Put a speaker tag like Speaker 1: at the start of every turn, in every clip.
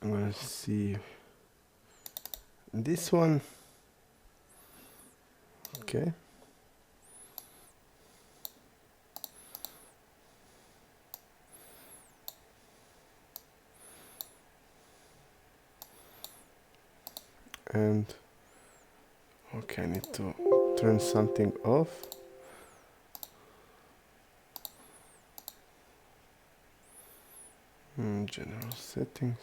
Speaker 1: I'm gonna see this one. Okay. And okay, I need to turn something off. General settings.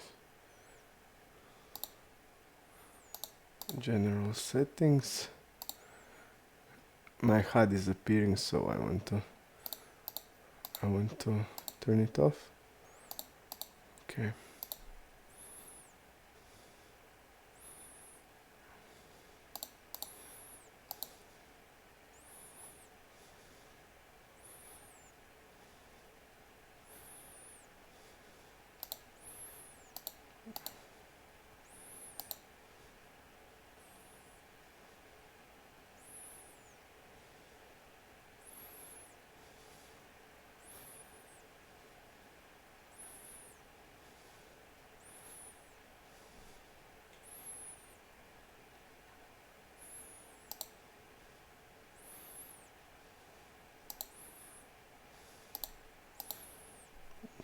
Speaker 1: General settings. My HUD is appearing, so I want to turn it off. Okay.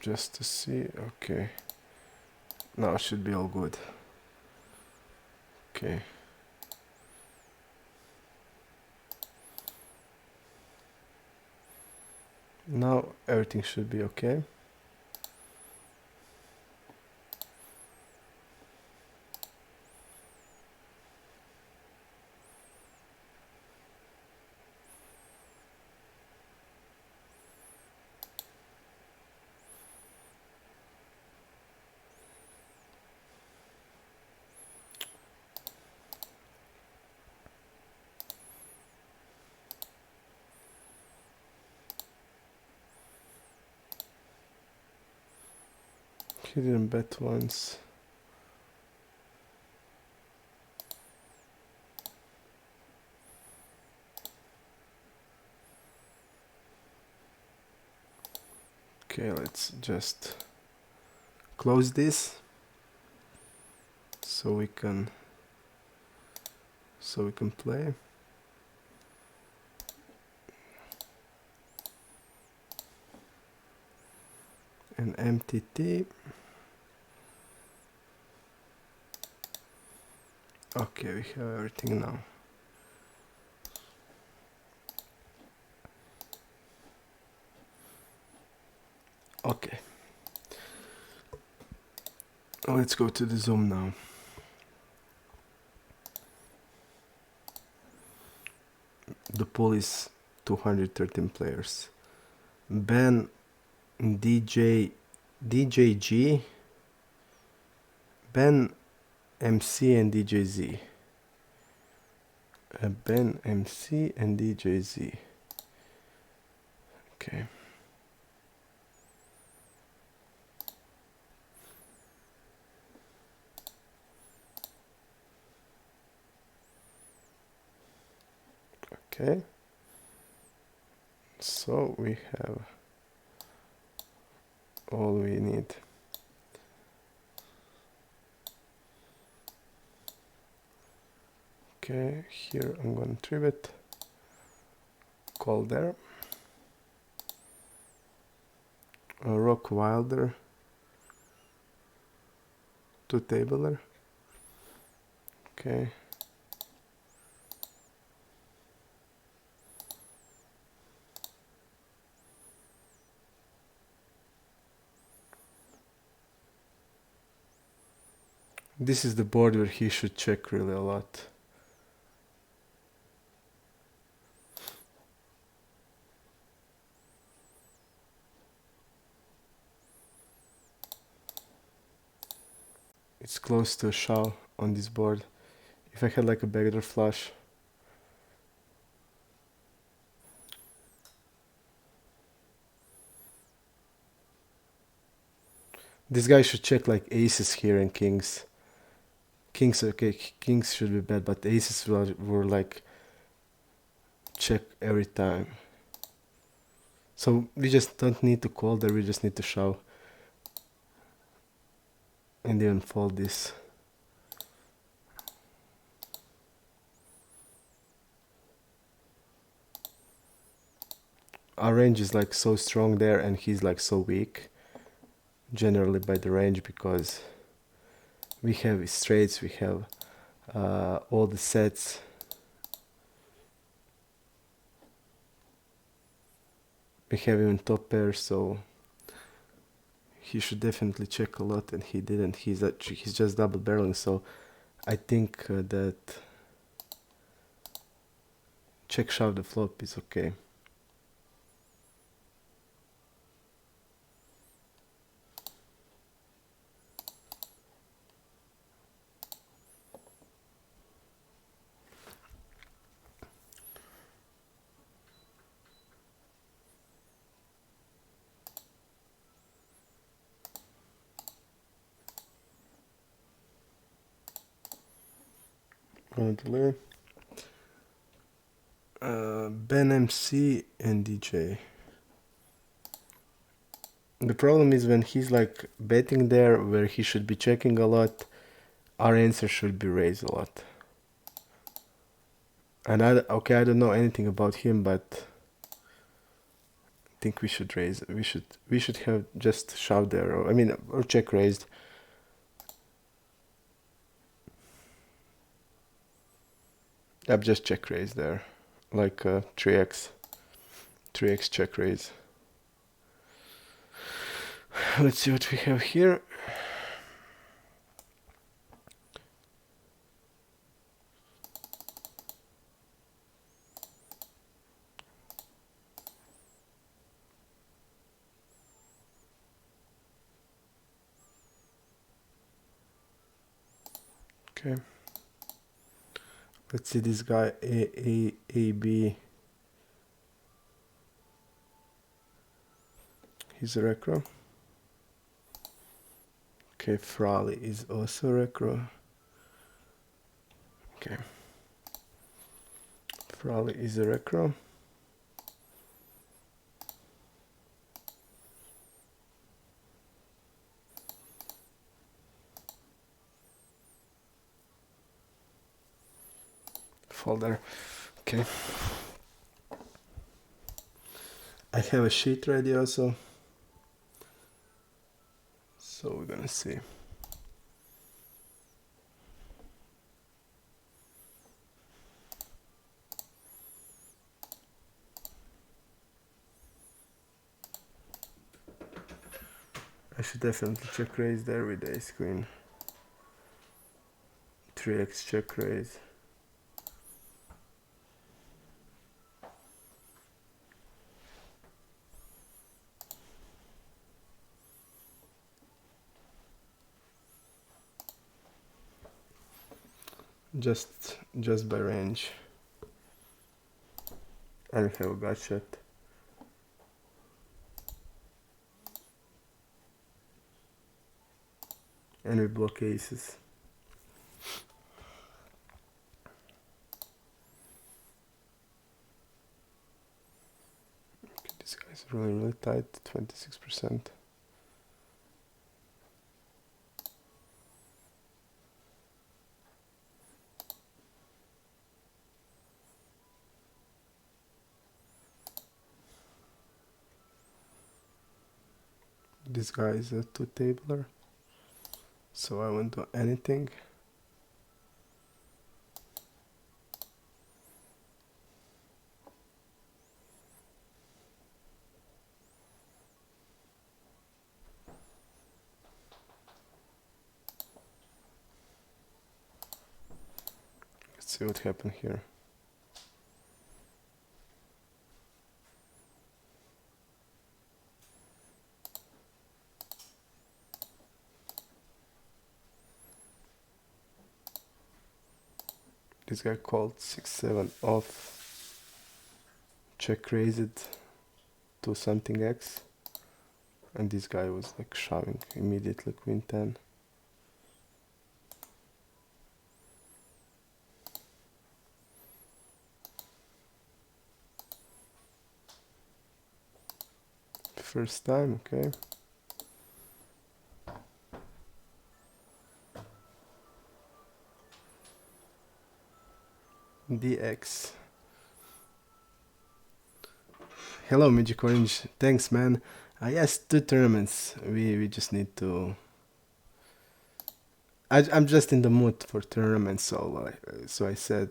Speaker 1: Just to see. Okay. Now it should be all good. Okay. Now everything should be okay. He didn't bet once. Okay, let's just close this so we can play. And MTT. Okay, we have everything now. Okay. Let's go to the Zoom now. The pool is 213 players. Ben, DJG, Ben, MC and DJZ. Ben, MC and DJZ. Okay. Okay. So we have all we need. Okay, here I'm going to tribet, call there, Rock Wilder, 2 tabler, okay. This is the board where he should check really a lot. It's close to a shove on this board. If I had like a backdoor flush. This guy should check like aces here and kings. Kings, okay, kings should be bad, but aces were like check every time. So we just don't need to call there, we just need to shove. and even fold this. Our range is like so strong there, and he's like so weak generally by the range, because we have straights, we have all the sets. We have even top pairs, so he should definitely check a lot, and he didn't. He's just double barreling, so I think that check shove the flop is okay. Delay. Ben MC and DJ. The problem is when he's like betting there where he should be checking a lot, our answer should be raise a lot. And I don't know anything about him, but I think we should raise. We should have just shove there, or check raised. I've just check raise there, like 3x check raise. Let's see what we have here. Okay. Let's see this guy AB. He's a recro. Okay, Frali is also recro. Okay. Frali is a recro. Folder. Okay. I have a sheet ready also. So we're gonna see. I should definitely check raise there with ace queen. 3x check raise. Just by range. And we have a gut shot. And we block aces. Okay, this guy's really tight, 26%. This guy is a two-tabler, so I won't do anything. Let's see what happened here. This guy called 6-7 off, check raised it to something X, and this guy was like shoving immediately queen 10. First time, okay. DX. Hello, Magic Orange. Thanks, man. Yes, 2 tournaments. We just need to. I'm just in the mood for tournaments, so I said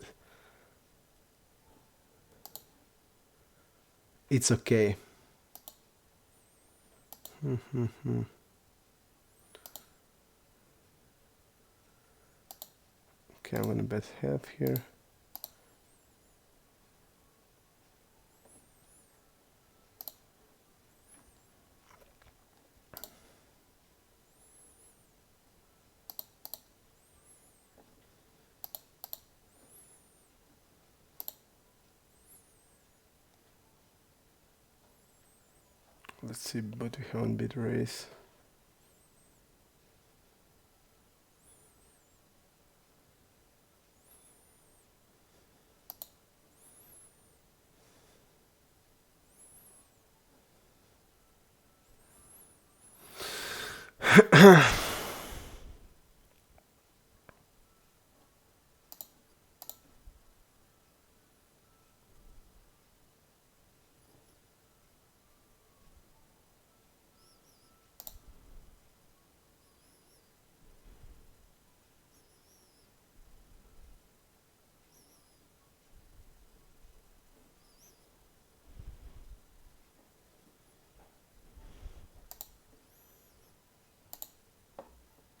Speaker 1: it's okay. Okay, I'm gonna bet half here. Let's see, but we haven't beat race.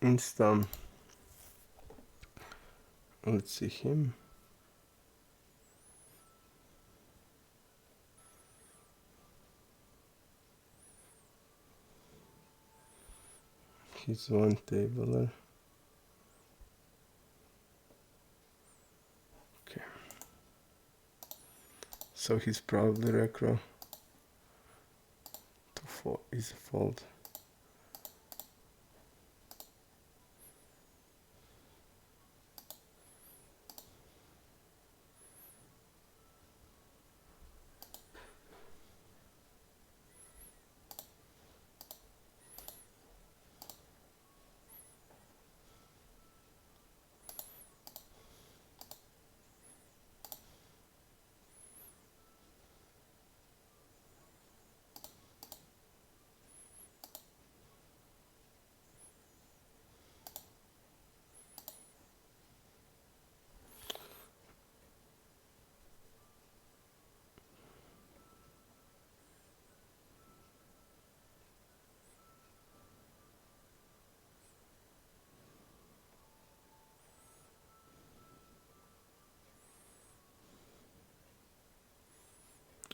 Speaker 1: Insta. Let's see him. He's one tabler. Okay. So he's probably recro. Is a fold.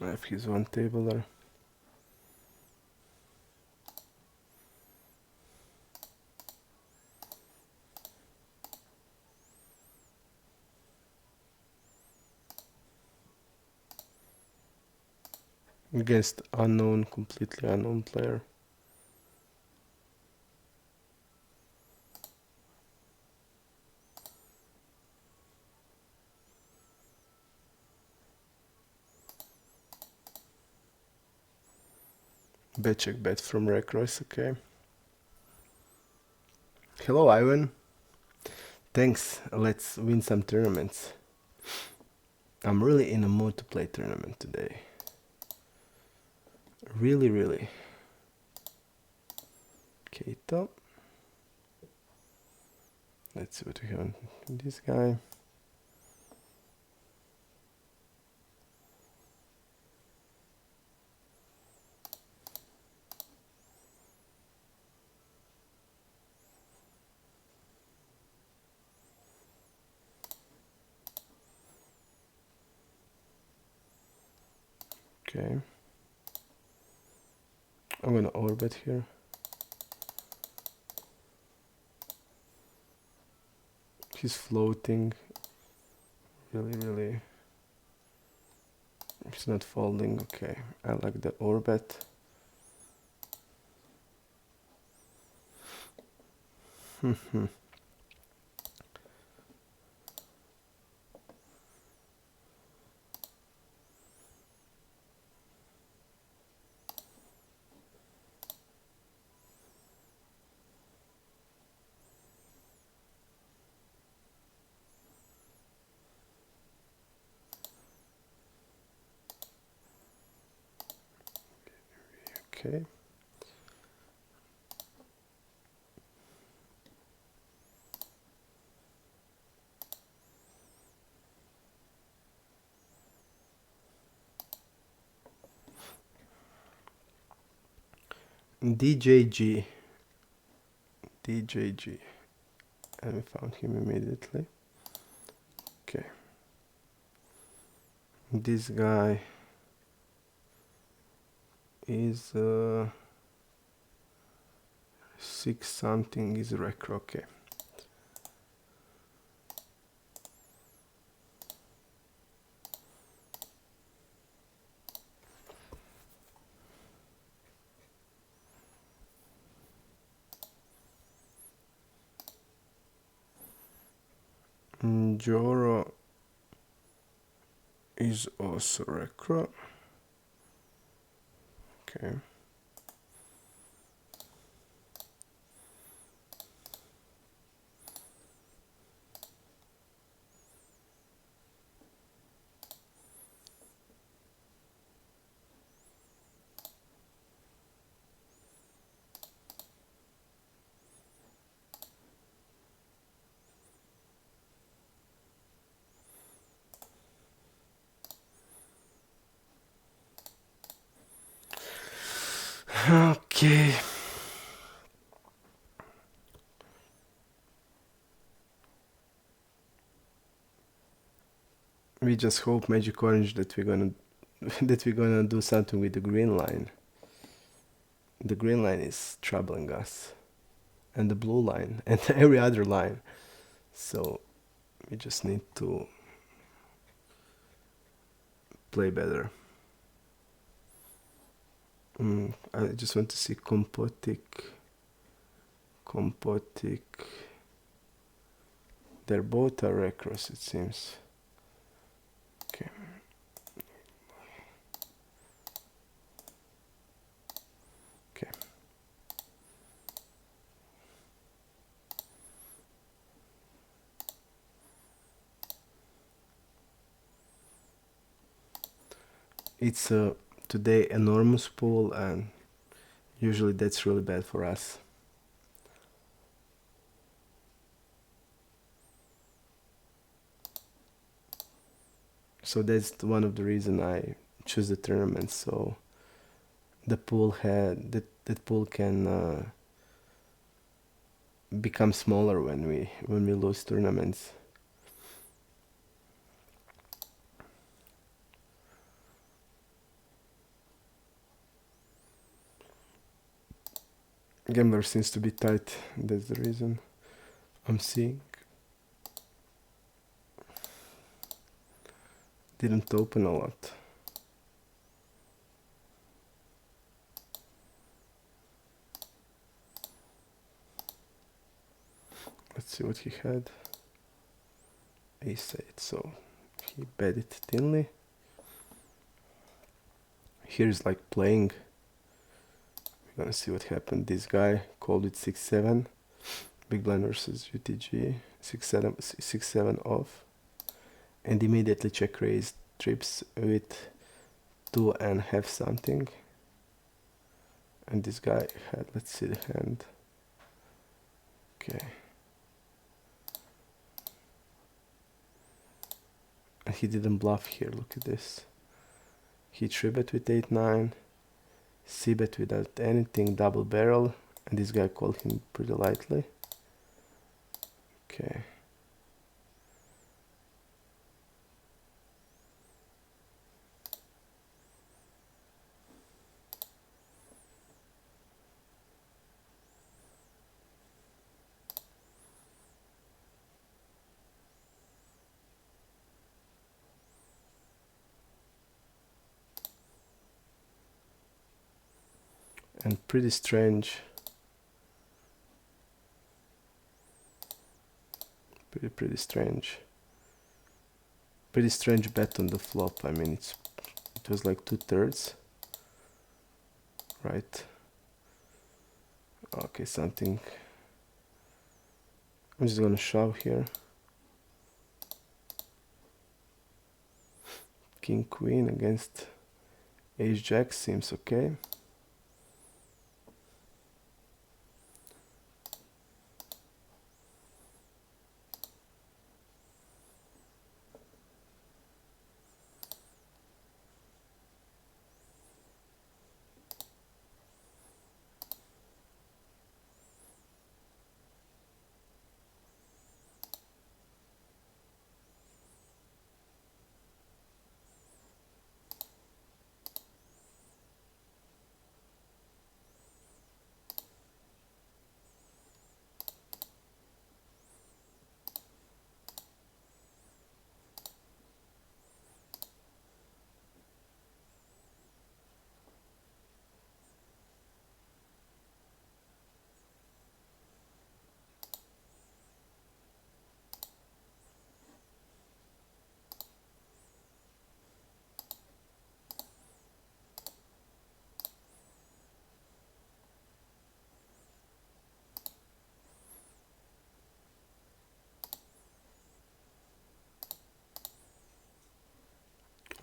Speaker 1: If he's one tabler. Against unknown, completely unknown player. Bet check bet from Recross, okay. Hello, Ivan. Thanks. Let's win some tournaments. I'm really in a mood to play tournament today. Really, really. Keito. Let's see what we have on this guy. Okay. I'm gonna orbit here. He's floating. Really, really. He's not folding. Okay. I like the orbit. Okay. DJG. DJG. And we found him immediately. Okay. This guy is 6 something is rec. Okay. Joro is also recro. Okay. Okay. We just hope Magic Orange that we're gonna that we're gonna do something with the green line. The green line is troubling us, and the blue line, and every other line. So we just need to play better. I just want to see Compotic. They're both are recross, it seems. Okay. Okay. It's today enormous pool, and usually that's really bad for us. So that's one of the reason I choose the tournament. So the pool that pool can become smaller when we lose tournaments. Gambler seems to be tight. That's the reason I'm seeing. Didn't open a lot. Let's see what he had. Ace-8, so he bet it thinly. Here's like playing. We're gonna see what happened. This guy called it 6-7. Big blind versus UTG. 6-7 off. And immediately check raise trips with 2.5 something. And this guy had, let's see the hand. Okay. And he didn't bluff here, look at this. He 3-bet with 8-9, c-bet without anything, double barrel, and this guy called him pretty lightly. Okay. And pretty strange. Pretty strange. Pretty strange bet on the flop. I mean, it was like 2/3, right? Okay, something. I'm just gonna shove here. King Queen against Ace Jack seems okay.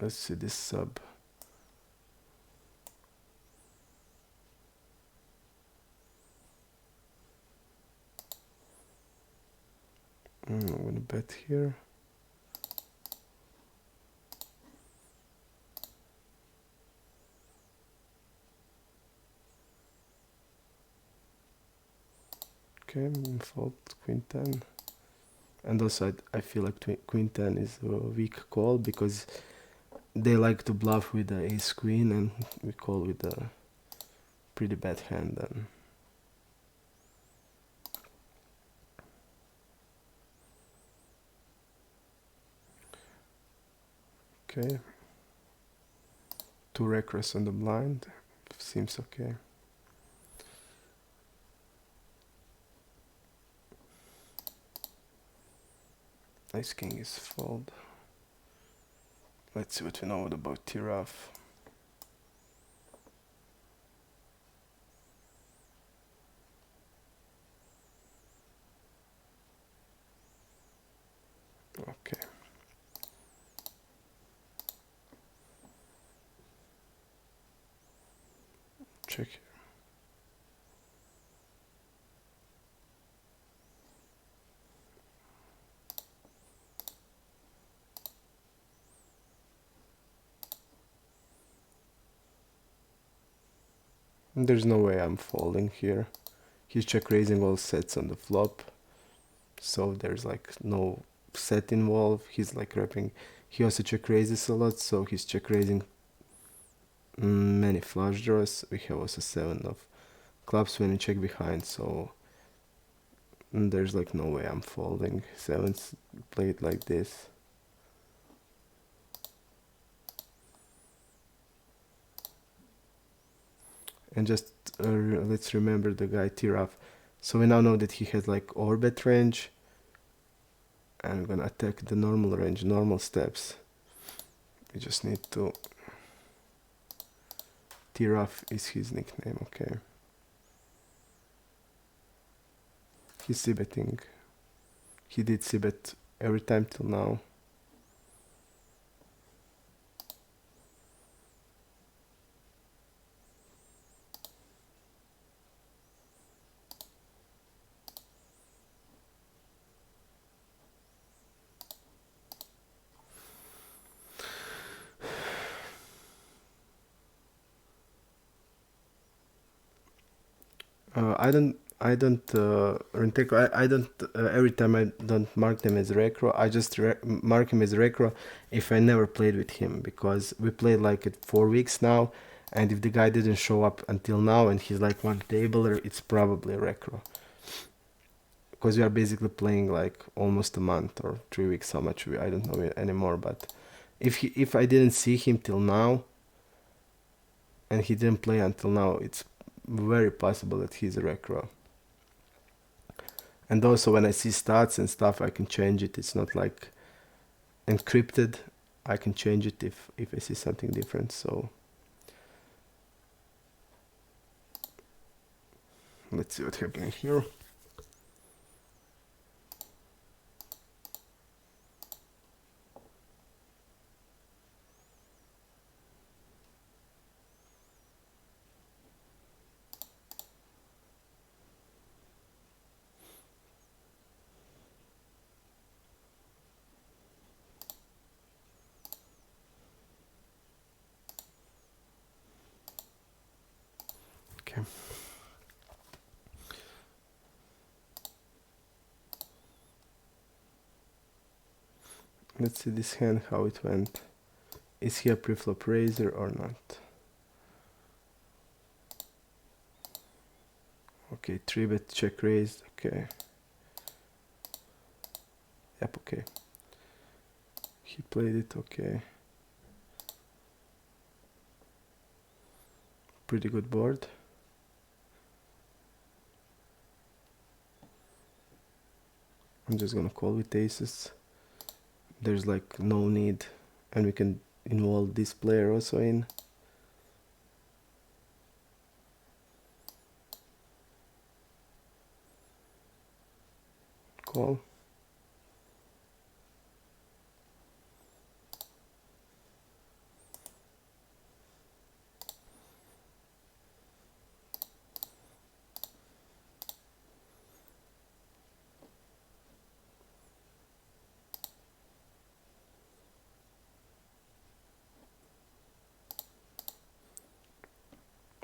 Speaker 1: Let's see this sub. I'm gonna bet here. Okay, fold queen 10. And also I feel like queen 10 is a weak call because they like to bluff with the ace queen and we call with a pretty bad hand then. Okay. 2 reckless on the blind. Seems okay. Ace king is fold. Let's see what we know about T-Rough. Okay. Check here. There's no way I'm folding here. He's check raising all sets on the flop. So there's like no set involved. He's like wrapping. He also check raises a lot, so he's check raising many flush draws. We have also 7 of clubs when we check behind, so there's like no way I'm folding. 7's played like this. And just let's remember the guy T-Rough. So we now know that he has like overbet range. And we're gonna attack the normal range, normal steps. We just need to... T-Rough is his nickname, okay. He's c-betting. He did c-bet every time till now. I don't every time I don't mark them as recro. I just mark him as recro if I never played with him, because we played like it 4 weeks now, and if the guy didn't show up until now and he's like one tabler, it's probably a recro, because we are basically playing like almost a month or 3 weeks. How much I don't know anymore, but if I didn't see him till now and he didn't play until now, it's very possible that he's a recro. And also when I see stats and stuff, I can change it. It's not like encrypted. I can change it if I see something different. So let's see what's happening here. Okay. Let's see this hand, how it went. Is he a preflop raiser or not? Okay, 3-bet check raised, okay. Yep, okay. He played it, okay. Pretty good board. I'm just gonna call with aces. There's like no need, and we can involve this player also in. Call.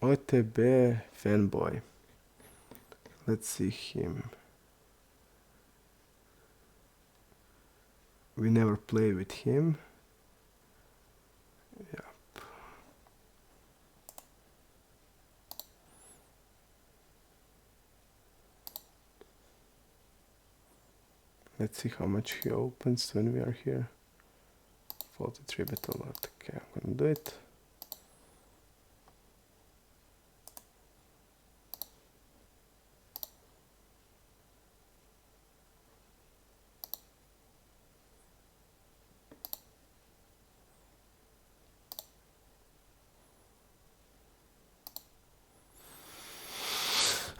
Speaker 1: OTB fanboy. Let's see him. We never play with him. Yep. Let's see how much he opens when we are here. 43 bet a lot. Okay, I'm gonna do it.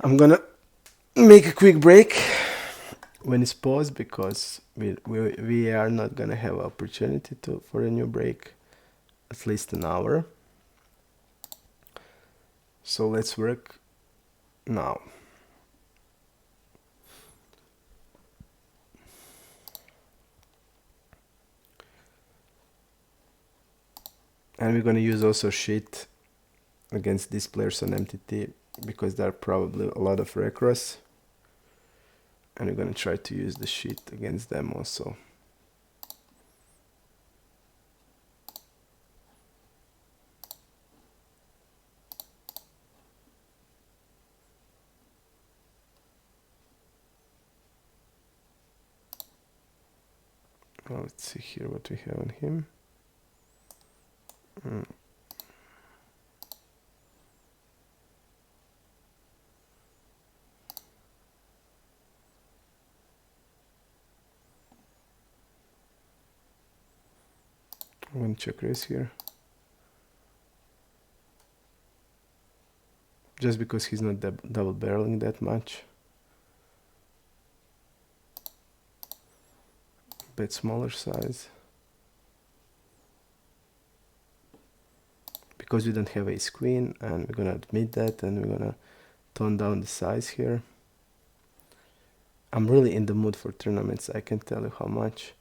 Speaker 1: I'm gonna make a quick break when it's paused because we are not gonna have opportunity for a new break at least an hour. So let's work now. And we're gonna use also sheet against these players on MTT because there are probably a lot of recross. And we're gonna try to use the sheet against them also. Well, let's see here what we have on him. I'm gonna check raise here. Just because he's not double barreling that much. Bet smaller size. Because we don't have ace queen and we're gonna admit that and we're gonna tone down the size here. I'm really in the mood for tournaments, I can tell you how much.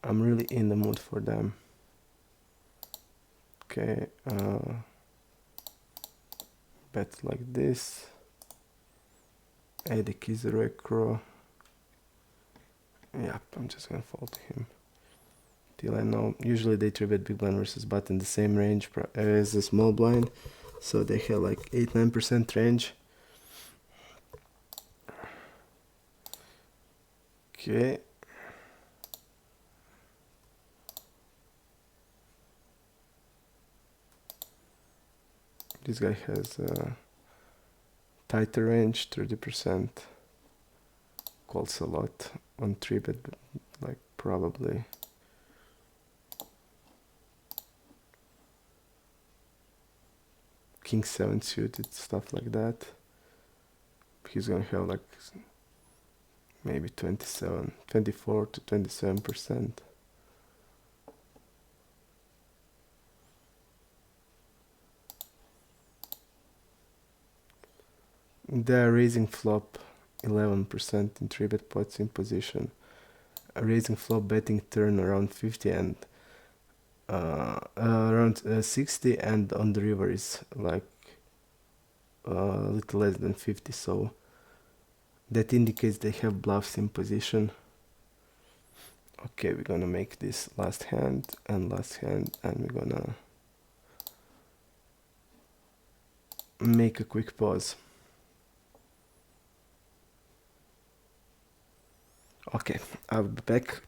Speaker 1: I'm really in the mood for them. Okay, bet like this. Edic is a recro. Yep, I'm just gonna fold to him. Till I know, usually they 3-bet big blind versus button in the same range as a small blind. So they have like 8-9% range. Okay. This guy has a tighter range, 30%. Calls a lot on 3-bet, like probably. King 7 suited, stuff like that. He's gonna have like maybe 24 to 27%. They're raising flop 11% in 3-bet pots in position. Raising flop betting turn around 50 and around 60, and on the river is like a little less than 50, so that indicates they have bluffs in position. Okay, we're gonna make this last hand and last hand, and we're gonna make a quick pause. Okay, I'll be back.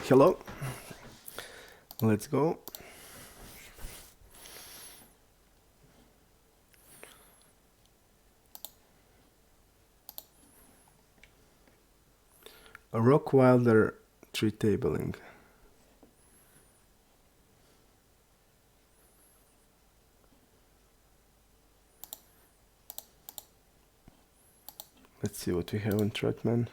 Speaker 1: Hello. Let's go. A Rockwilder tree tabling. Let's see what we have on Trotman.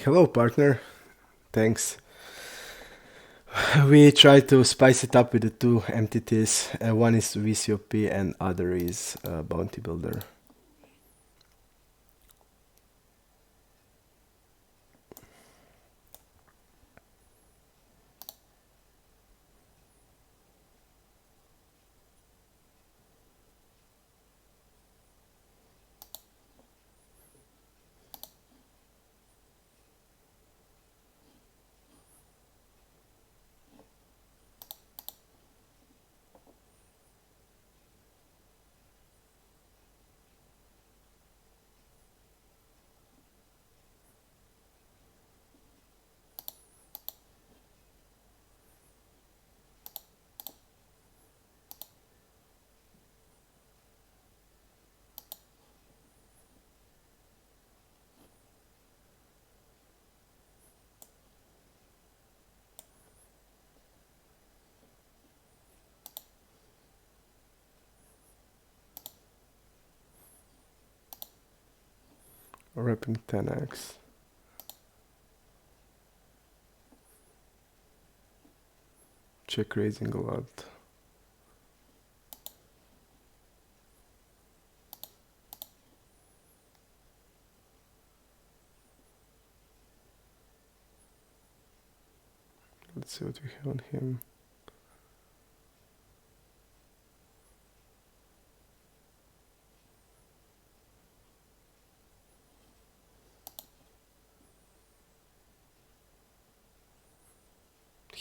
Speaker 1: Hello, partner. Thanks. We try to spice it up with the two entities. One is VCOP and other is Bounty Builder. Wrapping 10x. Check raising a lot. Let's see what we have on him.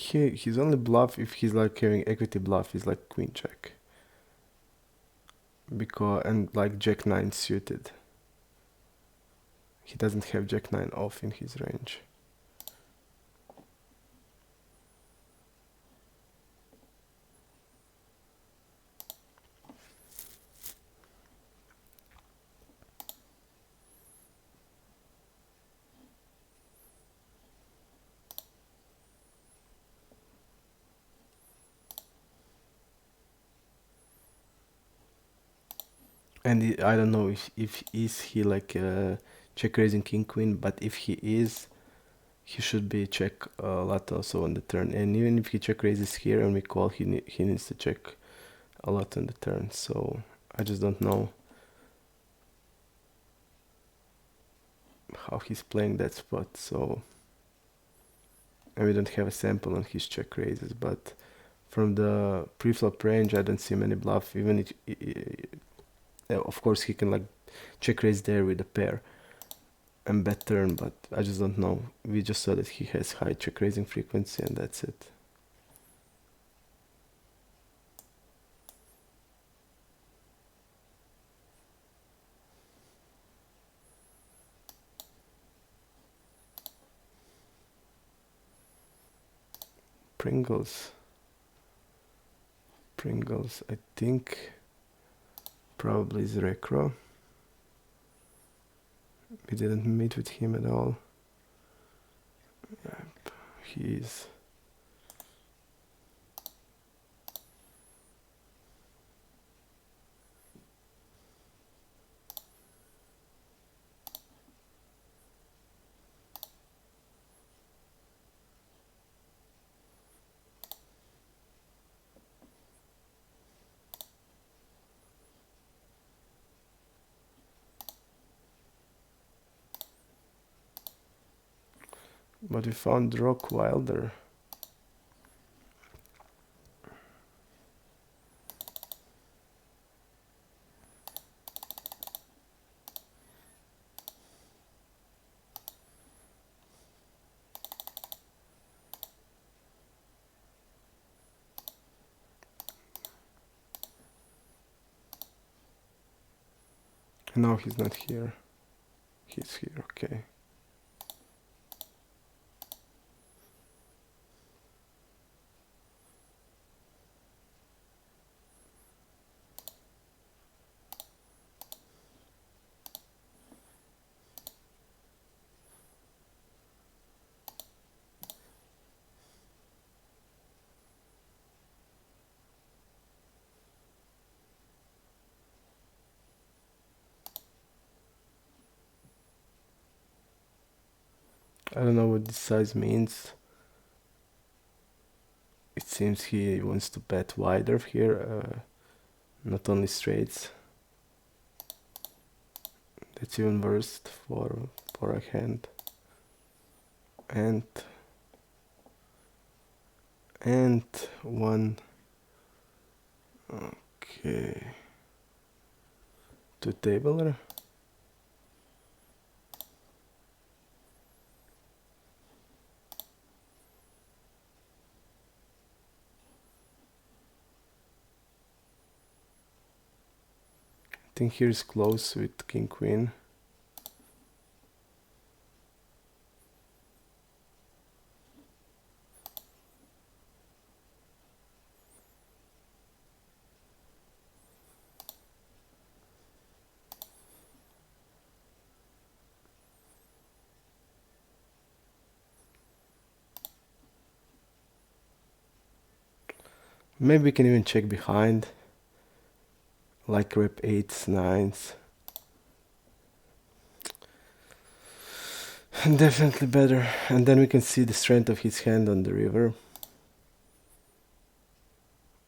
Speaker 1: He's only bluff if he's like having equity bluff, he's like queen check. Because and like jack 9 suited. He doesn't have jack 9 off in his range. And I don't know if is he like check raising king queen, but if he is, he should be check a lot also on the turn. And even if he check raises here and we call, he needs to check a lot on the turn. So I just don't know how he's playing that spot. So and we don't have a sample on his check raises, but from the pre-flop range, I don't see many bluff. Even if of course he can like check raise there with a pair and bet turn, but I just don't know. We just saw that he has high check raising frequency and that's it. Pringles, I think probably is Recro. We didn't meet with him at all. Yep, he is. But we found Rock Wilder. No, he's not here. He's here, okay. I don't know what this size means. It seems he wants to bet wider here, not only straights. That's even worse for a hand. And one. Okay. Two tabler. I think here's close with king queen. Maybe we can even check behind, like rep 8s, 9s. Definitely better. And then we can see the strength of his hand on the river.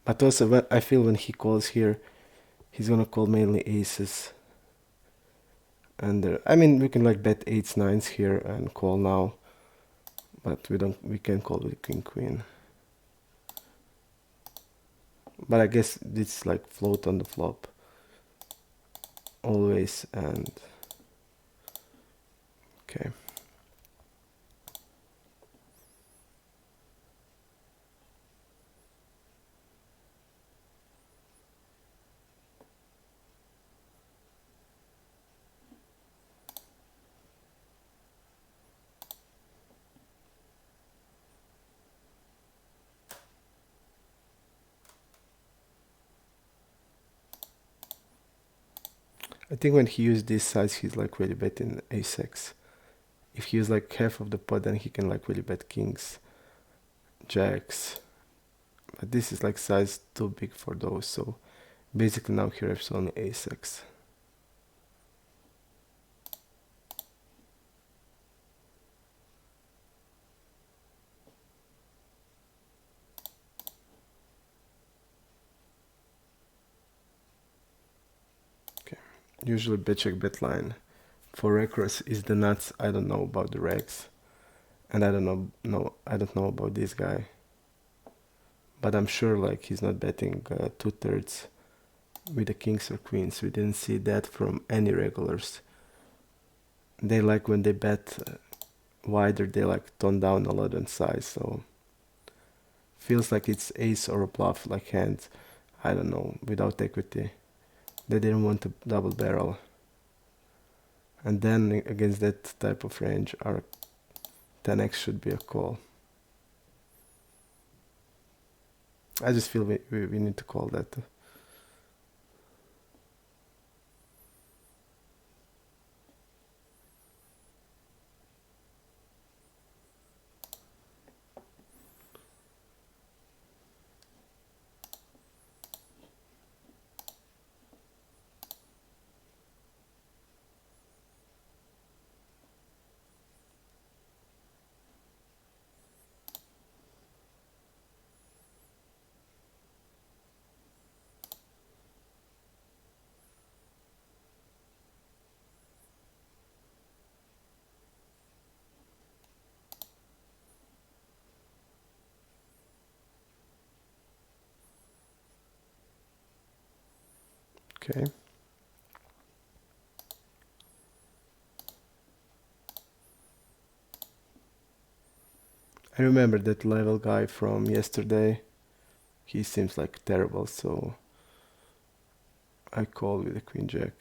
Speaker 1: But also, I feel when he calls here, he's gonna call mainly aces. And I mean, we can like bet 8s, 9s here and call now. But we can call with king queen. But I guess it's like float on the flop. Always, and okay. I think when he used this size, he's like really betting ace-x. If he used like half of the pot, then he can like really bet kings, jacks. But this is like size too big for those, so basically now he reps only ace-x. Okay, usually bet check bet line for reckless is the nuts. I don't know about the regs, and I don't know about this guy. But I'm sure like he's not betting 2/3 with the kings or queens. We didn't see that from any regulars. They like when they bet wider, they like tone down a lot in size, so feels like it's ace or a bluff like hand, I don't know, without equity. They didn't want to double barrel. And then against that type of range, our 10x should be a call. I just feel we need to call that. Okay. I remember that level guy from yesterday. He seems like terrible, so I call with a queen jack.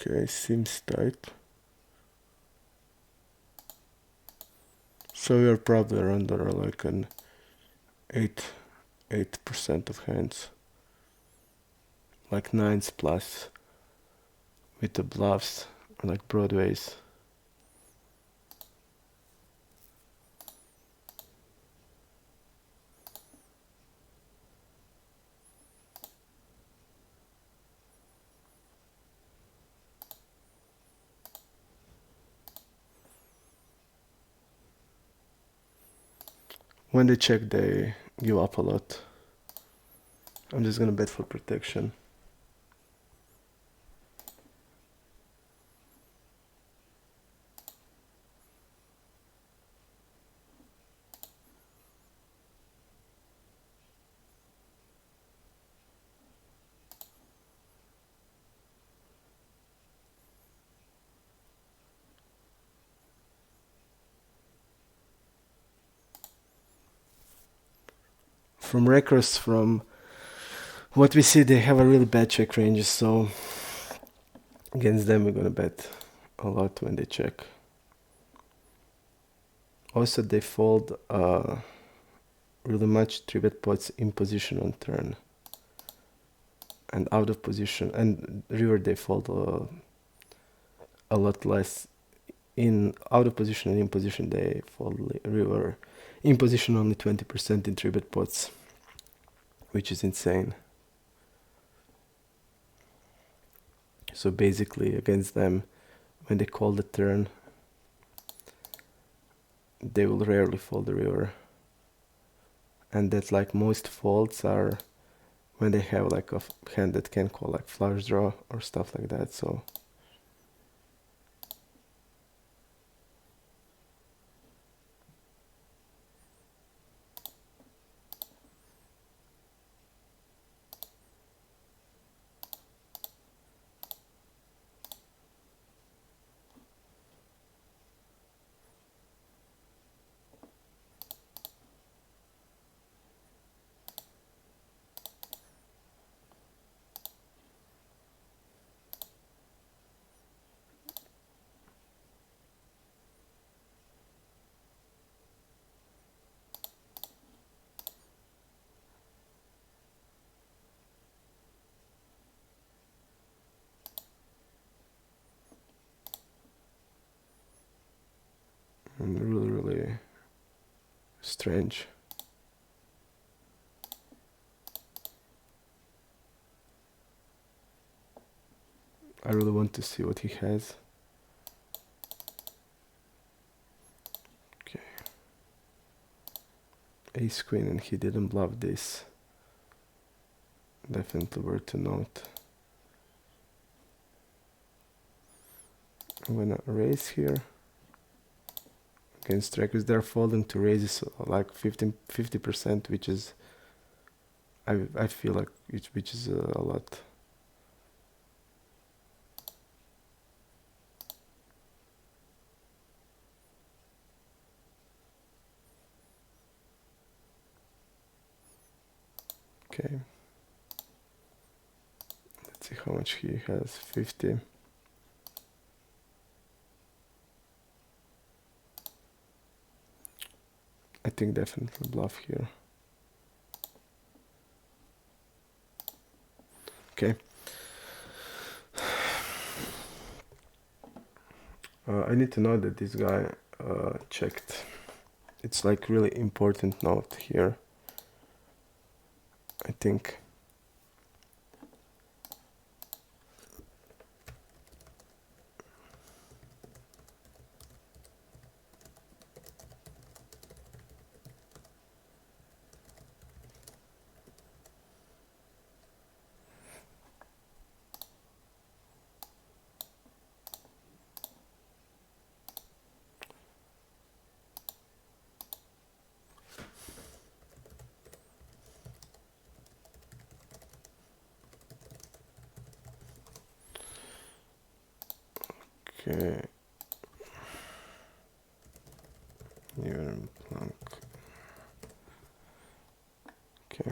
Speaker 1: Okay, seems tight. So you're probably under like an 8% of hands. Like nines plus with the bluffs, or like broadways. When they check, they give up a lot. I'm just gonna bet for protection. From records, from what we see, they have a really bad check ranges, so against them we're gonna bet a lot when they check. Also, they fold really much 3-bet pots in position on turn and out of position, and river they fold a lot less. In out of position and in position they fold river. In position only 20% in 3-bet pots, which is insane. So basically against them, when they call the turn, they will rarely fold the river. And that like most folds are when they have like a hand that can call like flush draw or stuff like that. So really strange. I really want to see what he has. Okay. Ace queen, and he didn't bluff this. Definitely worth to note. I'm gonna raise here. Against strikers, they're folding to raises like 50%, which is I feel like which is a lot. Okay. Let's see how much he has. 50. I think definitely bluff here. Okay. I need to know that this guy checked. It's like really important note here, I think. Okay. Here, blank. Okay.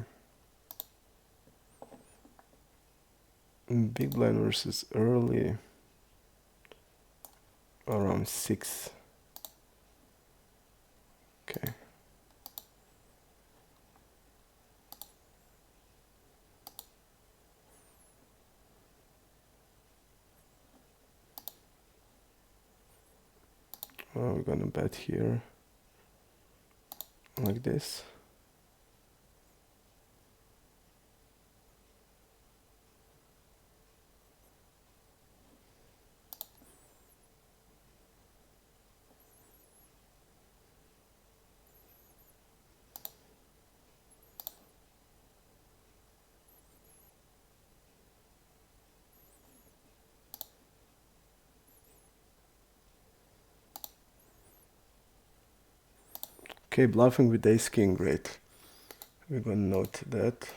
Speaker 1: Big blind versus early. Around 6. Okay. We're gonna bet here like this. Okay, bluffing with ace king, great. We're gonna note that.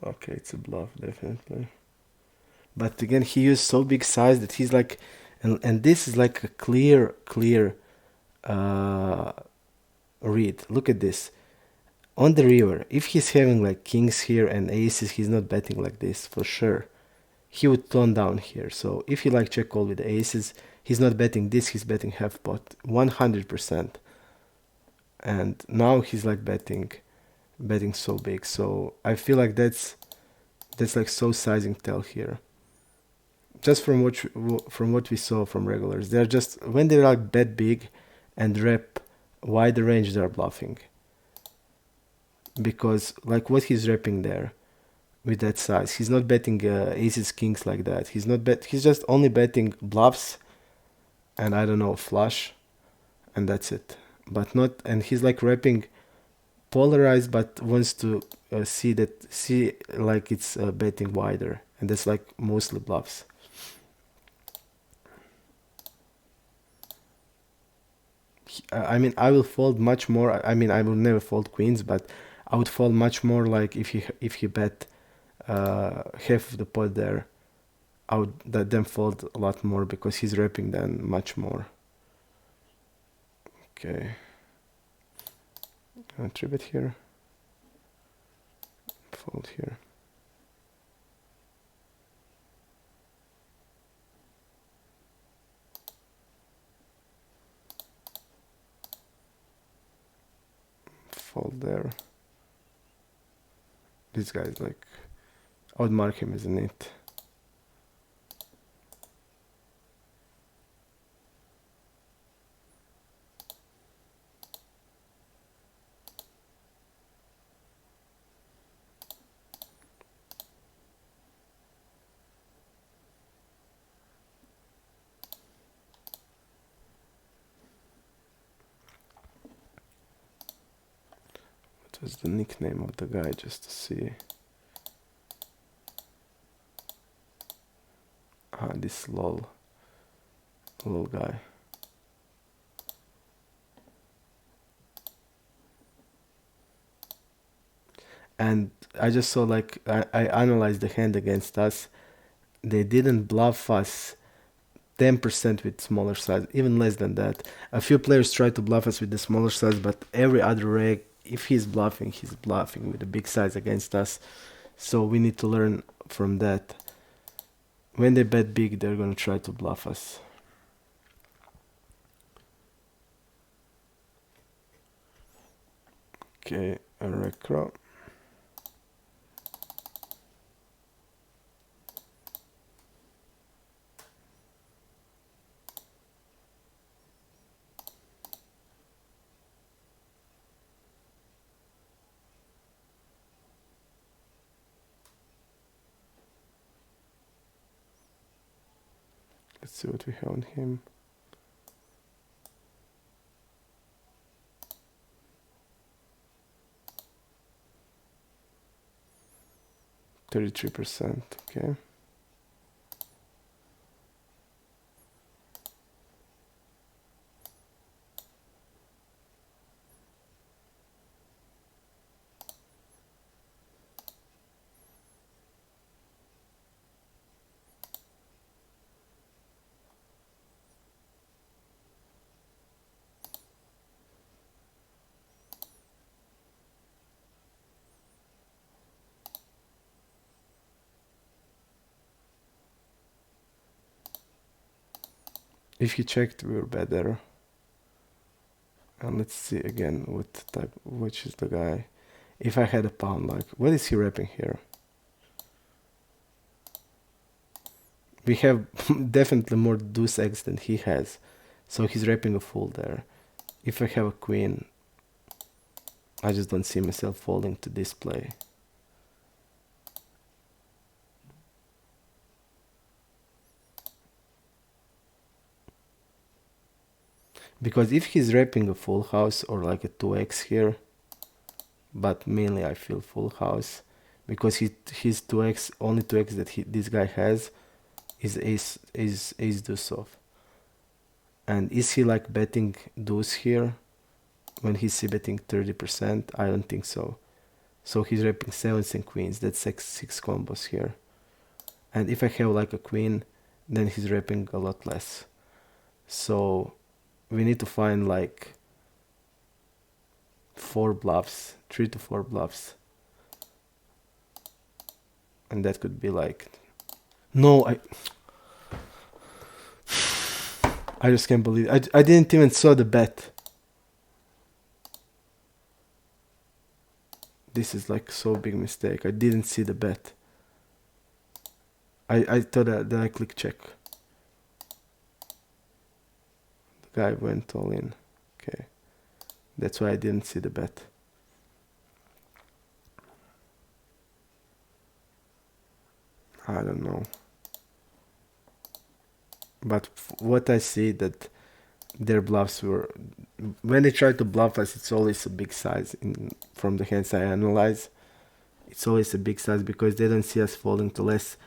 Speaker 1: Okay, it's a bluff, definitely. But again, he used so big size that he's like, and this is like a clear read. Look at this. On the river, if he's having like kings here and aces, he's not betting like this for sure. He would tone down here. So if you like check call with the aces, he's not betting this, he's betting half pot 100%. And now he's like betting so big. So I feel like that's like so sizing tell here. Just from what we saw from regulars, they're just when they like bet big and rep wider range, they're bluffing. Because like what he's repping there with that size, he's not betting aces kings like that. He's just only betting bluffs and I don't know flush, and that's it. But not, and he's like repping polarized, but wants to see like it's betting wider, and that's like mostly bluffs. I mean, I will fold much more. I mean, I will never fold queens, but I would fold much more like if he bet half of the pot there. I would then fold a lot more because he's repping then much more. Okay. Three bet here. Fold here. Fold there. This guy's like, I would mark him as an 8. What was the nickname of the guy, just to see? This lol guy. And I just saw like I analyzed the hand against us. They didn't bluff us 10% with smaller size, even less than that. A few players try to bluff us with the smaller size, but every other reg, if he's bluffing with a big size against us. So we need to learn from that. When they bet big, they're gonna try to bluff us. Okay, a recro. Let's see what we have on him. %33%, okay. If he checked, we were better. And let's see again what type, which is the guy. If I had a pound, like, what is he repping here? We have definitely more deuce X than he has. So he's repping a full there. If I have a queen, I just don't see myself folding to this play. Because if he's repping a full house or like a 2x here, but mainly I feel full house, because his 2x, only 2x that this guy has is ace deuce off. And is he like betting deuce here when he's betting 30%? I don't think so. So he's repping sevens and queens. That's six combos here. And if I have like a queen, then he's repping a lot less. So we need to find like 4 bluffs, 3 to 4 bluffs. And that could be like, no, I just can't believe it. I didn't even saw the bet. This is like so big mistake. I didn't see the bet. I thought that I click check. The guy went all in. Okay. That's why I didn't see the bet. I don't know. But what I see that their bluffs were, when they try to bluff us, it's always a big size. From the hands I analyze, it's always a big size because they don't see us folding to less.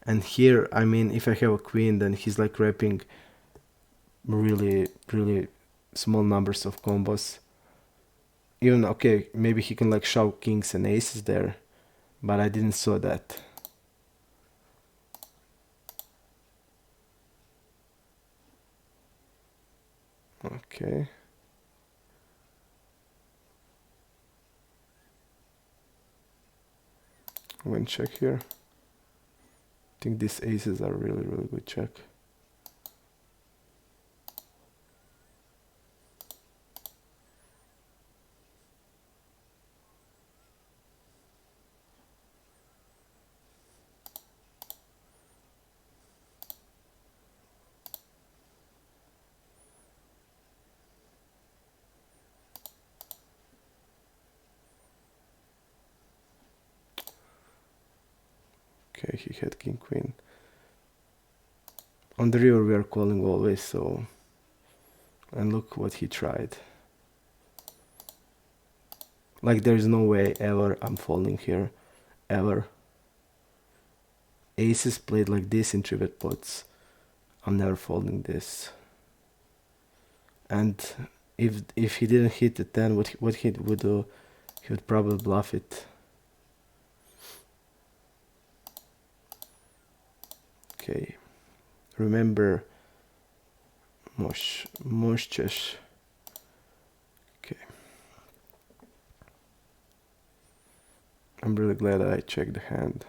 Speaker 1: And here, I mean, if I have a queen, then he's like repping really, really small numbers of combos. Even, okay, maybe he can like shove kings and aces there, but I didn't saw that. Okay. When check here. I think these aces are really, really good check. Okay, he had king queen. On the river we are calling always, so, and look what he tried. Like there's no way ever I'm folding here, ever. Aces played like this in 3-bet pots. I'm never folding this. And if he didn't hit the 10, what he would do, he would probably bluff it. Okay, remember Moshchesh. Okay, I'm really glad that I checked the hand.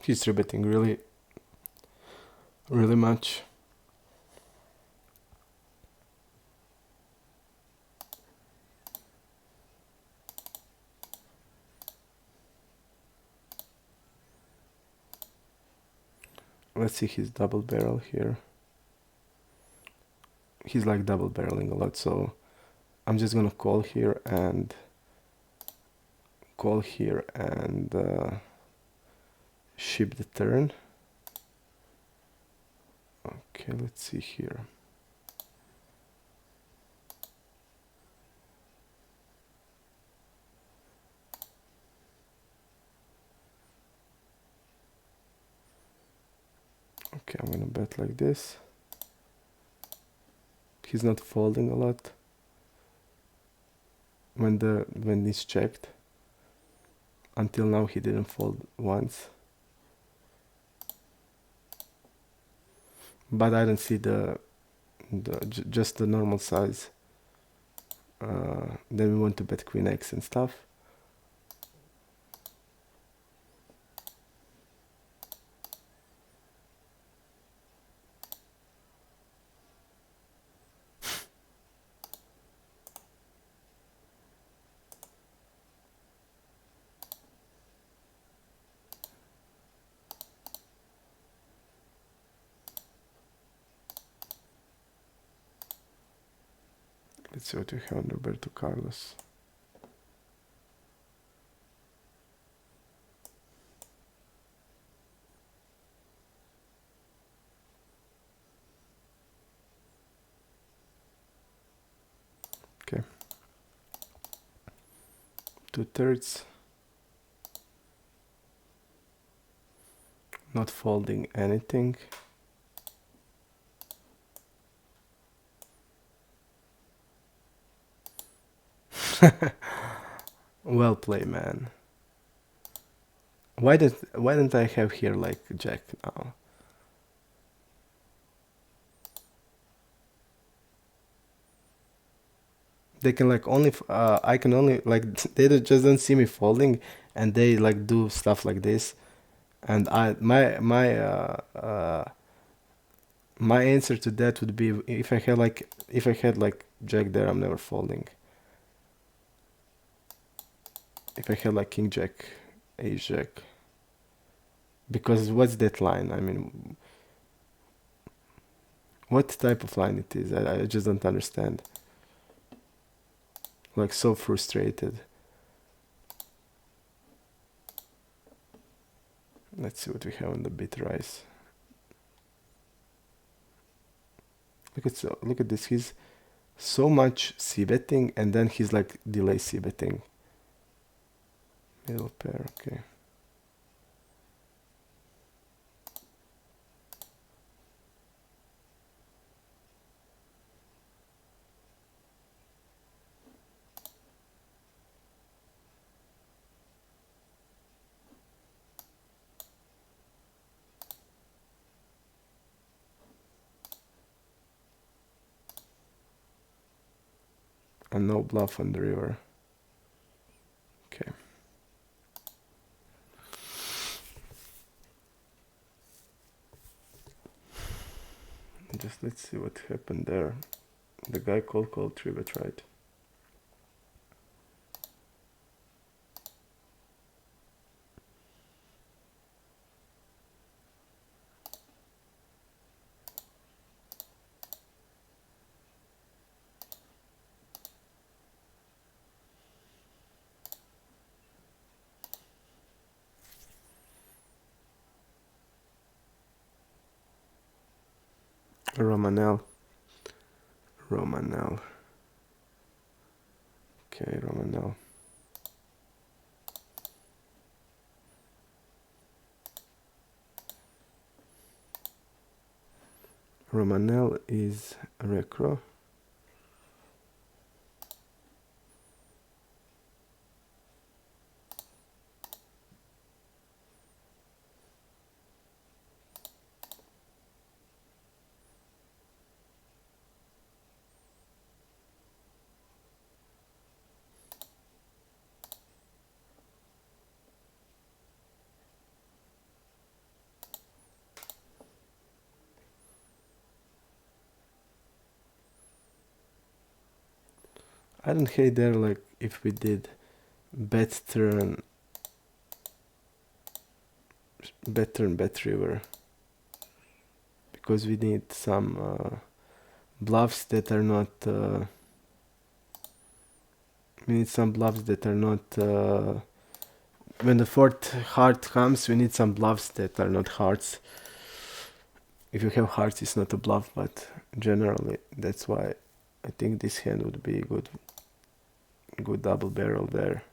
Speaker 1: He's 3-betting really, really much. Let's see his double barrel here. He's like double barreling a lot, so I'm just gonna call here and ship the turn. Okay, let's see here. Okay, I'm gonna bet like this. He's not folding a lot when it's checked. Until now he didn't fold once. But I don't see just the normal size. Then we want to bet Queen X and stuff. Let's see what we have on Roberto Carlos. Okay. 2/3. Not folding anything. Well played, man. Why don't I have here like Jack now? They can like only I can only like they just don't see me folding, and they like do stuff like this, and my answer to that would be if I had like Jack there, I'm never folding. If I had like King Jack, Ace Jack, because what's that line? I mean, what type of line it is? I just don't understand. Like so frustrated. Let's see what we have on the bit rise. Look at this. He's so much c-betting, and then he's like delay c-betting. Middle pair, okay. And no bluff on the river. Okay. Just let's see what happened there. The guy called 3-bet, right? Romanel. Okay, Romanel. Romanel is Recro. I don't hate there, like if we did bet turn, bet river, because we need some bluffs that are not we need some bluffs that are not when the fourth heart comes, we need some bluffs that are not hearts. If you have hearts, it's not a bluff, but generally that's why I think this hand would be good double barrel there.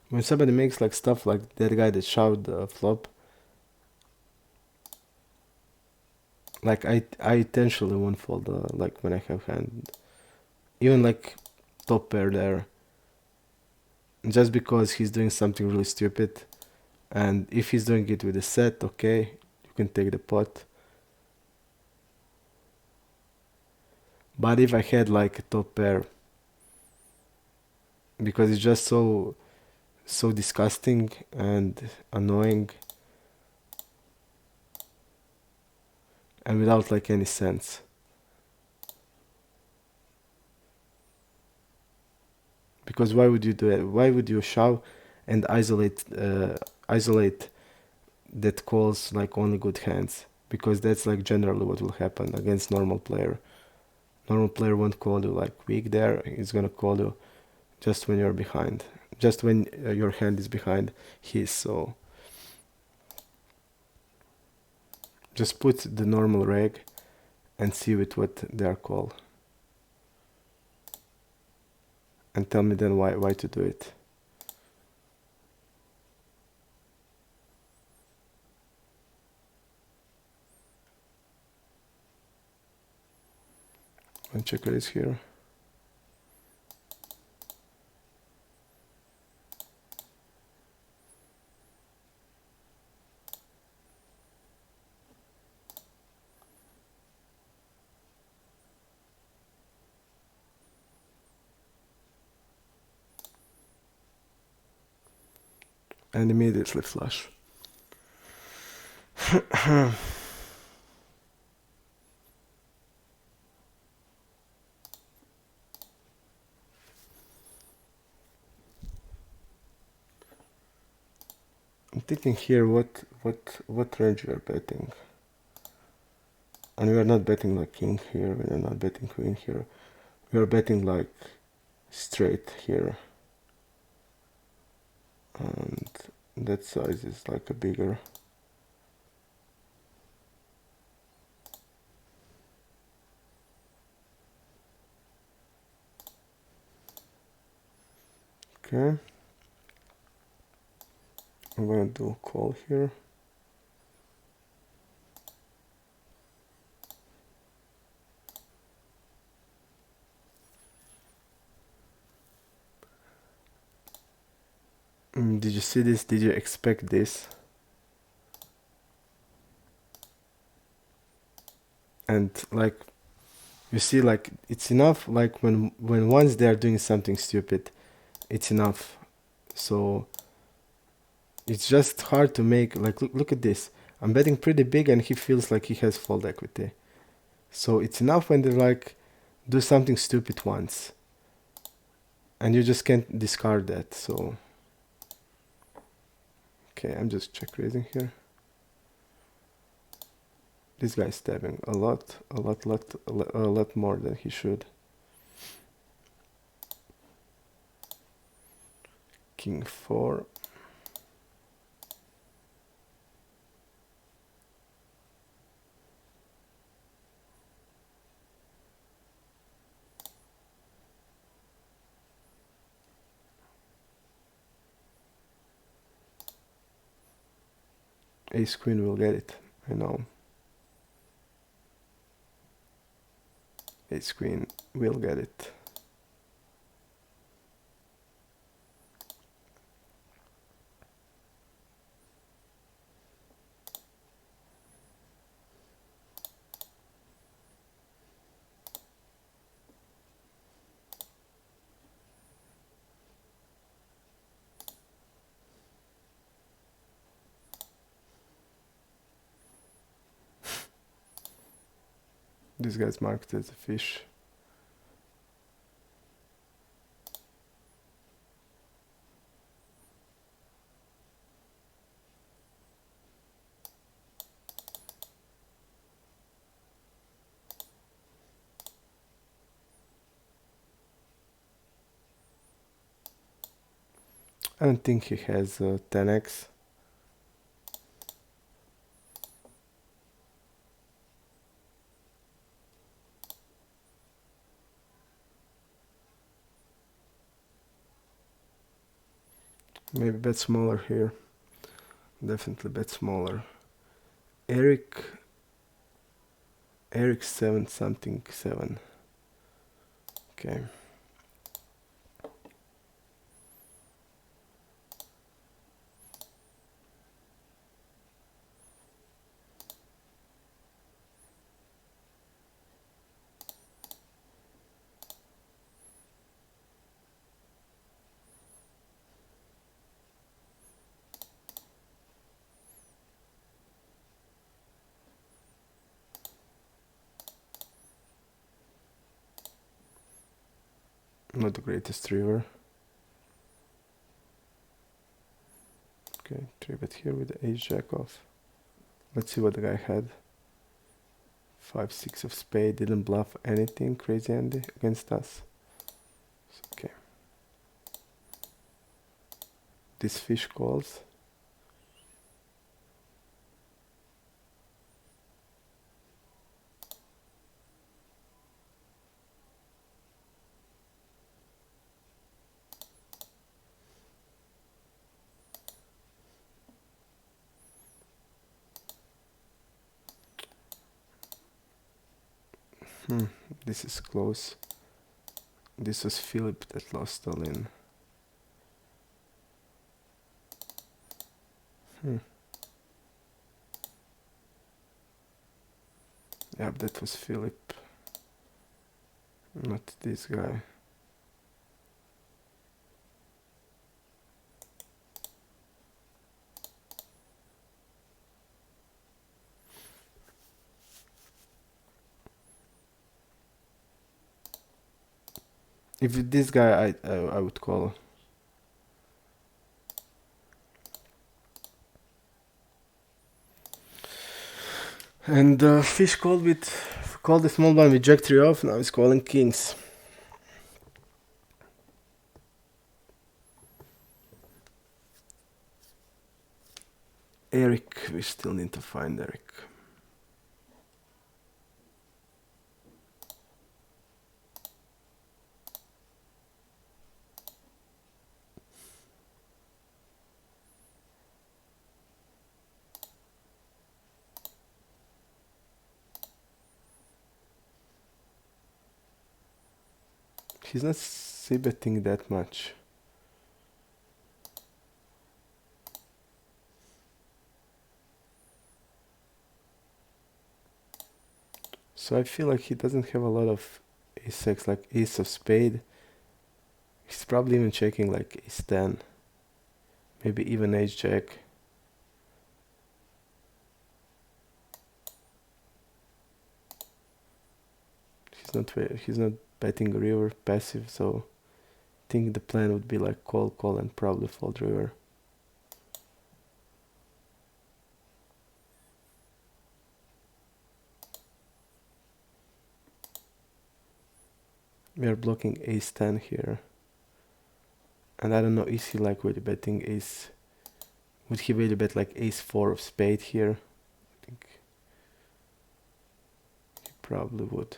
Speaker 1: When somebody makes like stuff like that guy that shoved the flop, like I intentionally won't fold like when I have hand, even like top pair there, just because he's doing something really stupid. And if he's doing it with a set, okay, you can take the pot. But if I had like a top pair, because it's just so disgusting and annoying and without like any sense. Because why would you do it? Why would you shove and isolate that calls like only good hands? Because that's like generally what will happen against normal player. Normal player won't call you like weak there. He's gonna call you just when you're behind, just when your hand is behind his. So just put the normal reg and see with what they are called, and tell me then why to do it. And checker is here. And immediately flush. I'm thinking here what range we are betting. And we are not betting like king here, we are not betting queen here. We are betting like straight here. And that size is like a bigger. Okay. I'm gonna do a call here. Did you see this? Did you expect this? And like, you see, like it's enough. Like when once they are doing something stupid, it's enough. So it's just hard to make. Like look at this. I'm betting pretty big, and he feels like he has fold equity. So it's enough when they like do something stupid once, and you just can't discard that. So okay, I'm just check raising here. This guy's stabbing a lot more than he should. King 4. Ace Queen will get it, I know. Ace Queen will get it. This guy's marked as a fish. I don't think he has 10x. Maybe bet smaller here. Definitely bet smaller. Eric 7 something 7. Okay. Not the greatest river. Okay, 3-bet here with the ace jack off. Let's see what the guy had. 5-6 of spade, didn't bluff anything crazy Andy against us. Okay. This fish calls. This is close. This was Philip that lost all in. Yep, that was Philip. Not this guy. If this guy, I would call. And fish called the small blind with jack 3 off. Now he's calling kings. Eric, we still need to find Eric. He's not c-betting that much. So I feel like he doesn't have a lot of ace-x, like ace of spade. He's probably even checking like ace 10. Maybe even ace jack. he's not betting river passive, so I think the plan would be like call, and probably fold river. We are blocking ace 10 here. And I don't know, is he like really betting ace? Would he really bet like ace 4 of spade here? I think he probably would.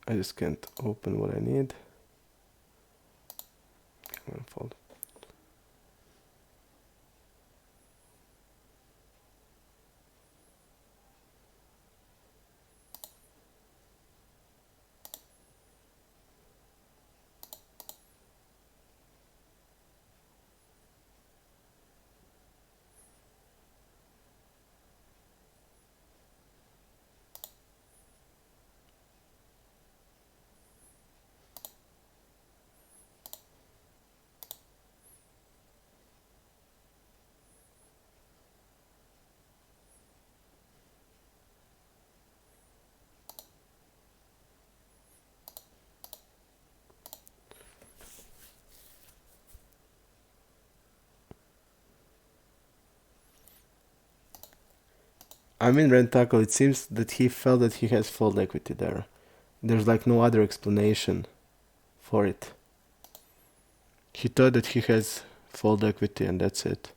Speaker 1: I just can't open what I need. I'm gonna fold. I'm in Rentacle. It seems that he felt that he has fold equity there. There's like no other explanation for it. He thought that he has fold equity and that's it.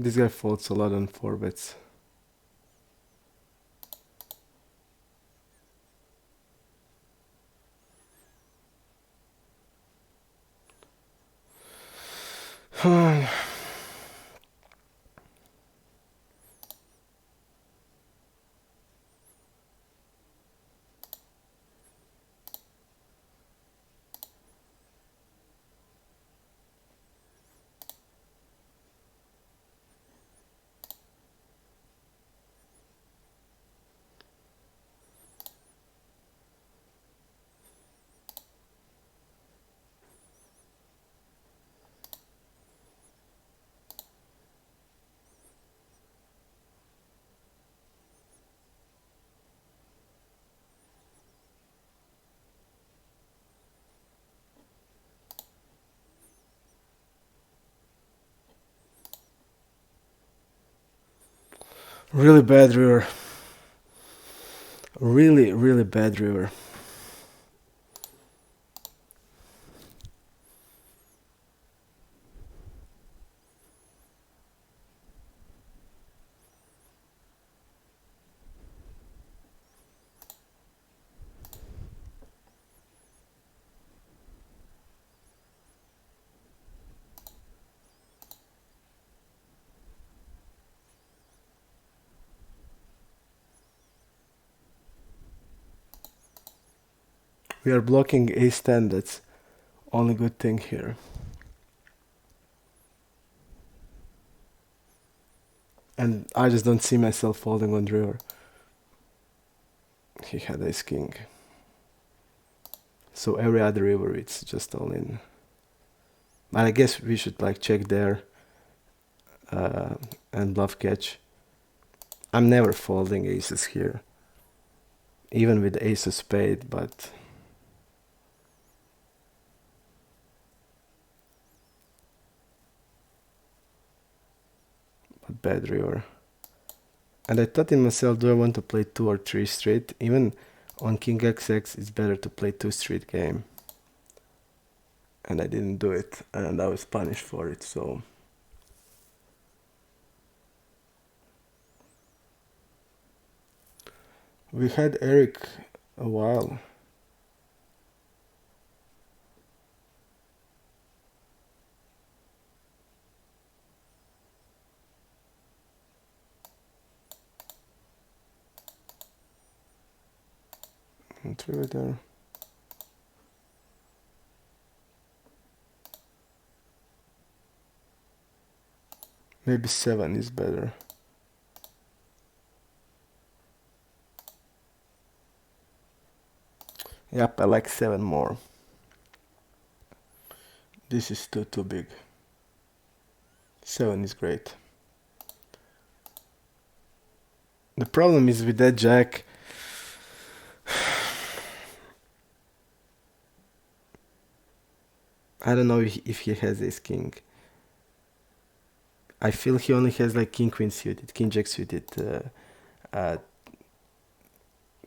Speaker 1: This guy folds a lot on 4 bets. Really bad river. Really, really bad river. We are blocking ace 10, that's only good thing here. And I just don't see myself folding on river. He had ace king. So every other river it's just all in. But I guess we should like check there and bluff catch. I'm never folding aces here. Even with ace of spade, but bad river. And I thought in myself, do I want to play 2 or 3 straight? Even on king xx, it's better to play 2 straight game. and I didn't do it, and I was punished for it. So we had Eric a while. Through there. Maybe 7 is better. Yep, I like 7 more. This is too big. 7 is great. The problem is with that jack, I don't know if he has ace king. I feel he only has like king queen suited, king jack suited,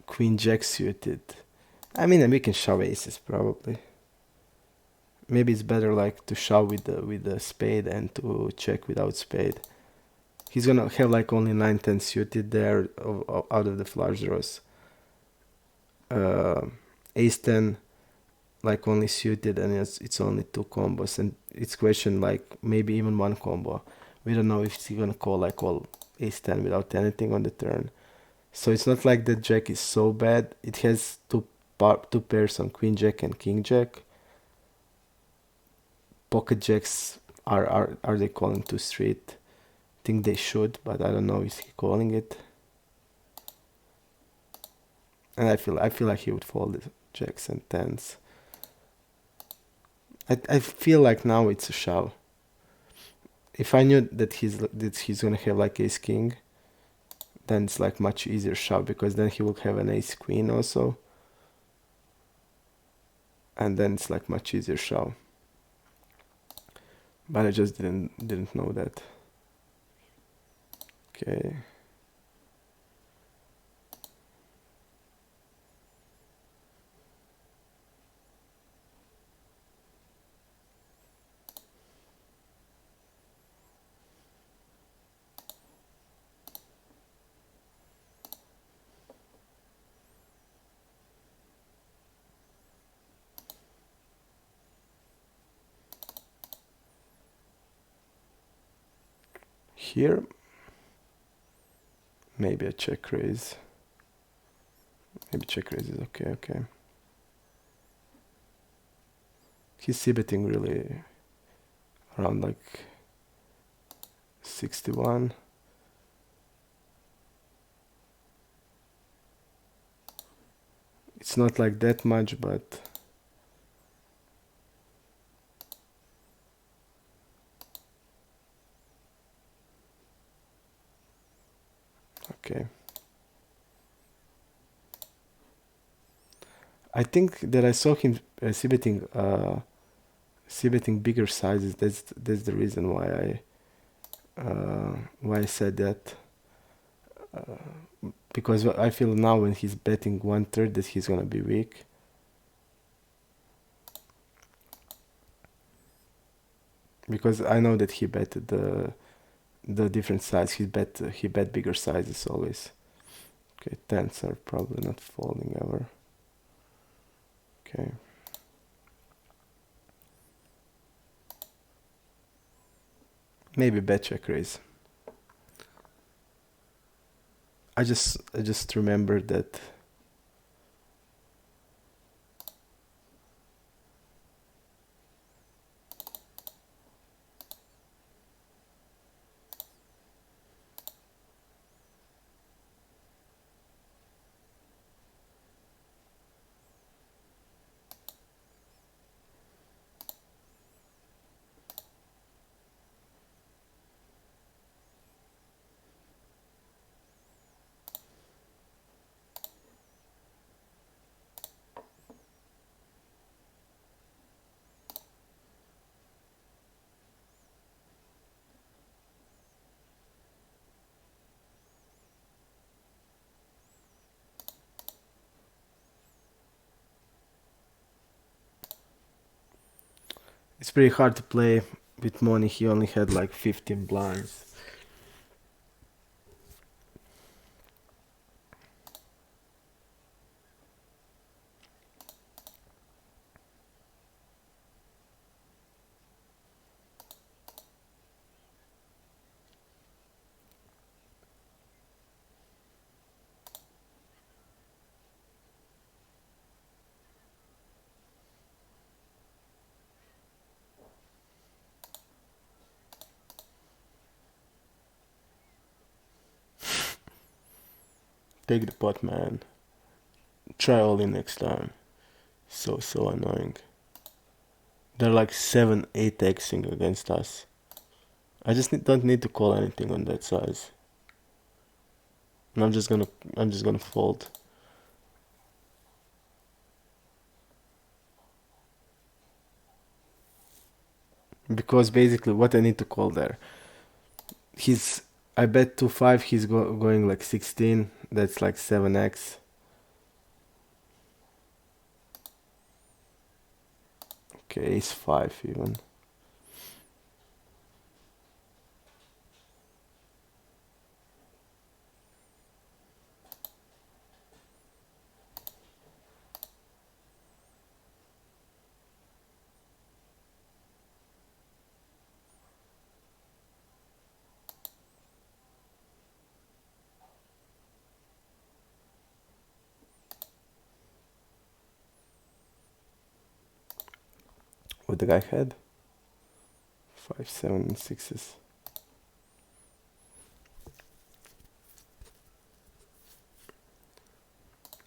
Speaker 1: queen jack suited. I mean, we can shove aces probably. Maybe it's better like to shove with the spade and to check without spade. He's gonna have like only 9-10 suited there out of the flush draws. Ace 10 like only suited, and it's only 2 combos, and it's question like maybe even 1 combo. We don't know if he's gonna call like all ace 10 without anything on the turn. So it's not like the jack is so bad. It has two pairs on queen jack and king jack. Pocket jacks are they calling too straight? Think they should, but I don't know if he calling it. And I feel like he would fold the jacks and tens. I feel like now it's a shove. If I knew that he's gonna have like ace king, then it's like much easier shove, because then he will have an ace queen also, and then it's like much easier shove. But I just didn't know that. Okay. Here, maybe a check raise. Maybe check raise is okay. He's c-betting really around like 61. It's not like that much, but okay. I think that I saw him c-betting bigger sizes. That's the reason why I said that. Because I feel now when he's betting 1/3 that he's gonna be weak. Because I know that he bet the different size. He bet bigger sizes always. Okay, tens are probably not folding ever. Okay. Maybe bet check raise. I just remembered that. It's pretty hard to play with money. He only had like 15 blinds. Take the pot, man. Try all in next time. So annoying. They're like 7-8xing against us. I just don't need to call anything on that size. And I'm just gonna fold. Because basically what I need to call there. I bet 2-5, he's going like 16. That's like 7x. Okay, ace 5 even. What the guy had? 5, 7, and 6s.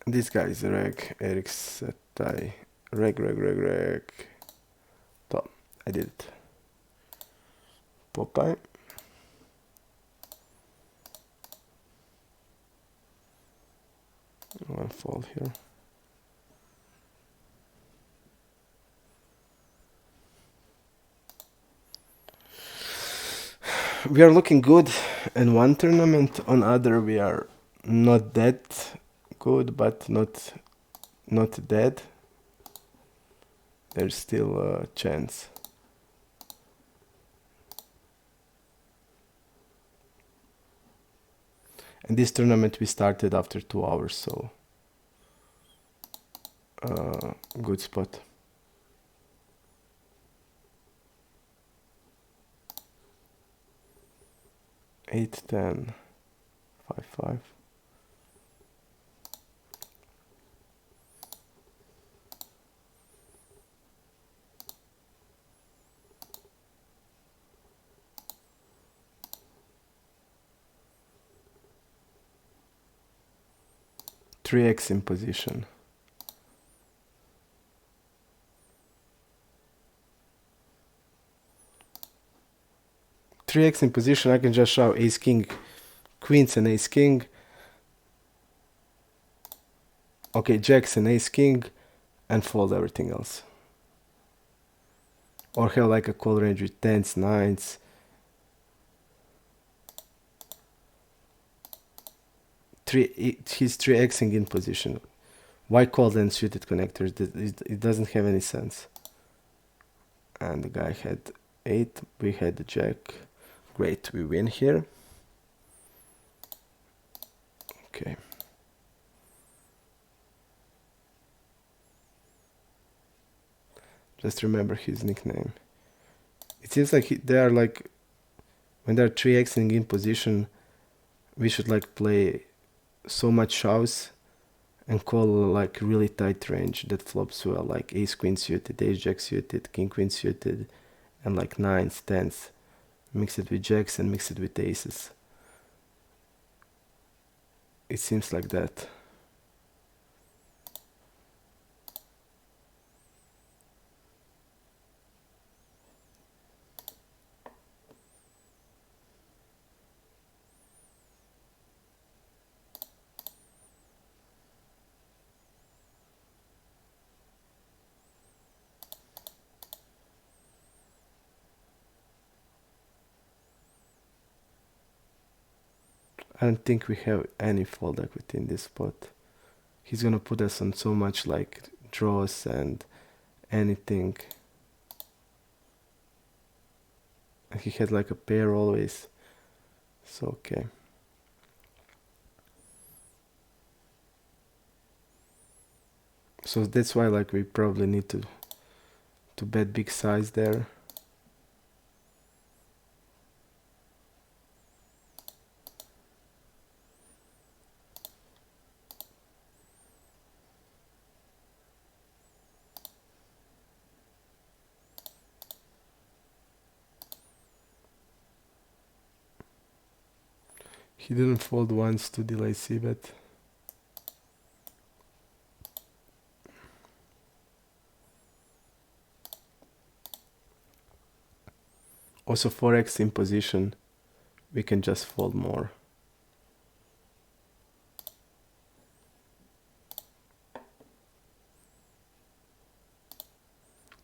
Speaker 1: This guy is reg. Eric Setai. Reg. Top. I did it. Popeye. One fold here. We are looking good in one tournament. On other, we are not that good, but not dead. There's still a chance. And this tournament we started after 2 hours, so good spot. Eight, 10, 5, 5. Three X in position. Three X in position. I can just shove ace king, queens and ace king. Okay, jacks and ace king, and fold everything else. Or have like a call range with tens, nines. He's 3xing in position. Why call then suited connectors? It doesn't have any sense. And the guy had 8, we had the jack. Great, we win here. Okay. Just remember his nickname. It seems like they are like, when they're 3xing in position, we should like play so much shoves and call like really tight range that flops well, like ace queen suited, ace jack suited, king queen suited, and like nines, tens. Mix it with jacks and mix it with aces. It seems like that. I don't think we have any fold equity in this spot. He's gonna put us on so much like draws and anything. And he had like a pair always. So okay. So that's why like we probably need to bet big size there. He didn't fold once to delay c-bet. Also 4x in position, we can just fold more.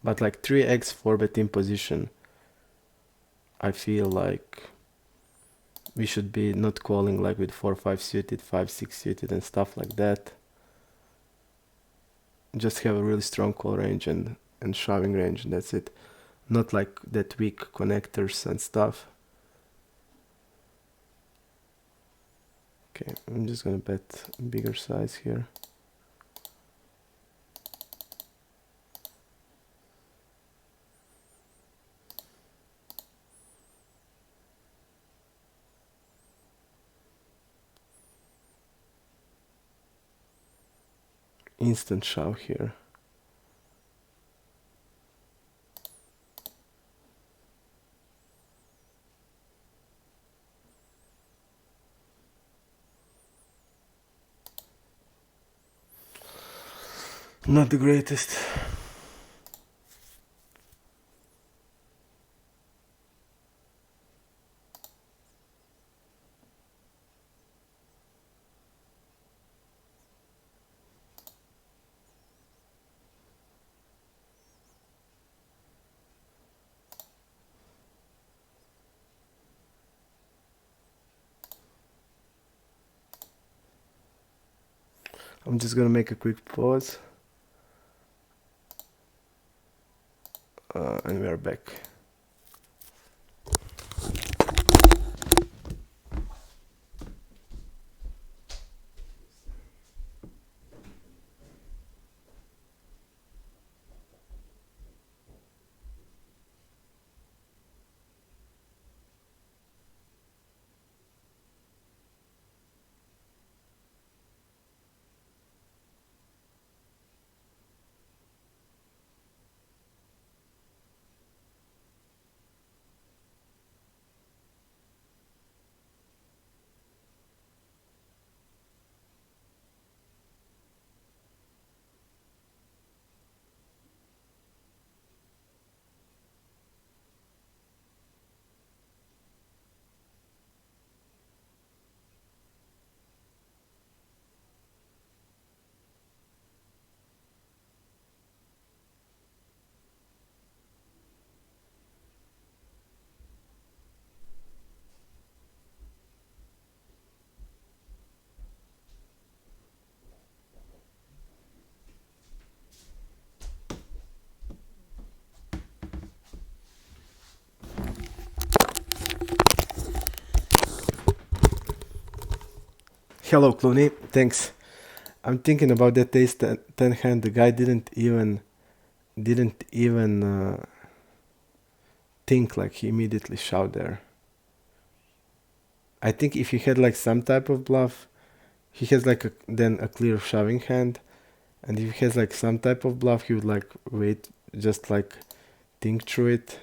Speaker 1: But like 3x 4-bet in position, I feel like we should be not calling like with 4-5 suited, 5-6 suited and stuff like that. Just have a really strong call range and shoving range, and that's it. Not like that weak connectors and stuff. Okay, I'm just gonna bet bigger size here. Instant shove here. Not the greatest. I'm just gonna make a quick pause. And we are back. Hello, Clooney. Thanks. I'm thinking about that ace 10 hand. The guy didn't even think, like he immediately shoved there. I think if he had like some type of bluff, he has like then a clear shoving hand, and if he has like some type of bluff, he would like wait, just like think through it.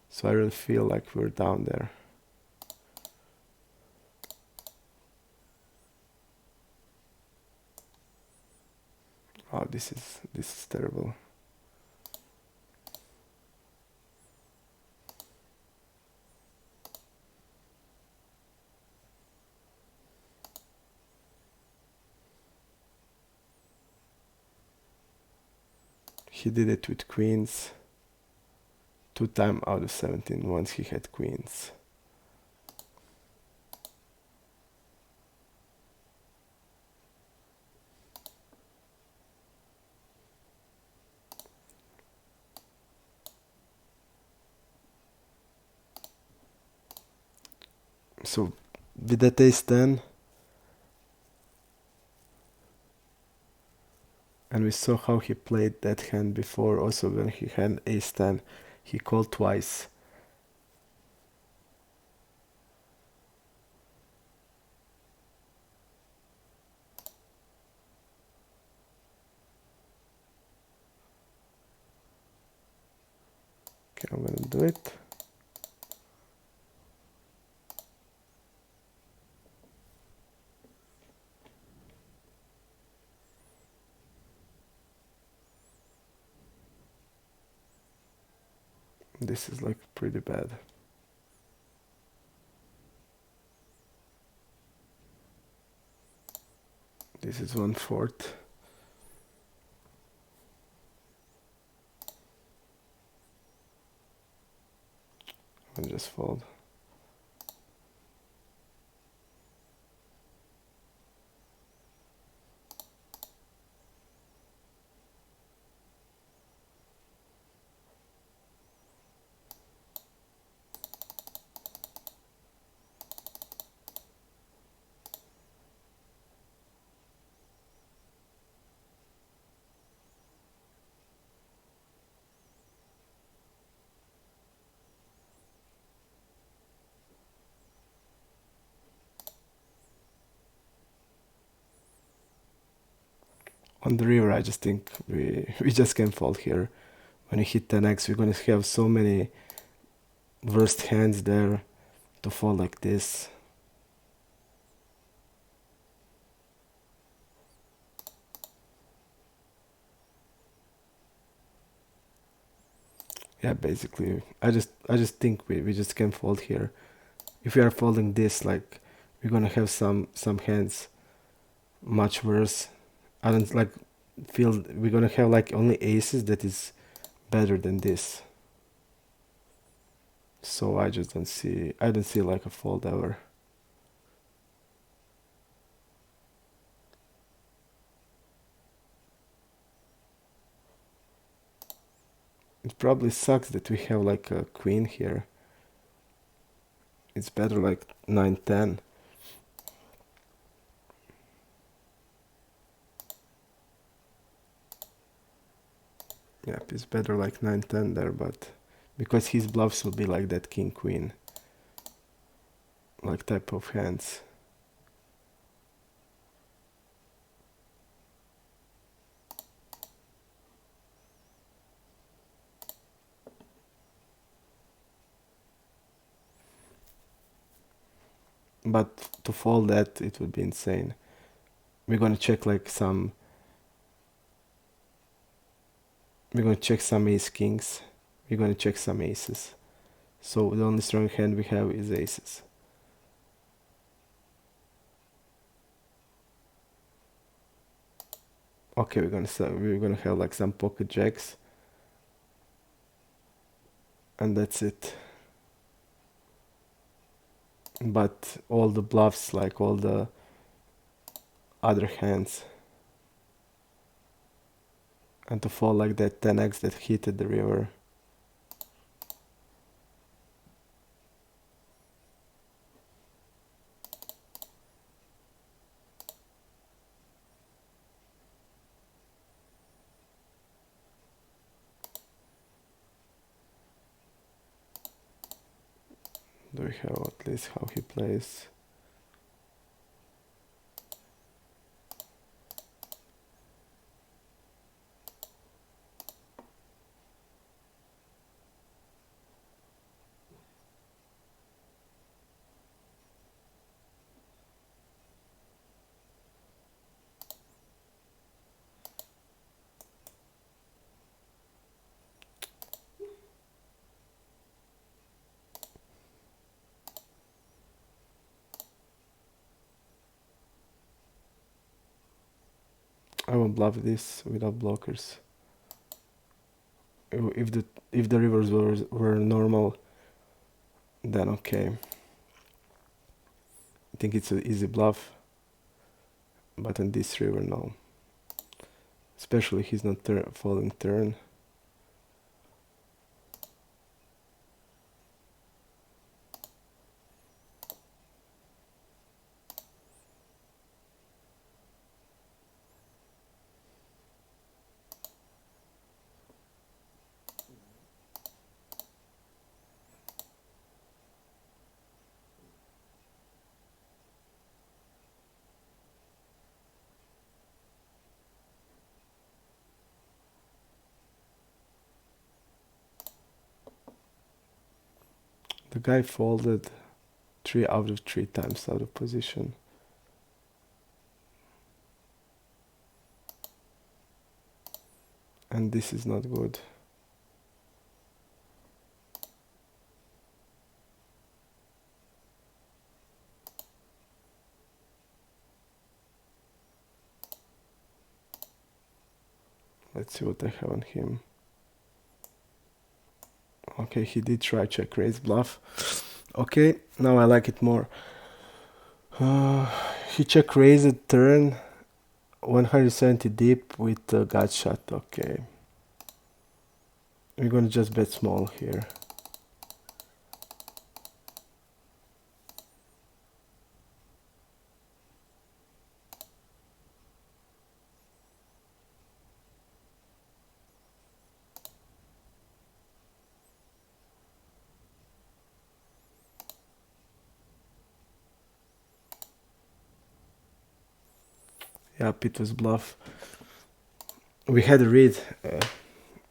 Speaker 1: So I really feel like we're down there. Oh, this is terrible. He did it with queens. 2 times out of 17 once he had queens. So with that ace-10, and we saw how he played that hand before. Also, when he had ace-10, he called twice. Okay, I'm gonna do it. This is like pretty bad. This is 1/4. I'll just fold. On the river, I just think we just can fold here. When you hit 10x, we're gonna have so many worst hands there to fold like this. Yeah, basically, I just think we just can fold here. If we are folding this, like we're gonna have some hands much worse. I don't like feel we're gonna have like only aces that is better than this. So I just don't see like a fold ever. It probably sucks that we have like a queen here. It's better like 9-10. Yep, it's better like 9-10 there, but because his bluffs will be like that king queen like type of hands. But to fold that, it would be insane. We're gonna check like some. We're gonna check some ace kings. We're gonna check some aces. So the only strong hand we have is aces. Okay, we're gonna have like some pocket jacks, and that's it. But all the bluffs, like all the other hands, and to fall like that 10x that hit at the river. Do we have at least how he plays? I won't bluff this without blockers. If the rivers were normal, then okay. I think it's an easy bluff, but on this river, no. Especially he's not following turn. The guy folded 3 out of 3 times out of position. And this is not good. Let's see what I have on him. Okay, he did try check raise bluff. Okay, now I like it more. He check raised turn 170 deep with a gut shot. Okay. We're gonna just bet small here. Yep, it was bluff. We had a read.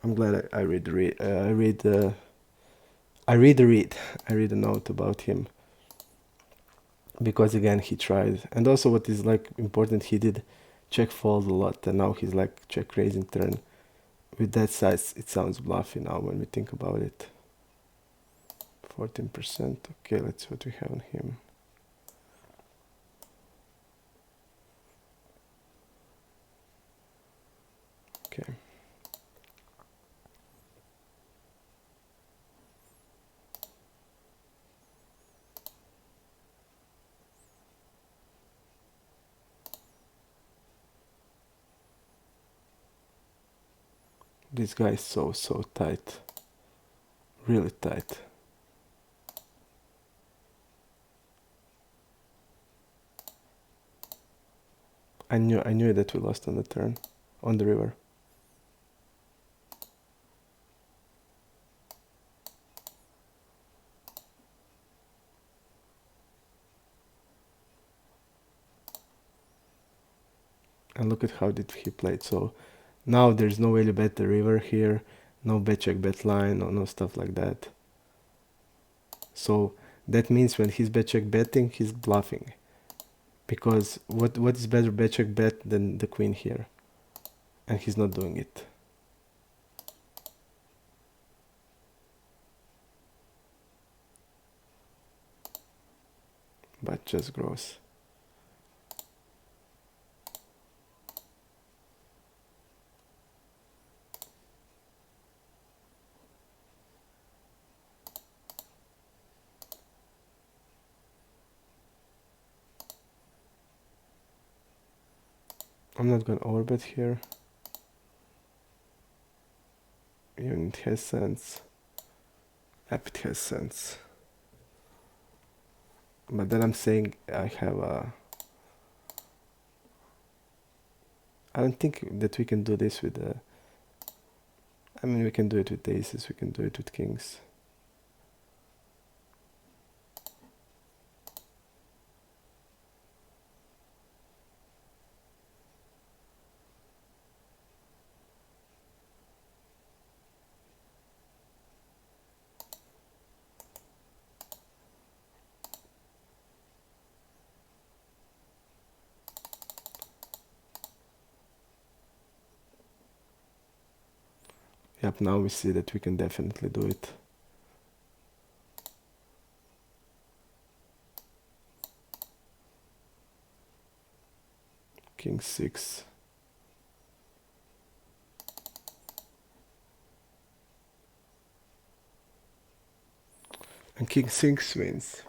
Speaker 1: I'm glad I read the read. I read the read. I read a note about him. Because again, he tried. And also what is like important, he did check fold a lot. And now he's like check raising turn. With that size, it sounds bluffy now when we think about it. 14%. Okay, let's see what we have on him. Okay. This guy is so tight. Really tight. I knew that we lost on the turn, on the river. And look at how did he play. So now there's no way to bet the river here, no bet check bet line, no stuff like that. So that means when he's bet check betting, he's bluffing. Because what is better bet check bet than the queen here? And he's not doing it. But just gross. I'm not gonna overbet here. Even it has sense. Yep, it has sense. But then I'm saying I have a... I don't think that we can do this with a... I mean, we can do it with aces, we can do it with kings. Yep, now we see that we can definitely do it. King 6. And king 6 wins.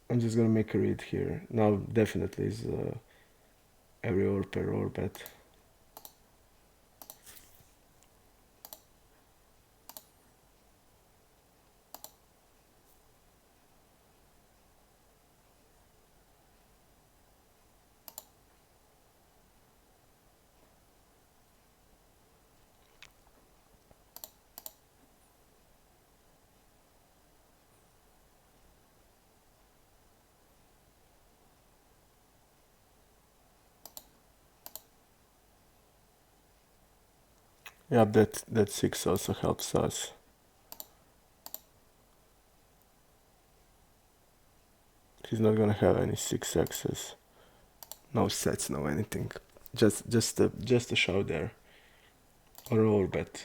Speaker 1: I'm just gonna make a read here. Now definitely is every over pair or bet. Yeah, that 6 also helps us. He's not gonna have any 6x's. No sets, no anything. Just a show there. Or overbet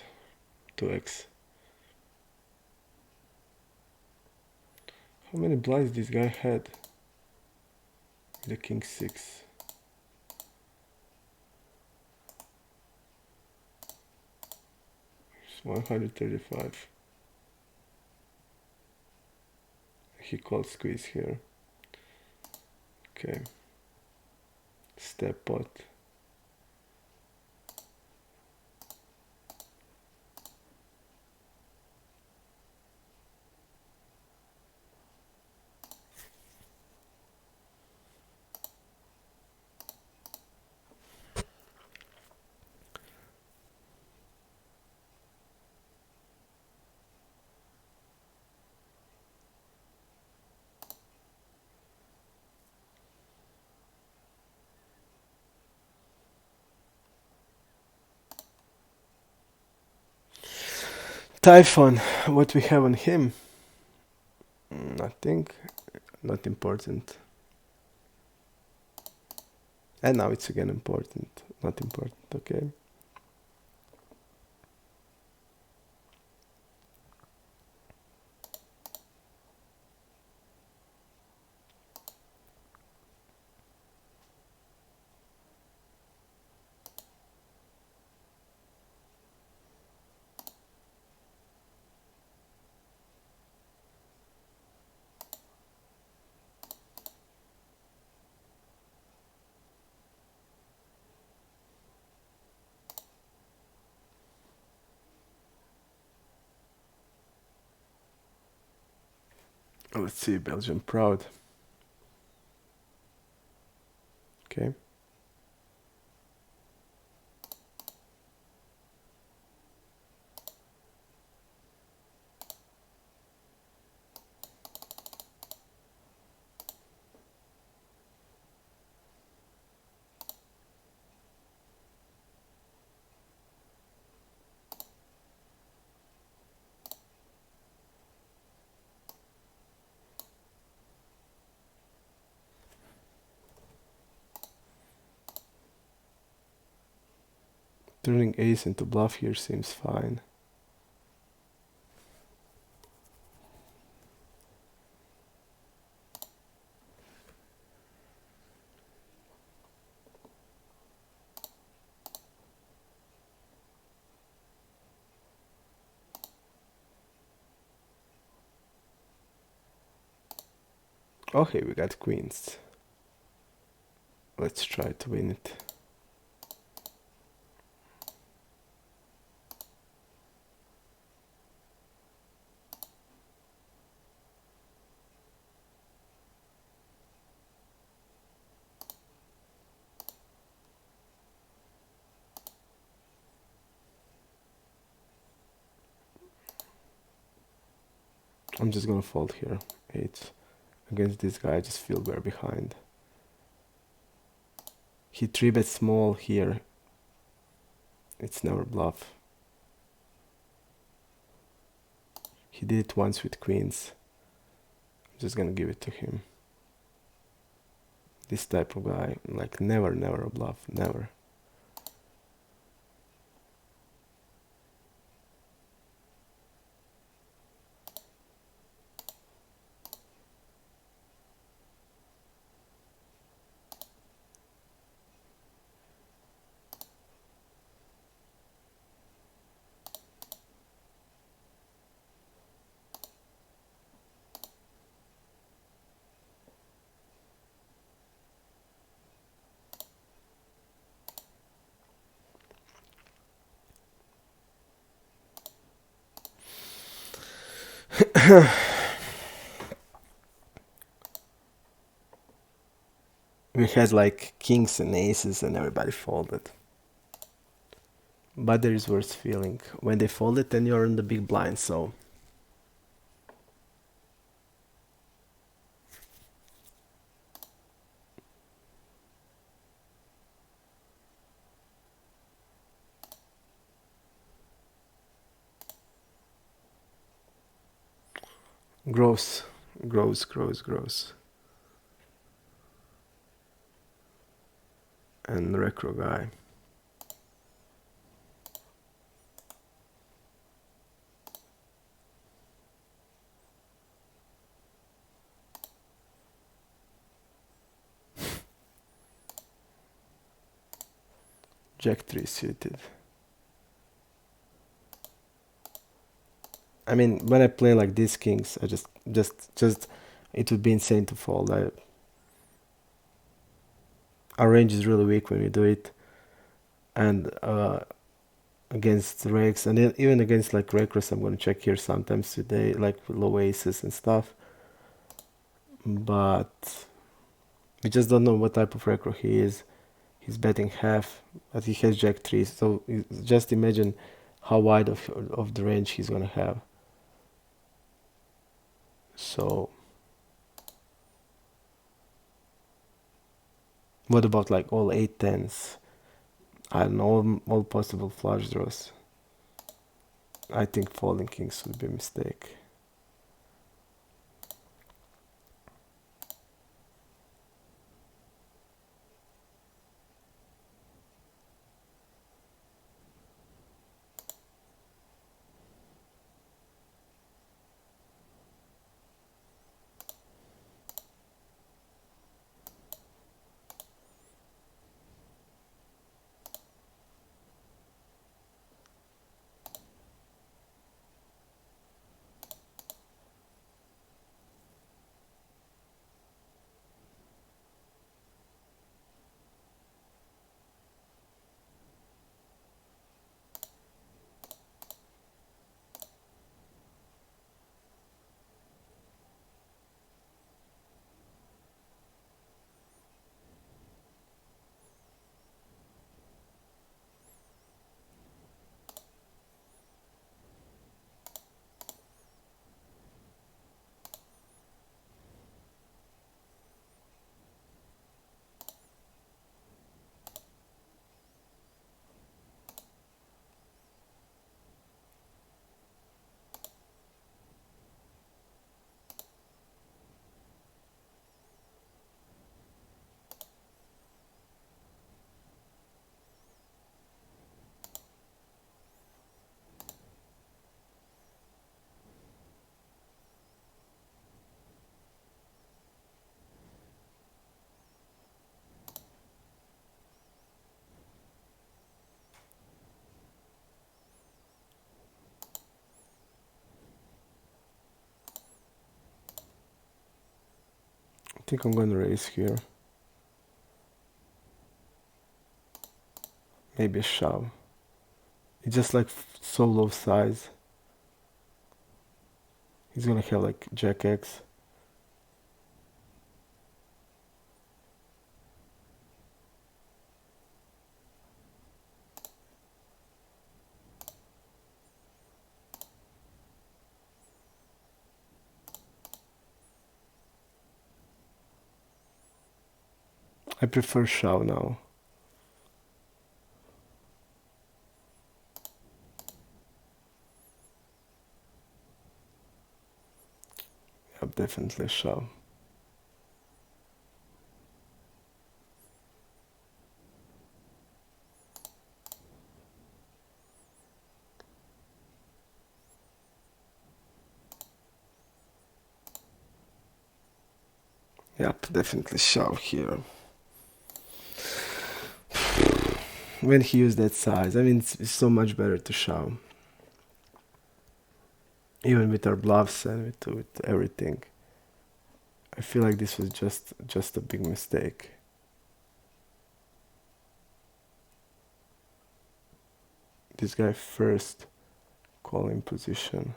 Speaker 1: 2x. How many blinds this guy had? The king 6. It's 135. He called squeeze here. Okay. Step pot. Typhon, what we have on him? Nothing, not important. And now it's again important, not important, okay. Let's see, Belgium proud. Okay. Turning ace into bluff here seems fine. Okay, we got queens. Let's try to win it. I'm just gonna fold here. 8. Against this guy, I just feel we're behind. He 3-bet small here. It's never bluff. He did it once with queens. I'm just gonna give it to him. This type of guy, like never a bluff, never. We had like kings and aces and everybody folded. But there is worse feeling. When they folded, then you're in the big blind, so... Gross. Gross. and recro guy. Jack 3 suited. I mean, when I play like these kings, I just, it would be insane to fold. Our range is really weak when we do it, and against Rex, and then even against like Recross, I'm gonna check here sometimes today, like with low aces and stuff. But we just don't know what type of Recro he is. He's betting half, but he has Jack 3, so just imagine how wide of the range he's gonna have. So what about like all 8 10s? I don't know, all possible flush draws. I think folding kings would be a mistake. I think I'm gonna raise here. Maybe a shove. It's just like so low size. He's gonna have like Jack X. I prefer shove now. Yep, definitely shove. Yep, definitely shove here. When he used that size, I mean, it's so much better to shove. Even with our bluffs and with everything. I feel like this was just a big mistake. This guy first calling position.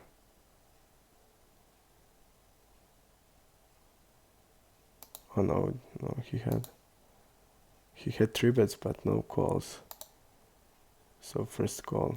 Speaker 1: Oh no, he had 3 bets but no calls. So first call.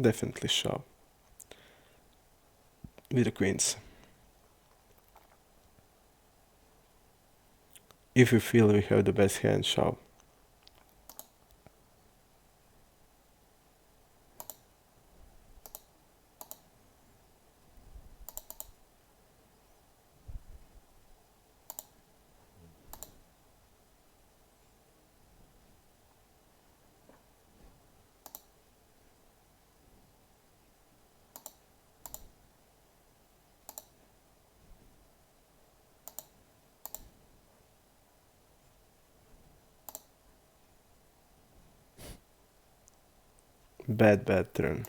Speaker 1: Definitely shove. With the queens. if you feel we have the best hand, shove. Bad turn.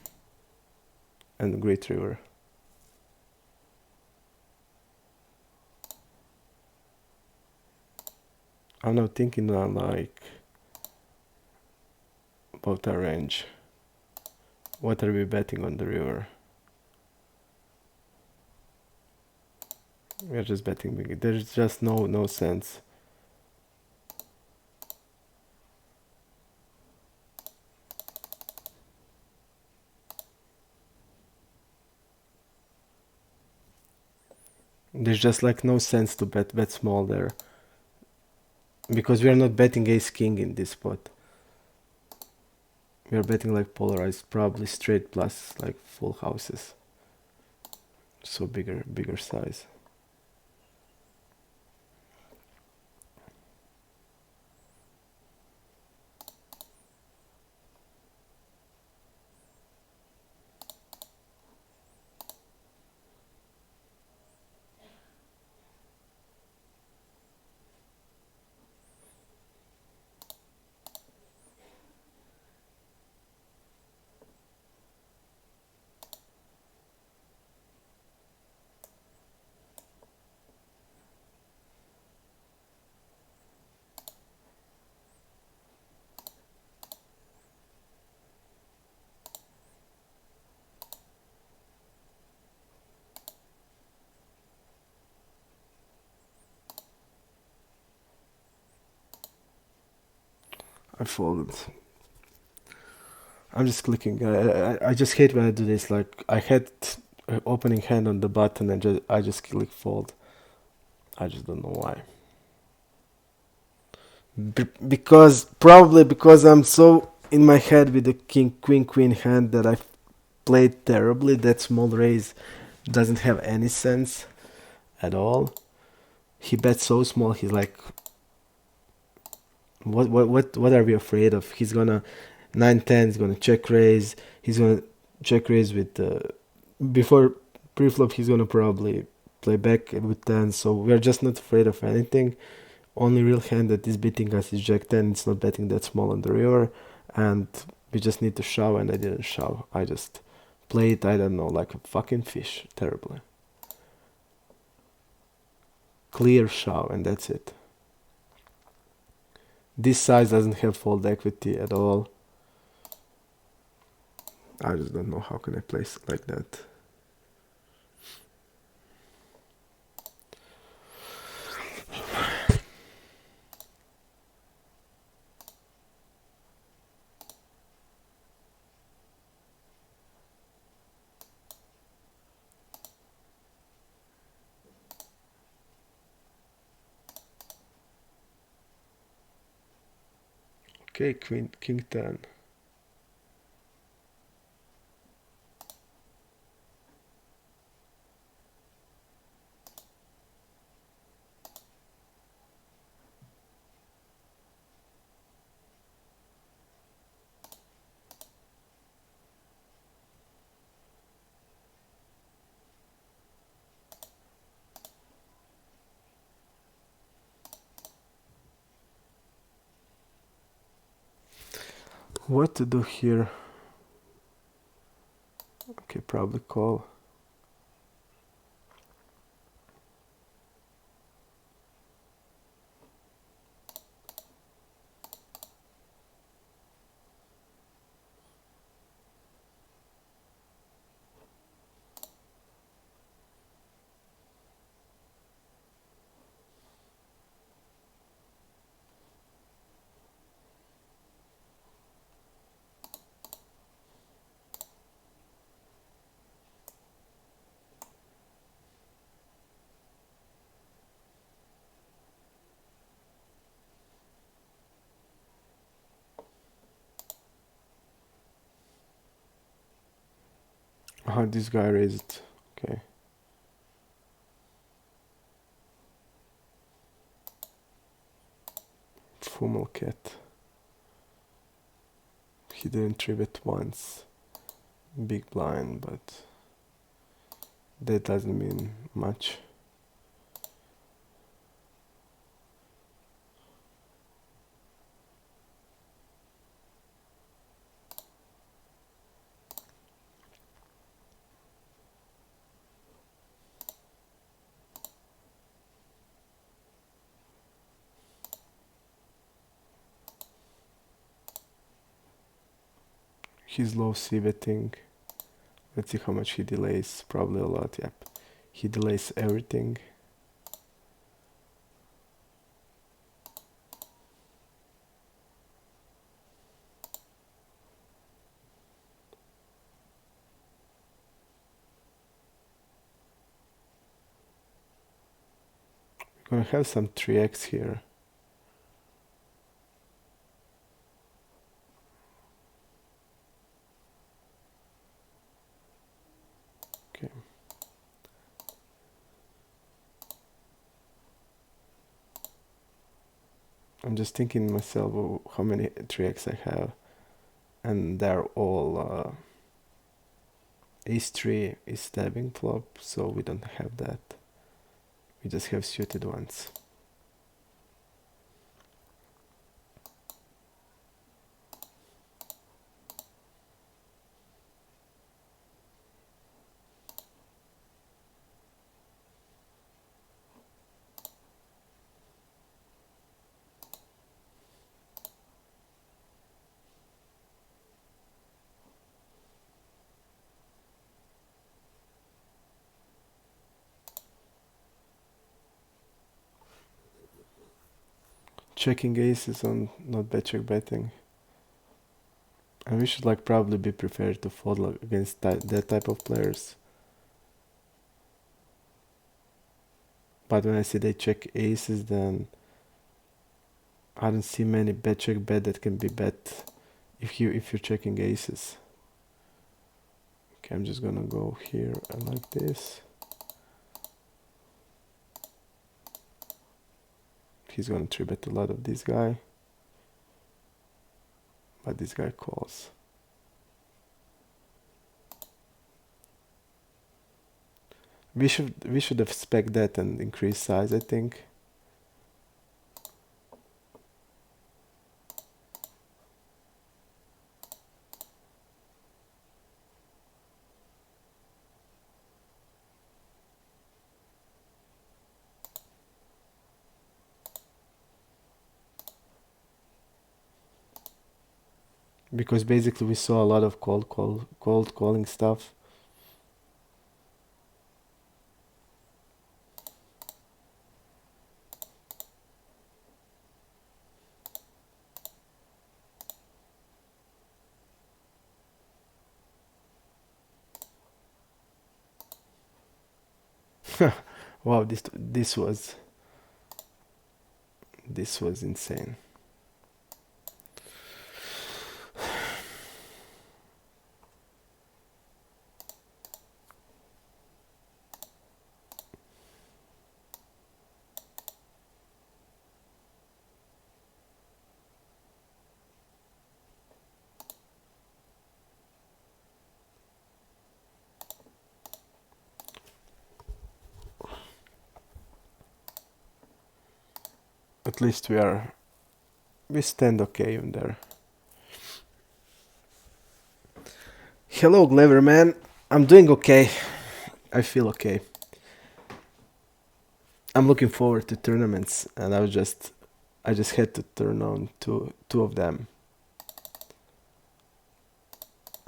Speaker 1: And great river. I'm now thinking like about our range. What are we betting on the river? We're just betting big. There's just no sense. There's just like no sense to bet small there. Because we are not betting ace king in this spot. We are betting like polarized, probably straight plus like full houses. So bigger size. I folded. I'm just clicking. I just hate when I do this. Like I had opening hand on the button and I just click fold. I just don't know why. Probably because I'm so in my head with the king queen hand that I played terribly. That small raise doesn't have any sense at all. He bets so small. He's like, what are we afraid of? He's gonna 9-10. He's gonna check raise. He's gonna check raise with before pre-flop. He's gonna probably play back with 10. So we're just not afraid of anything. Only real hand that is beating us is Jack 10. It's not betting that small on the river, and we just need to shove. And I didn't shove. I just played. I don't know, like a fucking fish, terribly. Clear shove, and that's it. This size doesn't have fold equity at all. I just don't know how can I place it like that. Okay, king 10. What to do here? Okay, probably call. This guy raised. Okay. Fumal cat. He didn't trip it once. Big blind, but that doesn't mean much. He's low C betting. Let's see how much he delays. Probably a lot, yep. He delays everything. We're gonna have some 3x here. Okay. I'm just thinking myself how many 3x I have, and they're all ace-3 is stabbing flop, so we don't have that. We just have suited ones. Checking aces on not bet check betting. And we should like probably be prepared to fold like, against that type of players. But when I see they check aces, then I don't see many bet check bet that can be bet if you're checking aces. Okay, I'm just gonna go here and like this. He's gonna 3-bet a lot of this guy, but this guy calls. We should have spec that and increase size, I think. Because basically we saw a lot of cold calling stuff. Wow, this was insane. At least we stand okay in there. Hello, Clever Man. I'm doing okay. I feel okay. I'm looking forward to tournaments, and I just had to turn on two of them.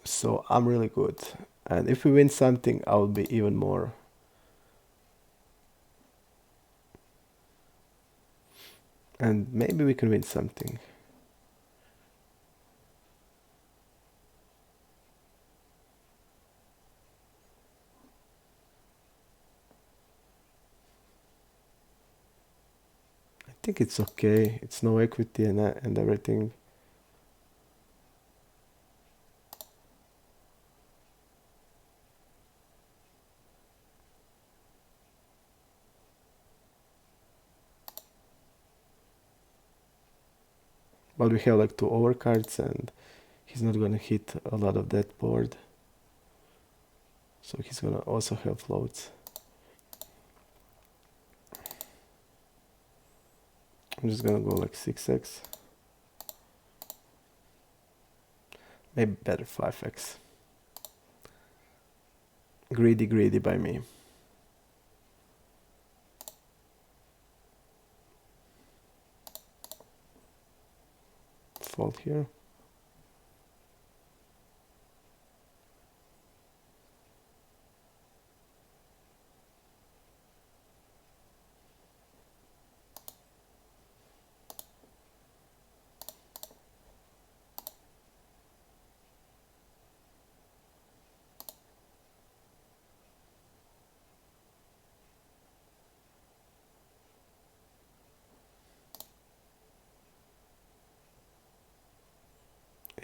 Speaker 1: So I'm really good. And if we win something, I will be even more. And maybe we can win something. I think it's okay. It's no equity and everything. But we have like 2 overcards and he's not gonna hit a lot of that board. So he's gonna also have floats. I'm just gonna go like 6x. Maybe better 5x. Greedy by me. Fold here.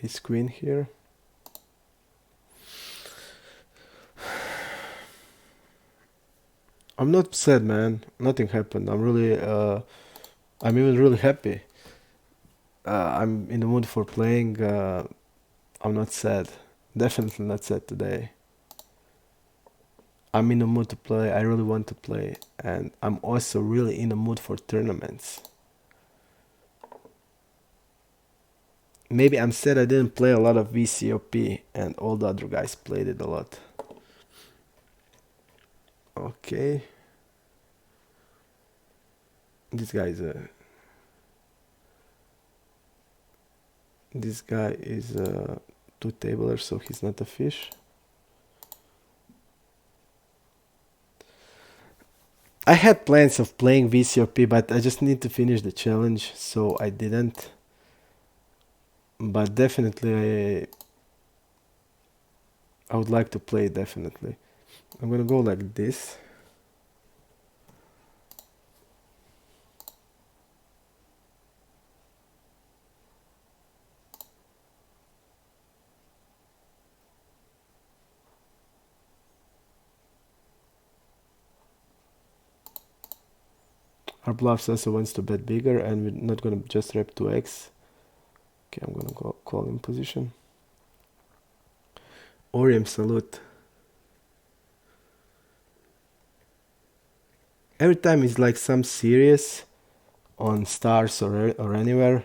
Speaker 1: Ace queen here. I'm not sad, man. Nothing happened. I'm even really happy. I'm in the mood for playing. I'm not sad. Definitely not sad today. I'm in the mood to play. I really want to play. And I'm also really in the mood for tournaments. Maybe I'm sad I didn't play a lot of VCOP and all the other guys played it a lot. Okay. This guy is a two-tabler, so he's not a fish. I had plans of playing VCOP, but I just need to finish the challenge, so I didn't. But definitely I would like to play, definitely. I'm gonna go like this. Our bluffs also wants to bet bigger, and we're not gonna just rep 2x. Okay, I'm gonna go call in position. Orium salute. Every time it's like some serious on stars or anywhere.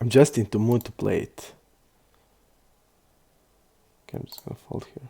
Speaker 1: I'm just into mood to play it. Okay, I'm just gonna fold here.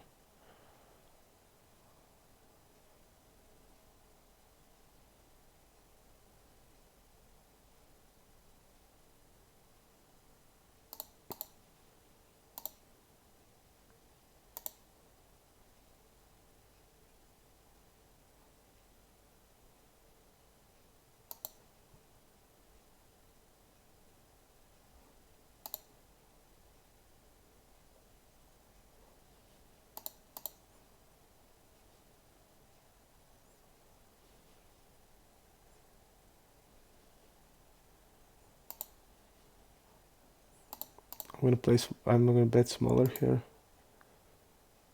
Speaker 1: I'm gonna bet smaller here.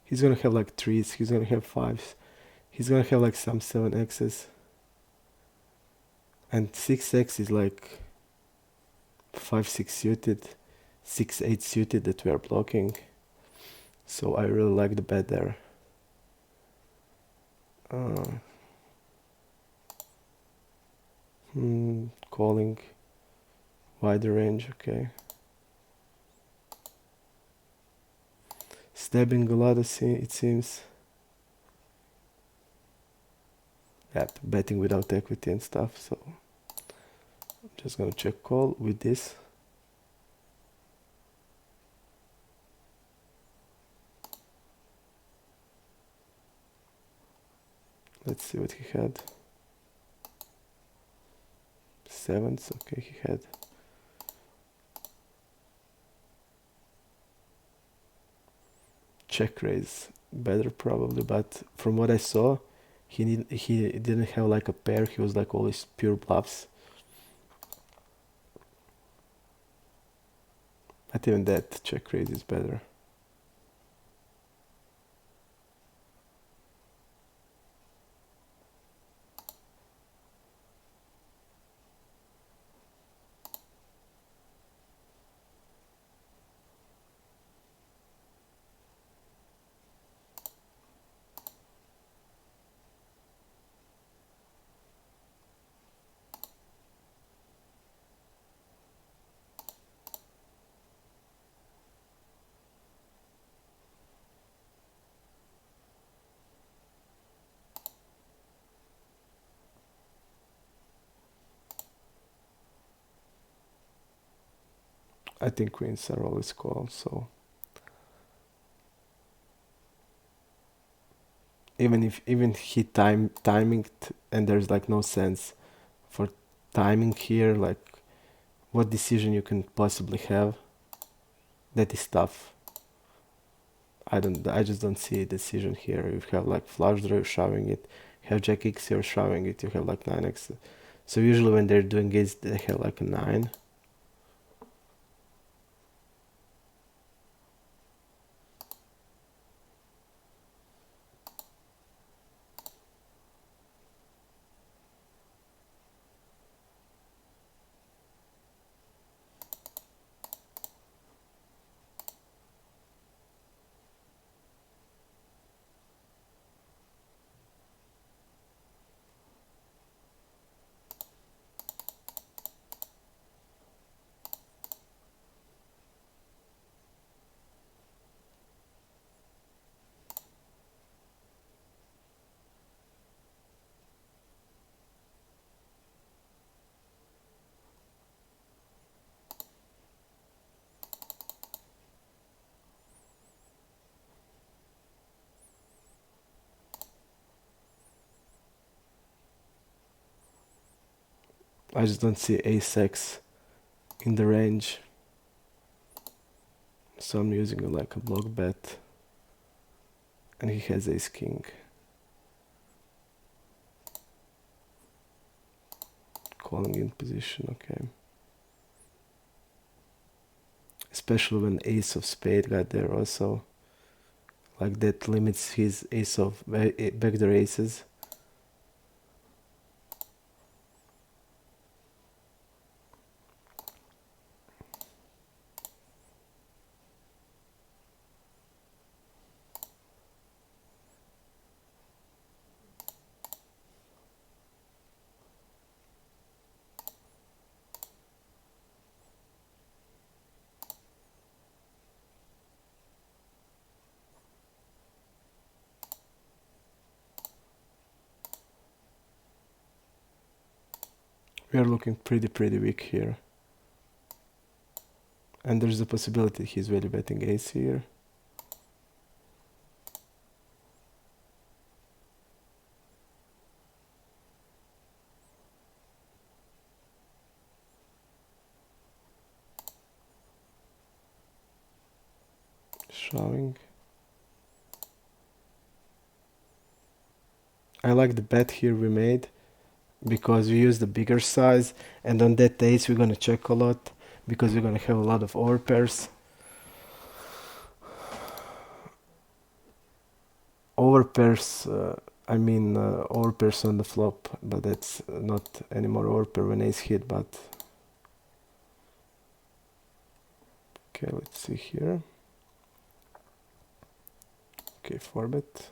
Speaker 1: He's gonna have like 3s, he's gonna have 5s. He's gonna have like some 7x's. And 6x is like 5-6 suited, 6-8 suited that we are blocking. So I really like the bet there. Calling wider range, okay. Stabbing a lot, it seems. Yeah, betting without equity and stuff, so I'm just gonna check call with this. Let's see what he had. 7s, okay, he had. Check raise, better probably, but from what I saw, he didn't have like a pair, he was like always pure bluffs. But even that check raise is better. I think queens are always called, so even he timing and there's like no sense for timing here, like what decision you can possibly have, that is tough. I just don't see a decision here. You have like flush draw, you're shoving it, you have jack x, you're shoving it, you have like 9x. So usually when they're doing it, they have like a 9. I just don't see ace-x in the range. So I'm using like a block bet. And he has ace-king. Calling in position, okay. Especially when ace of spade got there also. Like that limits his ace of backdoor aces. We are looking pretty weak here. And there's a possibility he's value betting ace here. Showing. I like the bet here we made because we use the bigger size, and on that ace we're gonna check a lot because we're gonna have a lot of overpairs. Overpairs, overpairs on the flop, but that's not anymore overpair when ace hit, but okay, let's see here. Okay, 4-bet.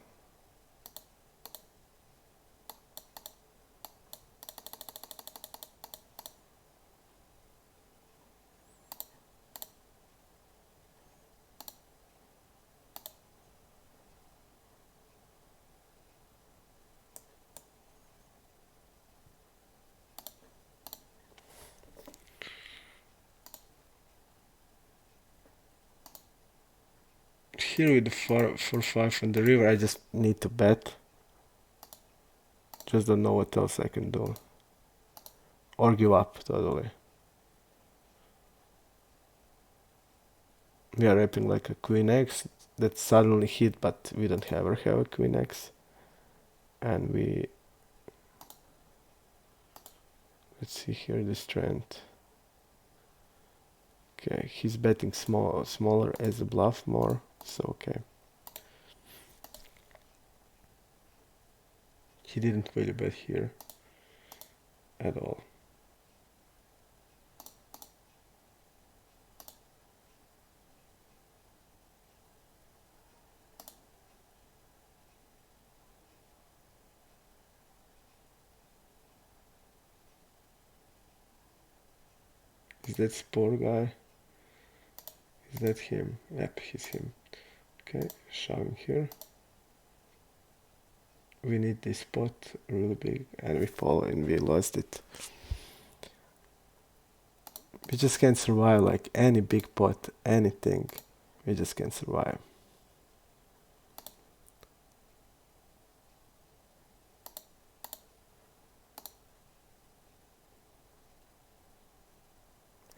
Speaker 1: Here with the 4-5 from the river, I just need to bet. Just don't know what else I can do. Or give up totally. We are wrapping like a queen x that suddenly hit, but we don't ever have a queen x. And let's see here this trend. Okay, he's betting smaller as a bluff more, so okay. He didn't really bet here at all. Is that Spore guy? Is that him? Yep, he's him. Okay, shoving here. We need this pot really big, and we fall and we lost it. We just can't survive like any big pot, anything. We just can't survive.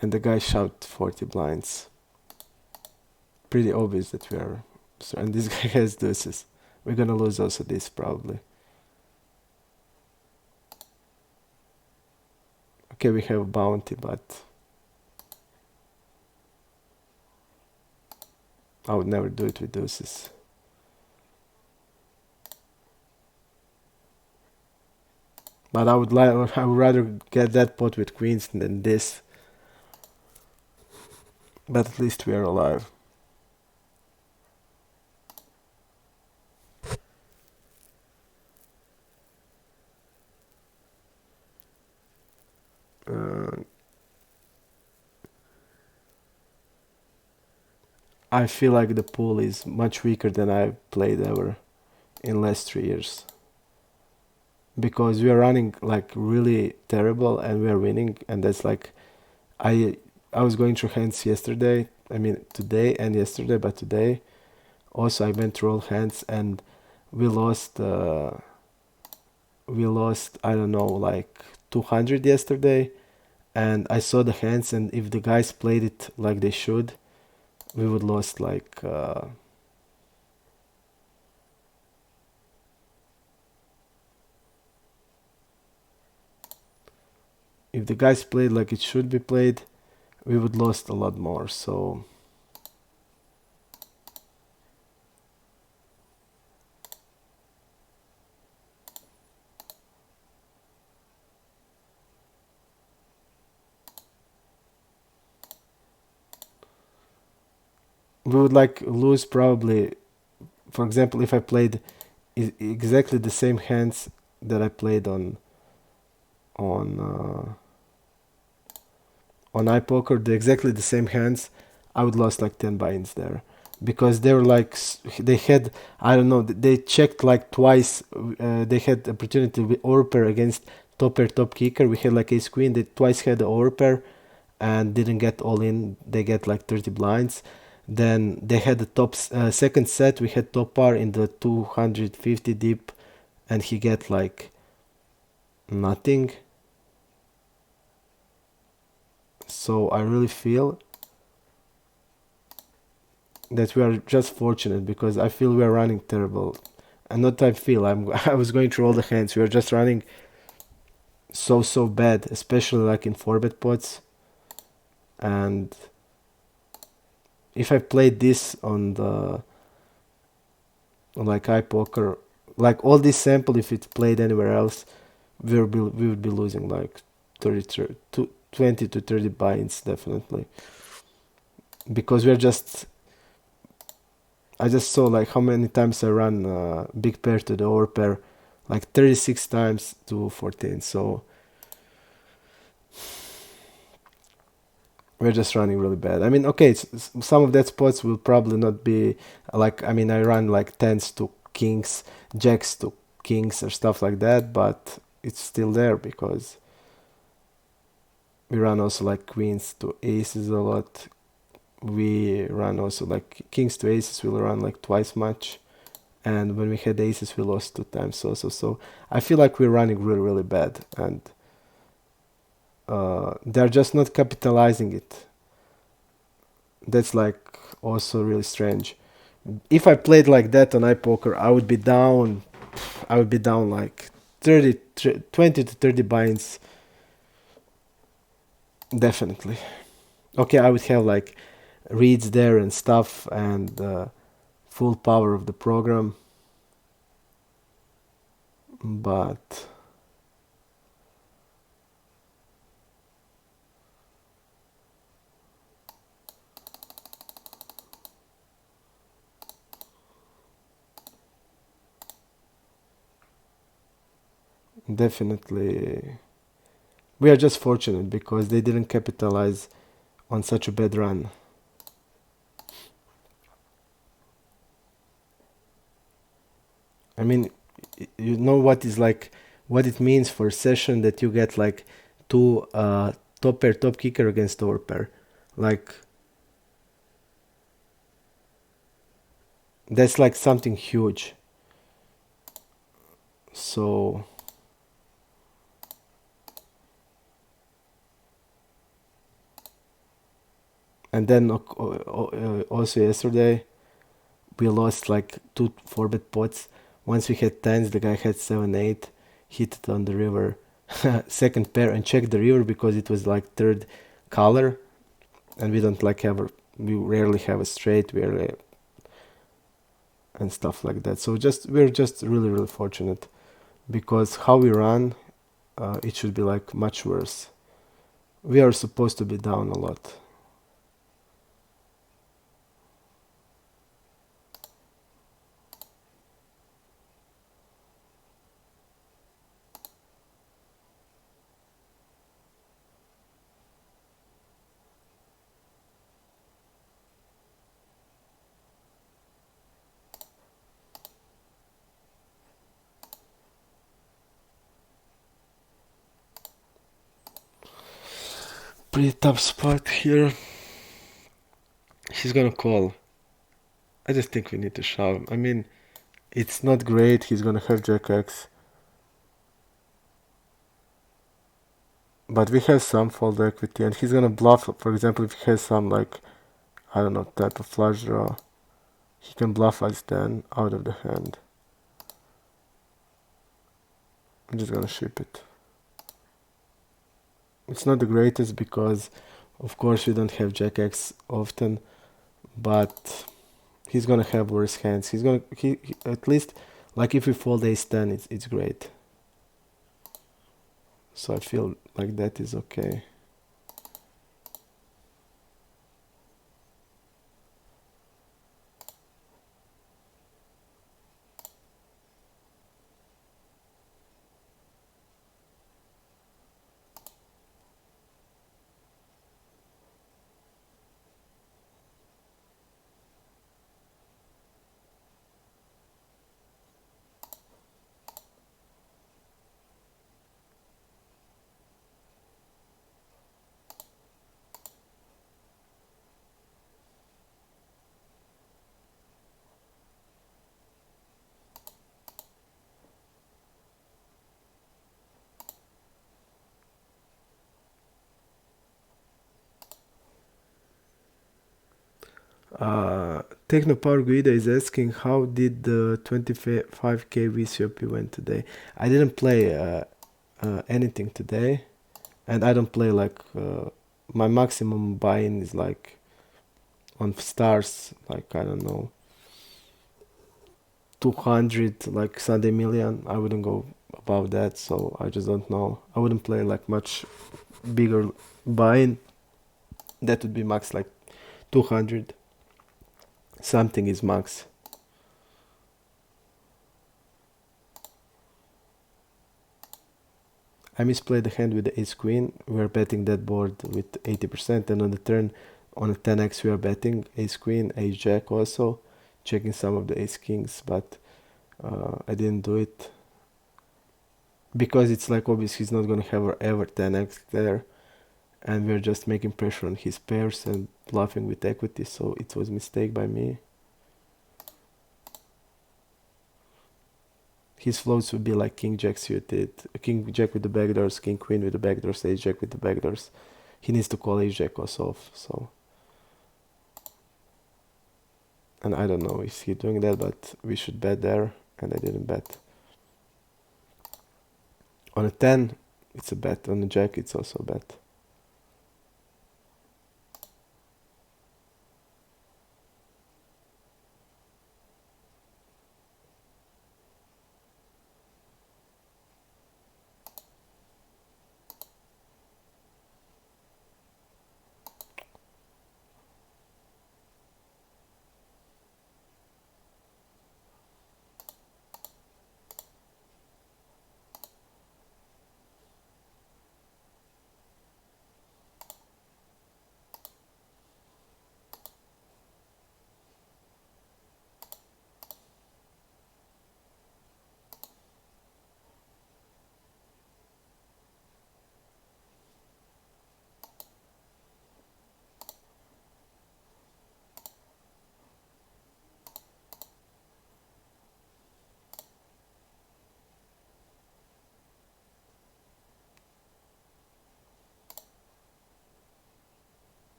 Speaker 1: And the guy shoved 40 blinds. Pretty obvious that we are. So, and this guy has deuces. We're gonna lose also this probably. Okay, we have bounty, but I would never do it with deuces. But I would rather get that pot with queens than this. But at least we are alive. I feel like the pool is much weaker than I've played ever in last 3 years. Because we are running like really terrible and we are winning, and that's like I was going through hands yesterday. I mean today and yesterday, but today also I went through all hands and we lost. We lost, I don't know, like 200 yesterday, and I saw the hands, and if the guys played it like they should, we would lost like if the guys played like it should be played, we would lost a lot more. So we would like lose probably. For example, if I played exactly the same hands that I played on iPoker, exactly the same hands, I would lost like 10 buy-ins there, because they were like they had, I don't know, they checked like twice. They had opportunity with overpair against top pair top kicker. We had like ace queen. They twice had the overpair and didn't get all in. They get like 30 blinds. Then they had the top second set. We had top par in the 250 deep, and he get like nothing. So I really feel that we are just fortunate, because I feel we are running terrible. And not I feel, I was going through all the hands. We are just running so bad, especially like in 4-bet pots. And if I played this on like iPoker, like all this sample, if it played anywhere else, we would be losing like 20 to 30 buy-ins definitely, because we're just. I just saw like how many times I run big pair to the overpair, like 36 times to 14. So we're just running really bad. I mean, okay, some of that spots will probably not be like, I mean, I run like tens to kings, jacks to kings or stuff like that, but it's still there because we run also like queens to aces a lot. We run also like kings to aces, we'll run like twice much. And when we had aces, we lost 2 times also. So I feel like we're running really bad, and they're just not capitalizing it. That's like also really strange. If I played like that on iPoker, I would be down. I would be down like 30, 20 to 30 binds. Definitely. Okay, I would have like reads there and stuff, and full power of the program. But definitely, we are just fortunate because they didn't capitalize on such a bad run. I mean, you know what is like, what it means for a session that you get like two top pair, top kicker against overpair. Like, that's like something huge. So, and then also yesterday we lost like 2 4-bet pots. Once we had tens, the guy had 7-8, hit it on the river, second pair, and checked the river because it was like third color, and we don't like we rarely have a straight, and stuff like that. So we're just really fortunate, because how we run, it should be like much worse. We are supposed to be down a lot. Pretty tough spot here. He's gonna call. I just think we need to shove. I mean, it's not great. He's gonna have Jack X, but we have some fold equity, and he's gonna bluff. For example, if he has some like, I don't know, type of flush draw, he can bluff us then out of the hand. I'm just gonna ship it. It's not the greatest because, of course, we don't have Jack X often, but he's gonna have worse hands. He at least, like, if we fold Ace 10, it's great. So I feel like that is okay. Techno Power Guida is asking, how did the 25k VCOP went today? I didn't play anything today, and I don't play like my maximum buy-in is like on stars, like, I don't know, 200, like Sunday Million. I wouldn't go above that, so I just don't know. I wouldn't play like much bigger buy-in. That would be max like 200. Something is max. I misplayed the hand with the ace queen. We are betting that board with 80%, and on the turn, on a 10x, we are betting ace queen, ace jack also, checking some of the ace kings, but I didn't do it because it's like obvious he's not gonna have ever 10x there, and we're just making pressure on his pairs and bluffing with equity, so it was a mistake by me. His floats would be like king jack suited, king jack with the backdoors, king queen with the backdoors, ace jack with the backdoors. He needs to call ace jack also off, so. And I don't know if he's doing that, but we should bet there, and I didn't bet. On a 10, it's a bet. On a jack, it's also a bet.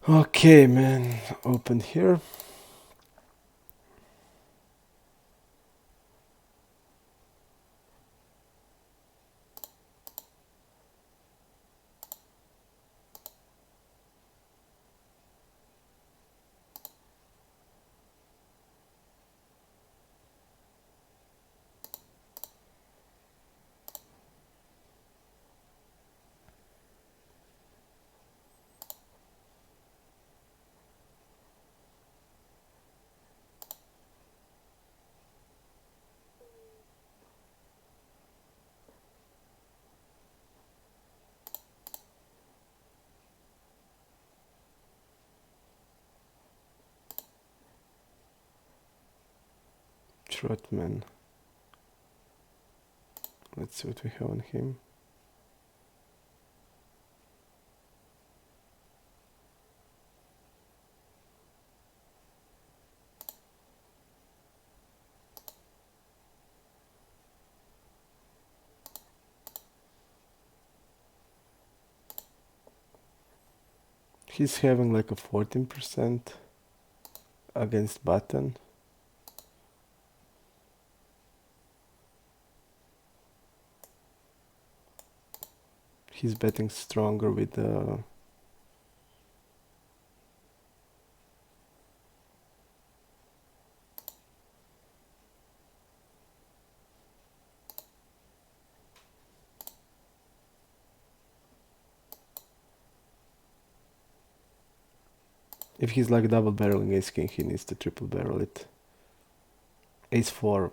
Speaker 1: Okay, man, open here. Trotman. Let's see what we have on him. He's having like a 14% against button. He's betting stronger with if he's like double barreling ace king, he needs to triple barrel it. Ace 4.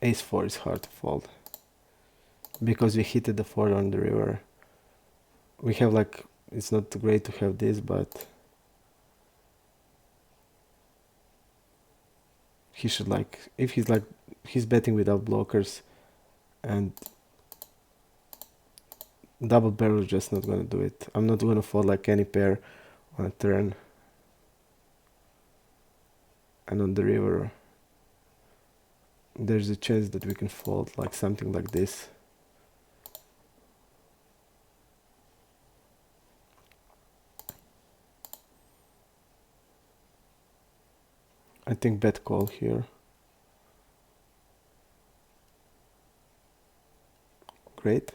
Speaker 1: Ace 4 is hard to fold. Because we hit the 4 on the river. We have like, it's not great to have this, but he should like, if he's like, he's betting without blockers and double barrel is just not gonna do it. I'm not gonna fold like any pair on a turn. And on the river, there's a chance that we can fold like something like this. I think bet call here. Great.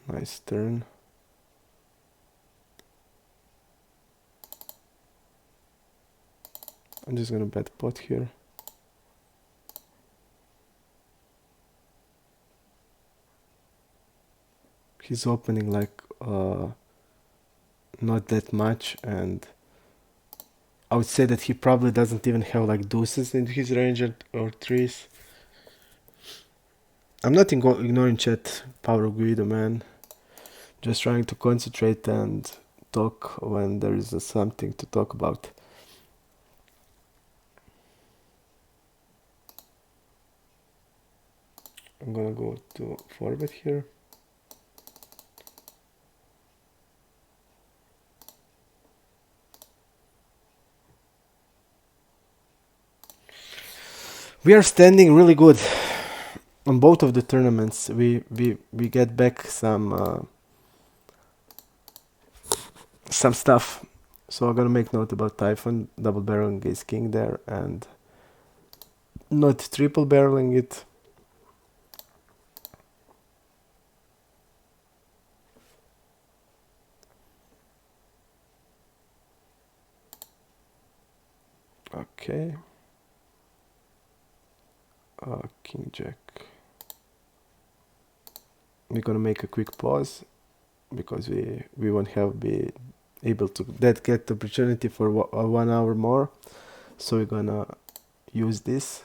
Speaker 1: Nice turn. I'm just gonna bet pot here. He's opening like not that much, and I would say that he probably doesn't even have like deuces in his range or threes. I'm not ignoring chat, Power Guido, man. Just trying to concentrate and talk when there is something to talk about. I'm gonna go to forward here. We are standing really good on both of the tournaments. We get back some stuff. So I'm gonna make note about Typhon, double barreling ace king there, and not triple barreling it. Okay. King jack. We're gonna make a quick pause because we won't be able to get the opportunity for 1 hour more. So we're gonna use this.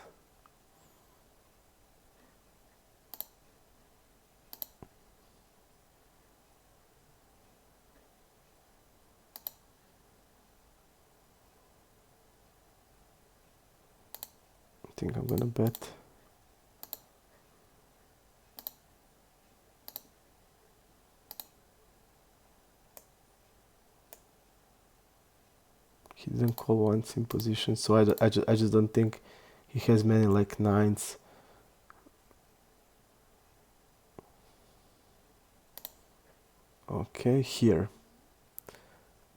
Speaker 1: I think I'm gonna bet. He didn't call once in position, so I just don't think he has many like nines. Okay, here.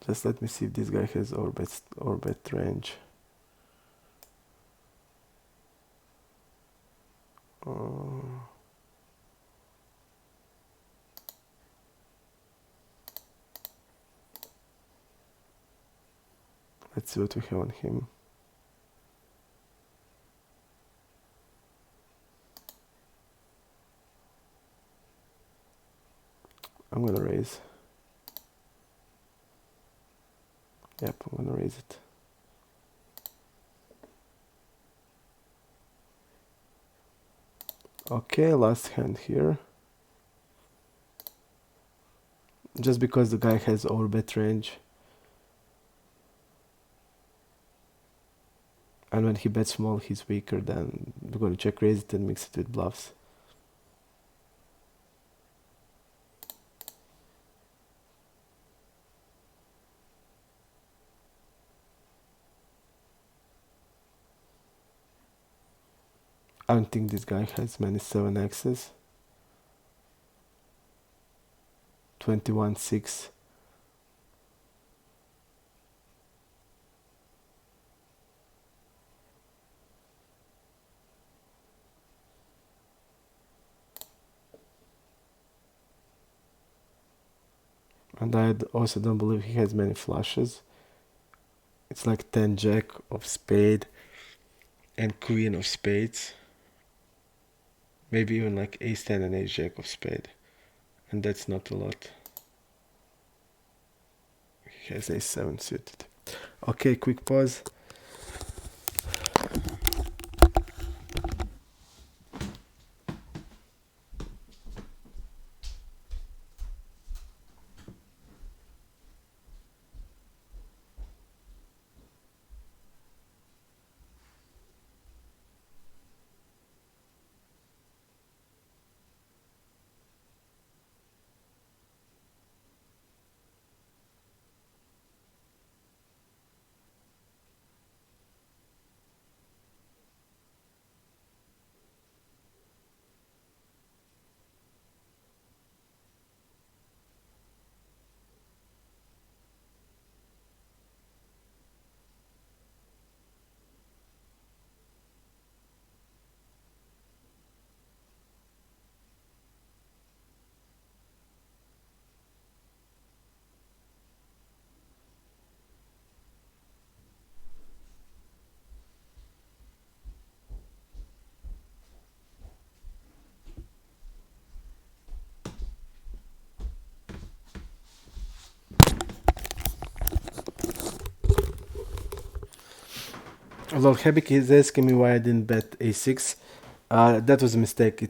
Speaker 1: Just let me see if this guy has orbit range. Let's see what we have on him. I'm gonna raise. Yep, I'm gonna raise it. Okay, last hand here. Just because the guy has overbet range. And when he bets small, he's weaker, then we're gonna check raise it and mix it with bluffs. I don't think this guy has many 7x's. 21-6. And I also don't believe he has many flushes. It's like 10 jack of spade and queen of spades. Maybe even like ace 10 and ace jack of spade. And that's not a lot. He has ace 7 suited. Okay, quick pause. Well, Hebik is asking me why I didn't bet a6. That was a mistake.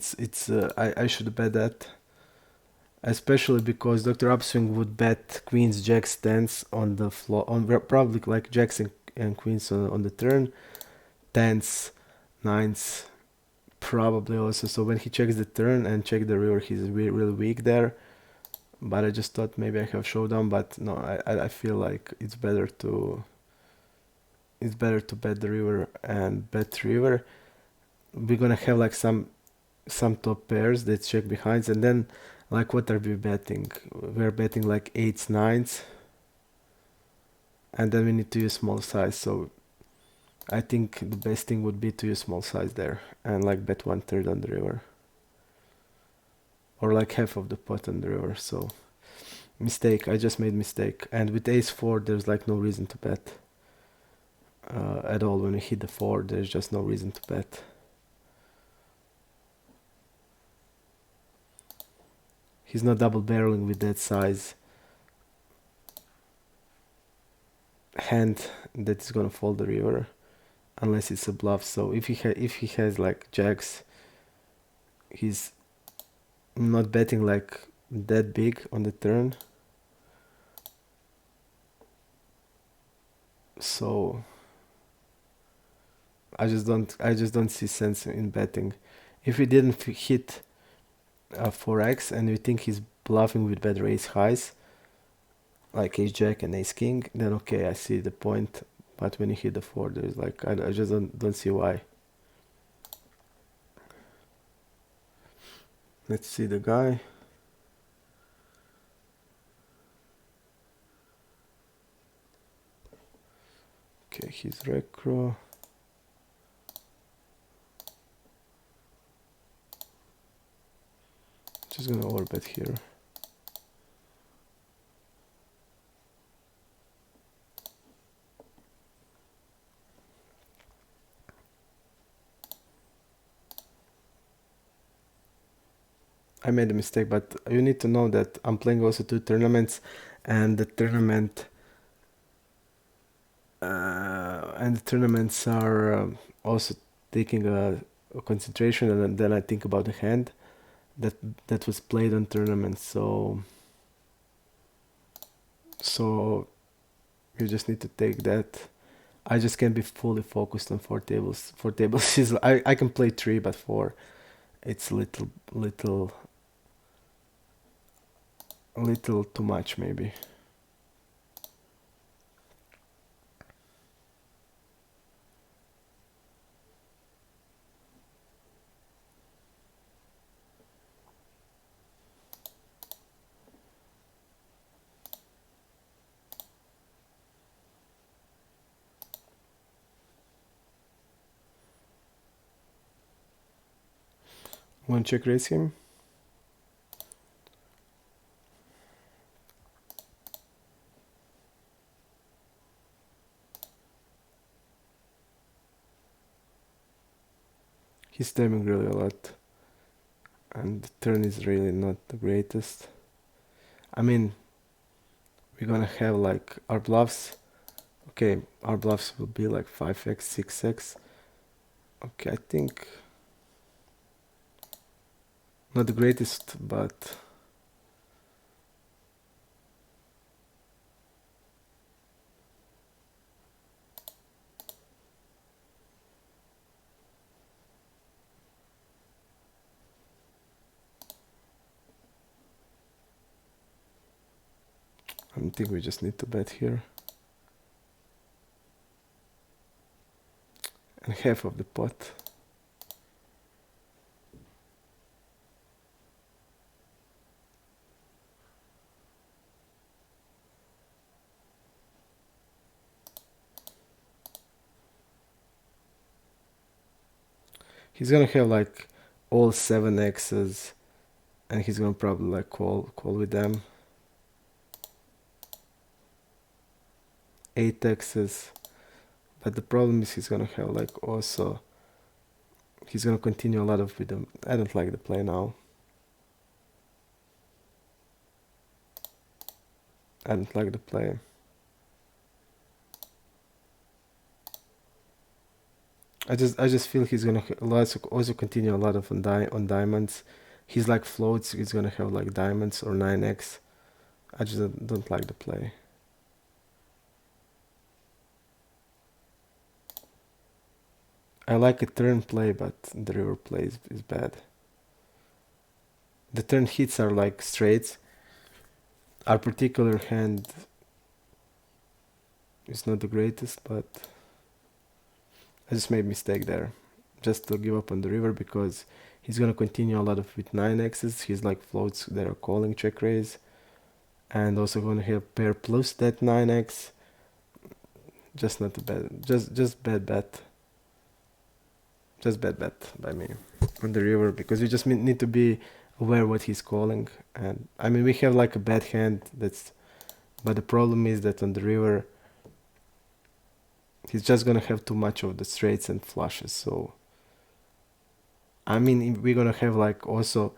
Speaker 1: I should bet that, especially because Dr. Upswing would bet queens, jacks, tens on the floor, on probably like jacks and queens on the turn, tens, nines, probably also. So when he checks the turn and check the river, he's really weak there. But I just thought maybe I have showdown, but no, I feel like it's better to bet the river and bet river. We're gonna have like some top pairs that check behinds, and then like what are we betting? We're betting like eights, nines, and then we need to use small size. So I think the best thing would be to use small size there and like bet 1/3 on the river, or like half of the pot on the river. So mistake, I just made mistake. And with ace 4 there's like no reason to bet at all. When we hit the 4 there's just no reason to bet. He's not double barreling with that size hand that is gonna fold the river unless it's a bluff. So if he has like jacks, he's not betting like that big on the turn. So I just don't see sense in betting. If we didn't hit 4x and we think he's bluffing with better ace highs, like ace jack and ace king, then okay, I see the point. But when you hit the 4, there's like I just don't see why. Let's see the guy. Okay, he's recro. Just gonna overbet here. I made a mistake, but you need to know that I'm playing also 2 tournaments, and the tournaments are also taking a concentration, and then I think about the hand that was played on tournaments. So you just need to take that. I just can't be fully focused on 4 tables. 4 tables is I can play 3, but 4 it's little too much maybe. Want to check raise him? He's timing really a lot, and the turn is really not the greatest. I mean, we're gonna have like our bluffs. Okay, our bluffs will be like 5x, 6x. Okay, I think not the greatest, but I think we just need to bet here. And half of the pot. He's gonna have like all 7x's, and he's gonna probably like call with them. 8x's, but the problem is he's gonna have like also, he's gonna continue a lot of with them. I don't like the play now. I don't like the play. I just feel he's gonna also continue a lot of on diamonds. He's like floats. He's gonna have like diamonds or 9x. I just don't like the play. I like a turn play, but the river play is bad. The turn hits are like straights. Our particular hand is not the greatest, but I just made a mistake there. Just to give up on the river, because he's gonna continue a lot of with 9x's. He's like floats that are calling check raise, and also gonna have pair plus that 9x. Just not a bad, just bad bet. Just bad bet by me on the river, because we just need to be aware what he's calling. And I mean, we have like a bad hand but the problem is that on the river he's just gonna have too much of the straights and flushes. So I mean, we're gonna have like also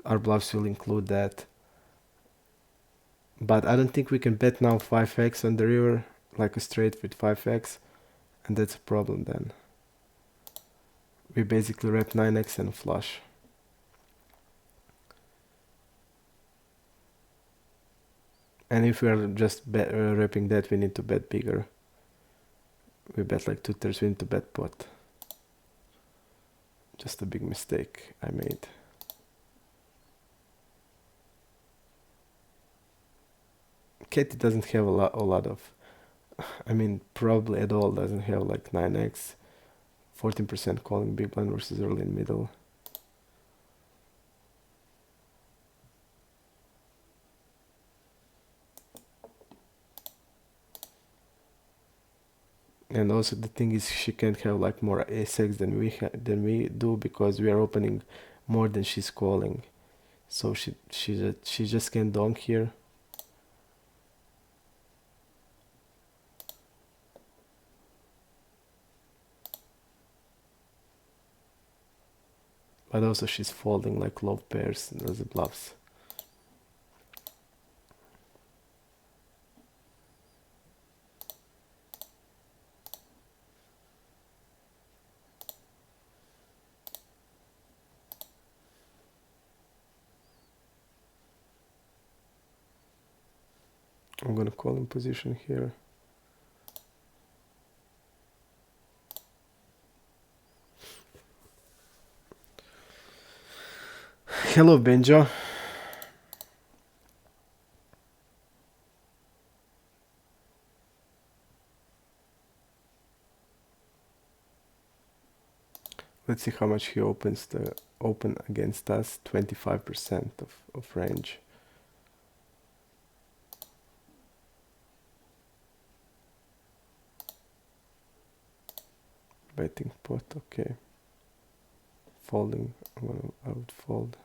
Speaker 1: our bluffs will include that, but I don't think we can bet now 5x on the river, like a straight with 5x, and that's a problem then. We basically rep 9x and flush. And if we are just repping that, we need to bet bigger. We bet like 2/3, we need to bet pot. Just a big mistake I made. Katie doesn't have a lot of, I mean, probably at all doesn't have like 9x, 14% calling big blind versus early and middle. And also the thing is, she can't have like more ace-x than we do, because we are opening more than she's calling. So she just can't donk here. But also she's folding like low pairs as the bluffs. I'm gonna call in position here. Hello, Benjo. Let's see how much he opens the open against us. 25% of range. Betting pot, okay. Folding, I would fold.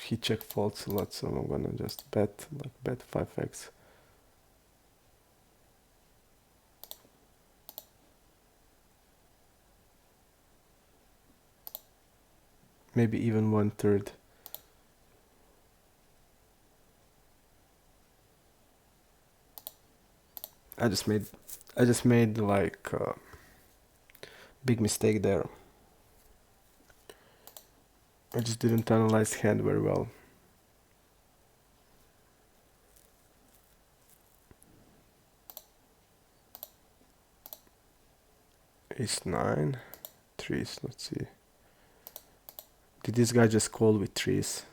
Speaker 1: He check folds a lot, so I'm gonna just bet 5x. Maybe even 1/3. I just made like big mistake there. I just didn't analyze hand very well. Ace-9, threes, let's see. Did this guy just call with threes?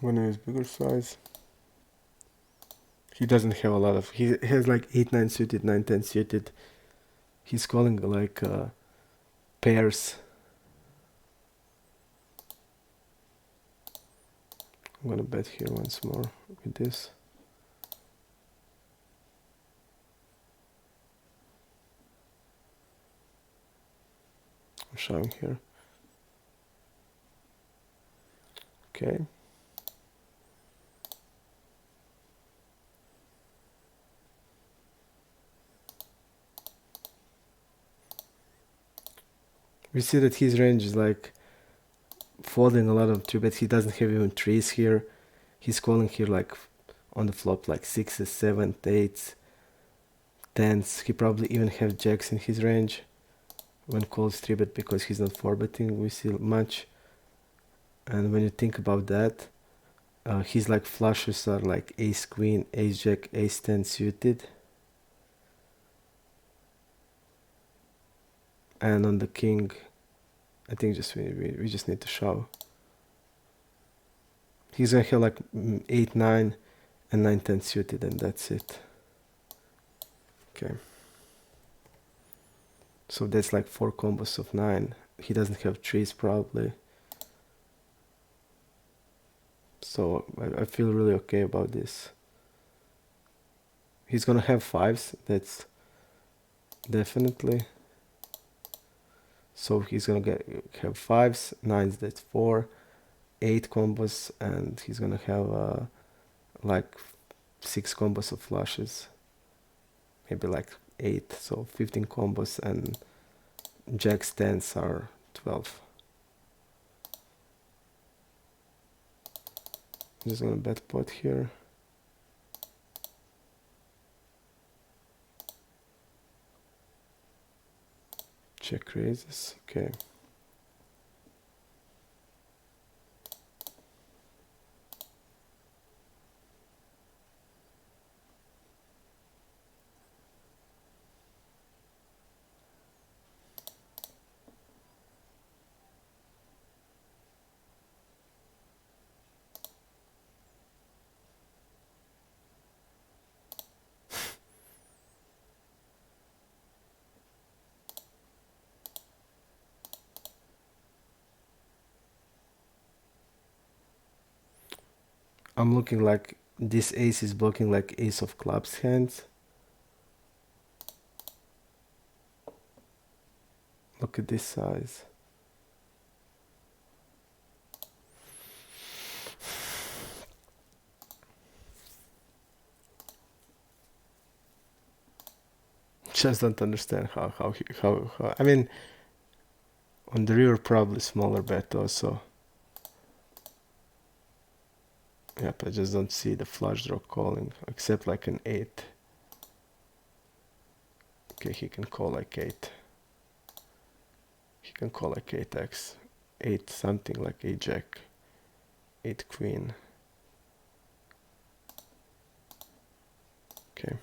Speaker 1: I'm gonna use bigger size. He doesn't have a lot of, he has like 8-9 suited, 9-10 suited. He's calling like pairs. I'm gonna bet here once more with this. I'm showing here. Okay. We see that his range is like folding a lot of 3-bet. He doesn't have even threes here. He's calling here like on the flop like 6s, 7s, 8s, 10s. He probably even have jacks in his range when calls 3-bet, because he's not 4-betting, we see much. And when you think about that, his like flushes are like ace queen, ace jack, ace 10 suited. And on the king, I think just we just need to show. He's gonna have like 8-9 and 9-10 suited, and that's it. Okay. So that's like 4 combos of 9. He doesn't have threes probably. So I feel really okay about this. He's gonna have 5s, that's definitely. So he's gonna have 5s, 9s, that's 4. 8 combos, and he's gonna have like 6 combos of flushes, maybe like 8, so 15 combos, and jacks 10s are 12. I'm just gonna bet pot here. Check raises, okay. I'm looking like this ace is blocking like ace of clubs hands. Look at this size. Just don't understand how I mean, on the river probably smaller bet also. Yep, I just don't see the flush draw calling, except like an 8. Okay, he can call like 8. He can call like 8x. 8 something like 8 jack. 8 queen. Okay.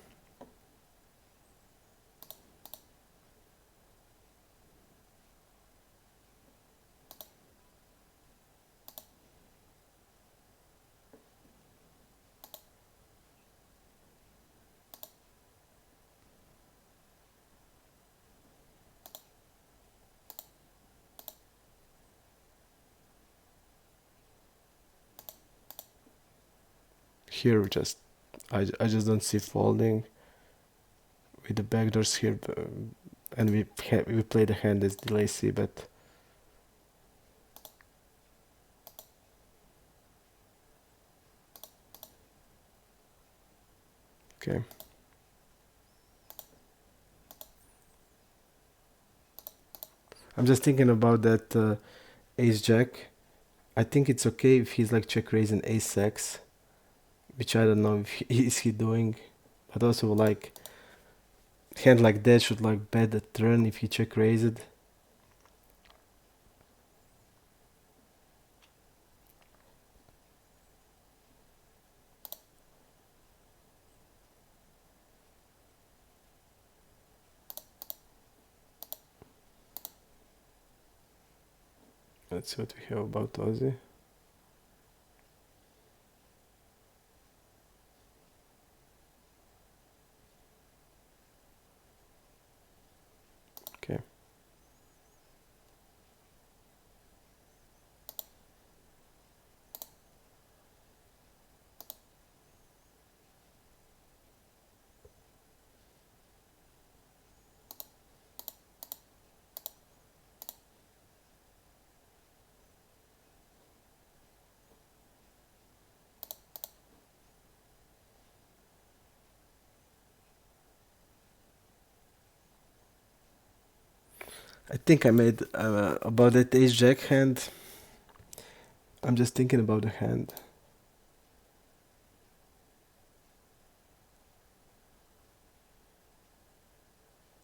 Speaker 1: Here just I just don't see folding with the backdoors here, and we play the hand as delay c bet. Okay. I'm just thinking about that ace jack. I think it's okay if he's like check raising ace x, which I don't know if is he doing, but also like hand like that should like bet the turn if he check raise it. Let's see what we have about Ozzy. Okay. I think I made about that ace jack hand. I'm just thinking about the hand.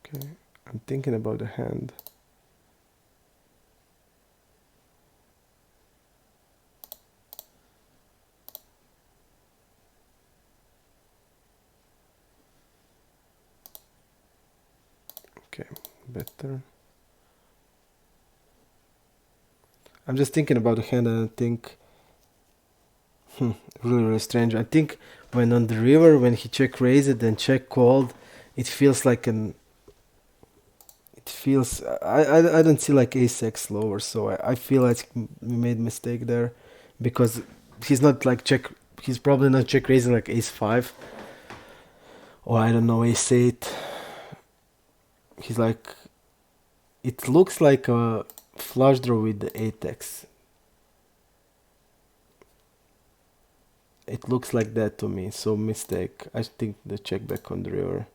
Speaker 1: Okay, I'm thinking about the hand. Okay, better. I'm just thinking about the hand, and I think, really strange. I think when on the river, when he check raised it and check called, it feels like an. It feels I don't see like ace x lower, so I feel like we made mistake there, because he's not like check. He's probably not check raising like ace 5, or I don't know, ace 8. He's like, it looks like a flush draw with the 8x. It looks like that to me, so mistake. I think the check back on the river.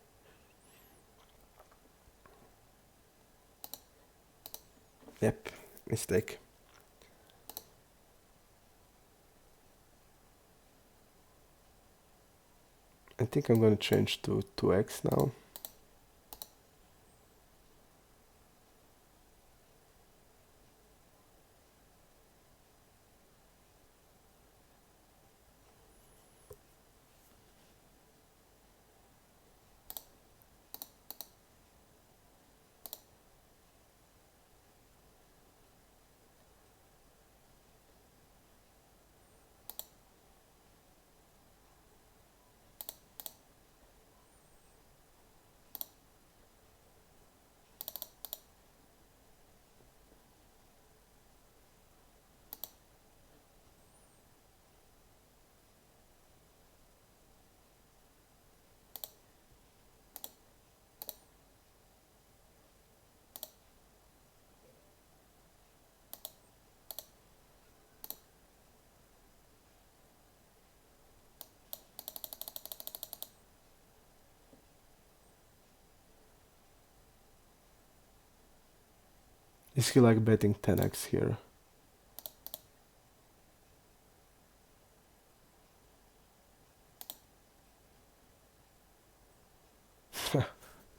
Speaker 1: Yep, mistake. I think I'm gonna change to 2x now. Is he like betting 10x here?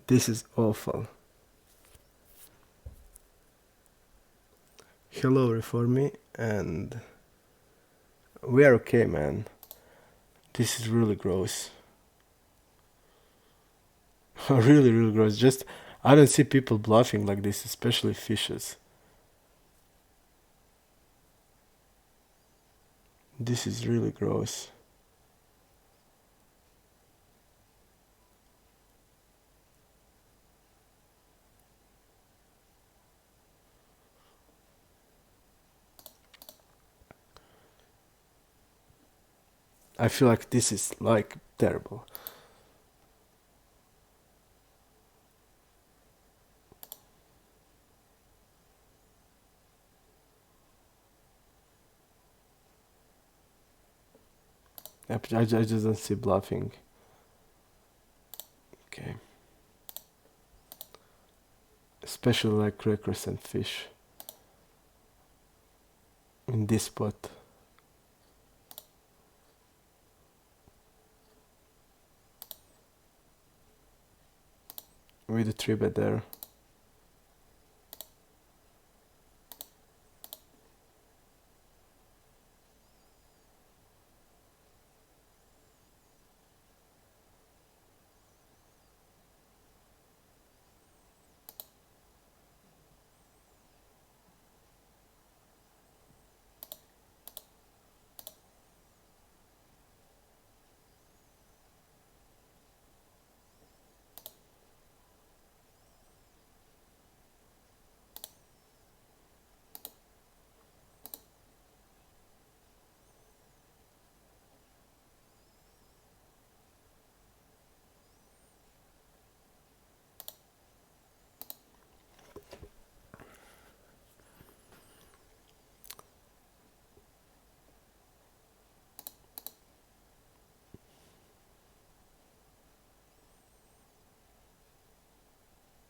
Speaker 1: This is awful. Hello, Reformi, and we are okay, man. This is really gross. Really, really gross. Just, I don't see people bluffing like this, especially fishes. This is really gross. I feel like this is like terrible. I just don't see bluffing. Okay. Especially like crackers and fish. In this spot. With the 3-bet there.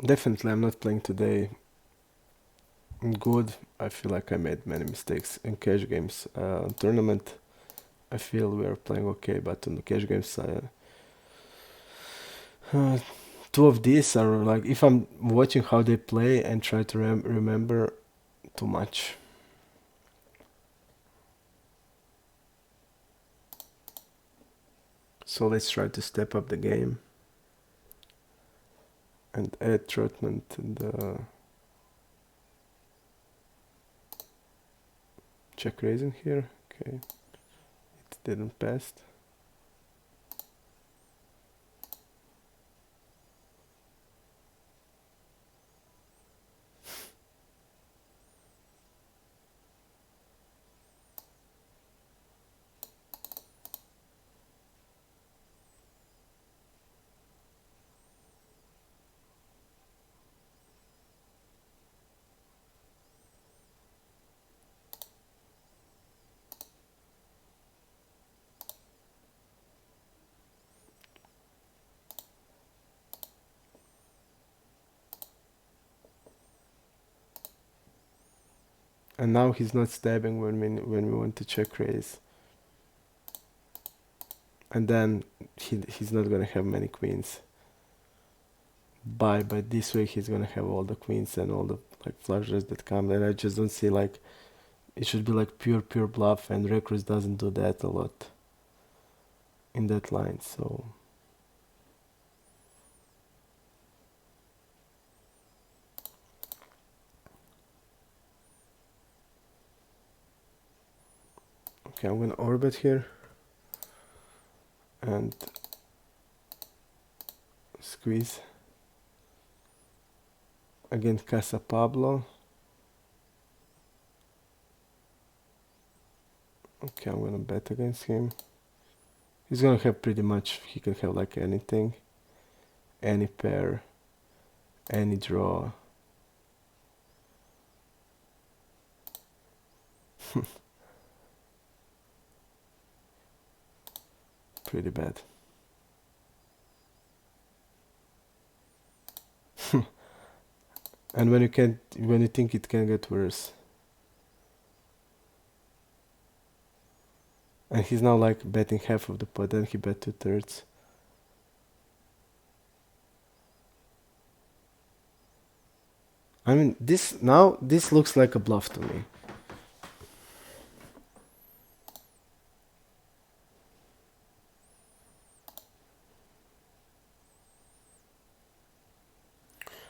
Speaker 1: Definitely I'm not playing today good. I feel like I made many mistakes in cash games. Tournament, I feel we are playing okay, but on the cash games, uh, two of these are like, if I'm watching how they play and try to remember, too much. So let's try to step up the game and add Trotman to the check raising here. Okay, it didn't pass. And now he's not stabbing when we want to check raise. And then he's not gonna have many queens. By this way he's gonna have all the queens and all the like flushes that come, and I just don't see like it should be like pure bluff, and recluse doesn't do that a lot in that line. So okay, I'm gonna orbit here and squeeze against Casa Pablo. Okay, I'm gonna bet against him. He's gonna have pretty much, he can have like anything, any pair, any draw. Pretty bad. And when you think it can get worse. And he's now like betting half of the pot, then he bet 2/3. I mean, this looks like a bluff to me.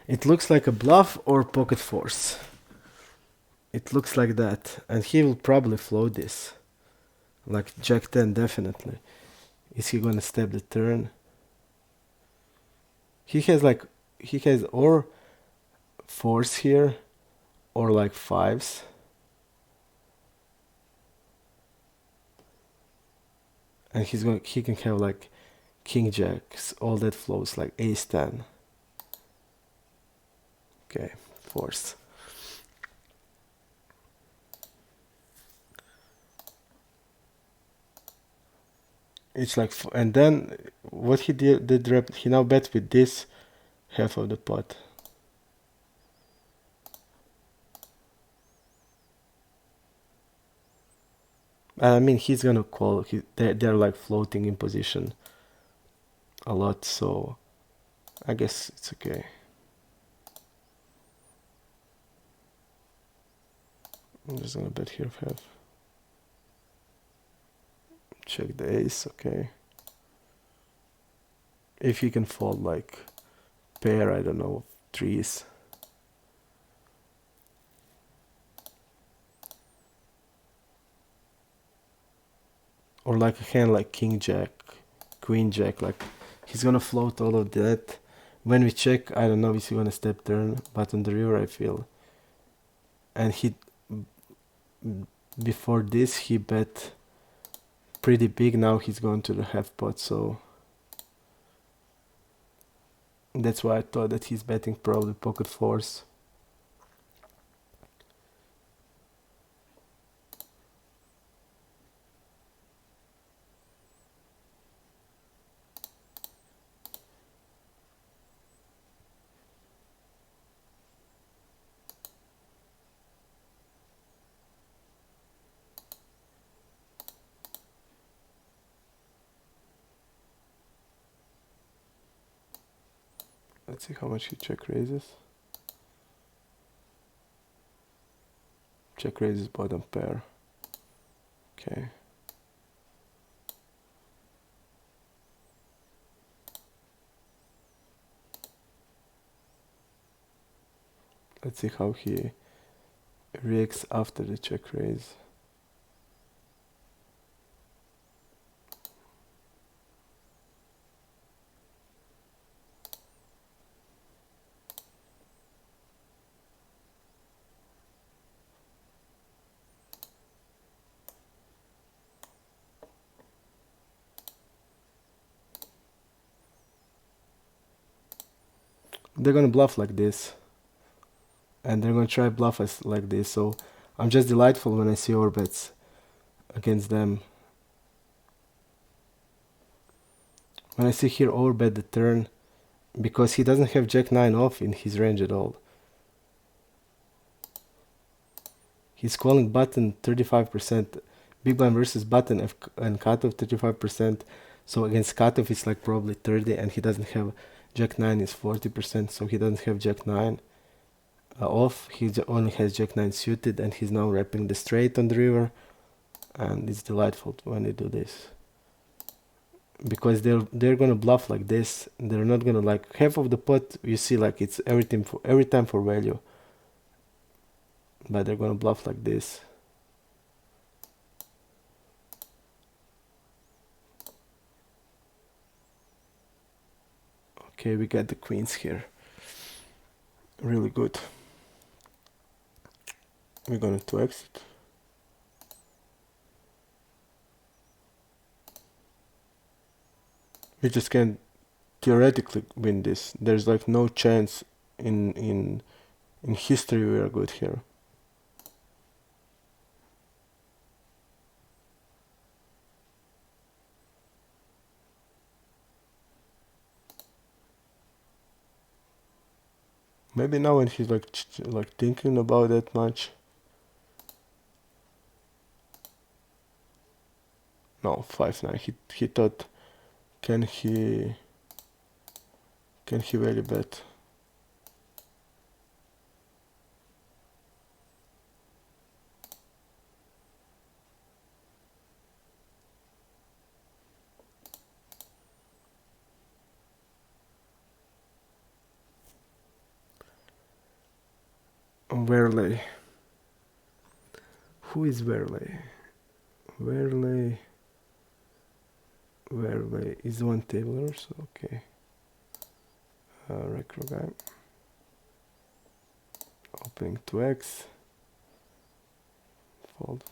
Speaker 1: It looks like a bluff or pocket force. It looks like that. And he will probably float this. Like Jack 10 definitely. Is he gonna stab the turn? He has or fours here or like fives. And he can have like king jacks, all that flows like ace 10. Okay, force. It's like, and then what he did he now bets with this half of the pot. I mean, he's gonna call. They're like floating in position a lot, so I guess it's okay. I'm just gonna bet here half. Check the ace, okay. If he can fold like pair, I don't know, threes. Or like a hand like king jack, queen jack, like he's gonna float all of that. When we check, I don't know if he's gonna step turn, but on the river I feel. And before this he bet pretty big, now he's going to the half pot, so that's why I thought that he's betting probably pocket fours. Let's see how much he check raises. Check raises bottom pair. Okay. Let's see how he reacts after the check raise. They're gonna bluff like this, and they're gonna try bluff us like this, so I'm just delightful when I see overbets against them. When I see here overbet the turn, because he doesn't have jack 9 off in his range at all. He's calling button 35%, big blind versus button and cutoff 35%. So against cutoff it's like probably 30, and he doesn't have Jack 9 is 40%, so he doesn't have Jack 9 off. He only has Jack 9 suited, and he's now wrapping the straight on the river, and it's delightful when they do this. Because they're gonna bluff like this. They're not gonna, like, half of the pot you see like it's every time for value, but they're gonna bluff like this. Okay, we got the queens here. Really good. We're going to exit. We just can theoretically win this. There's like no chance in history we are good here. Maybe now when he's like thinking about that much. No, 5-9. He thought, can he value bet? Verley. Who is Verley? Verley is one table, so okay. Recro guy. Opening 2x. Fold.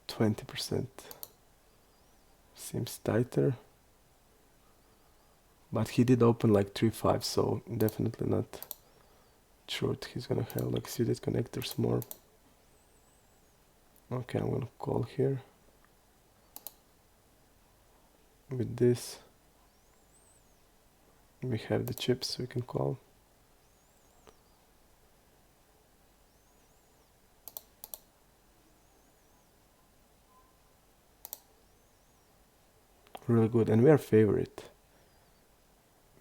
Speaker 1: 20% seems tighter. But he did open like 3-5, so definitely not short. He's gonna have like suited connectors more. Okay, I'm gonna call here. With this, we have the chips we can call. Really good, and we are favorite.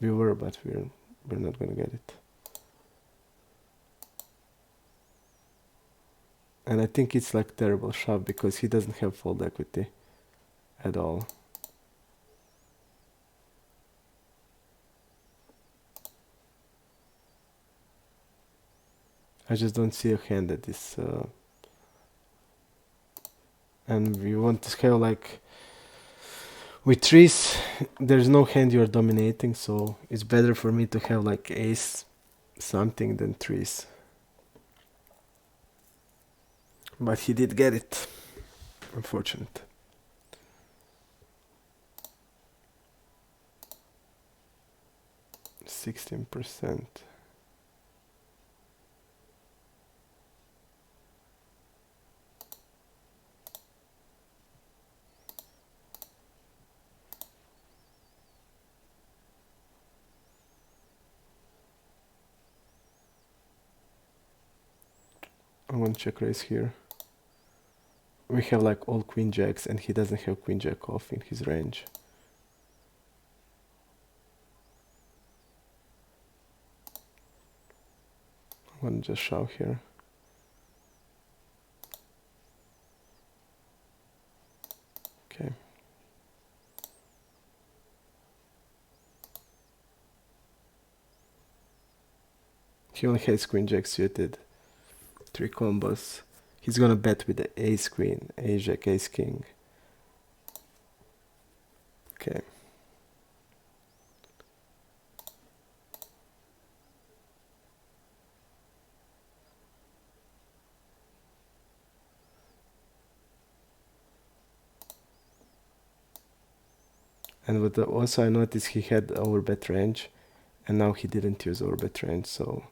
Speaker 1: We were, but we're not gonna get it. And I think it's like terrible shove because he doesn't have fold equity at all. I just don't see a hand that is and we want to have like with threes, there's no hand you're dominating, so it's better for me to have like ace something than threes. But he did get it. Unfortunate. %. I'm gonna check raise here. We have like all queen jacks, and he doesn't have queen jack off in his range. I'm gonna just shove here. Okay. He only has queen jack suited. 3 combos. He's gonna bet with the ace queen, ace jack, ace king. Okay. And what also I noticed, he had overbet range, and now he didn't use overbet range, so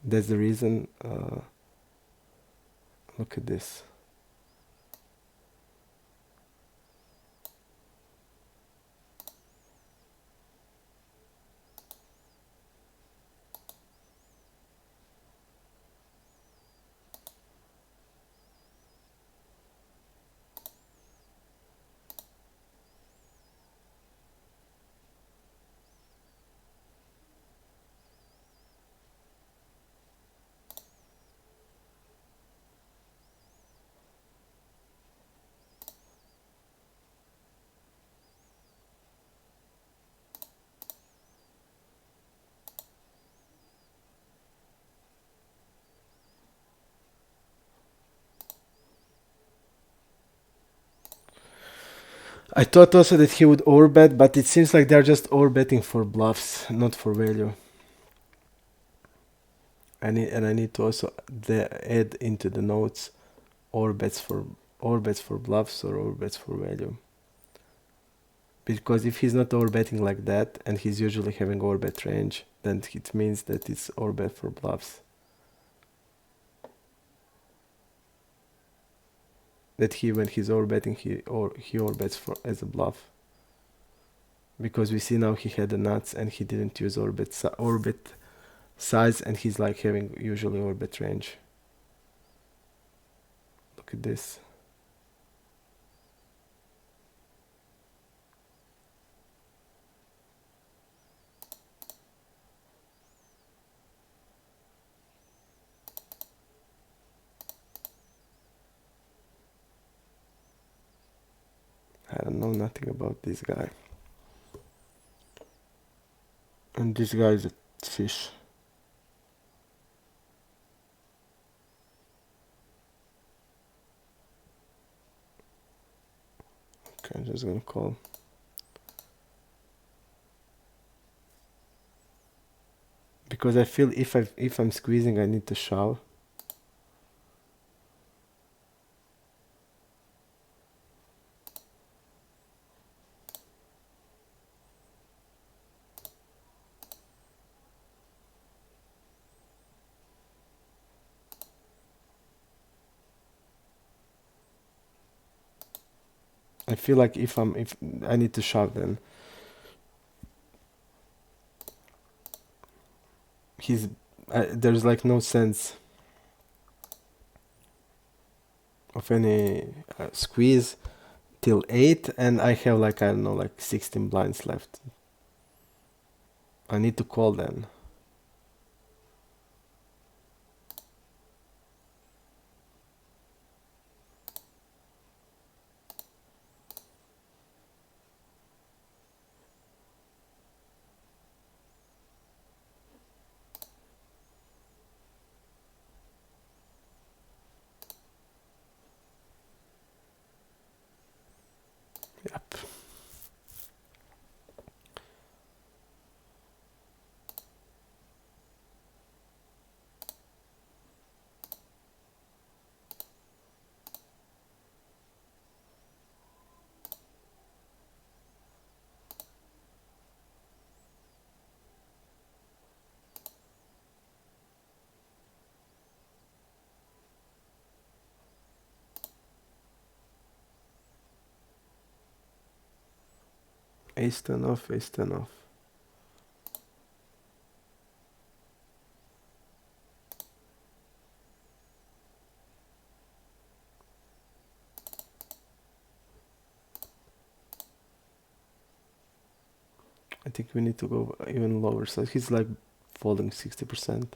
Speaker 1: that's the reason. Look at this. I thought also that he would overbet, but it seems like they're just overbetting for bluffs, not for value. And I need to also add into the notes overbets for bluffs or overbets for value. Because if he's not overbetting like that, and he's usually having overbet range, then it means that it's overbet for bluffs. That when he's overbetting, he overbets for as a bluff. Because we see now he had the nuts and he didn't use overbet size, and he's like having usually overbet range. Look at this. I don't know nothing about this guy. And this guy is a fish. Okay, I'm just gonna call. Because I feel if I'm squeezing, I need to shove. I feel like if I need to shove, then there's like no sense of any squeeze till 8, and I have like, I don't know, like 16 blinds left. I need to call then. Yep. Ace 10 off, ace 10 off. I think we need to go even lower. So he's like folding 60%.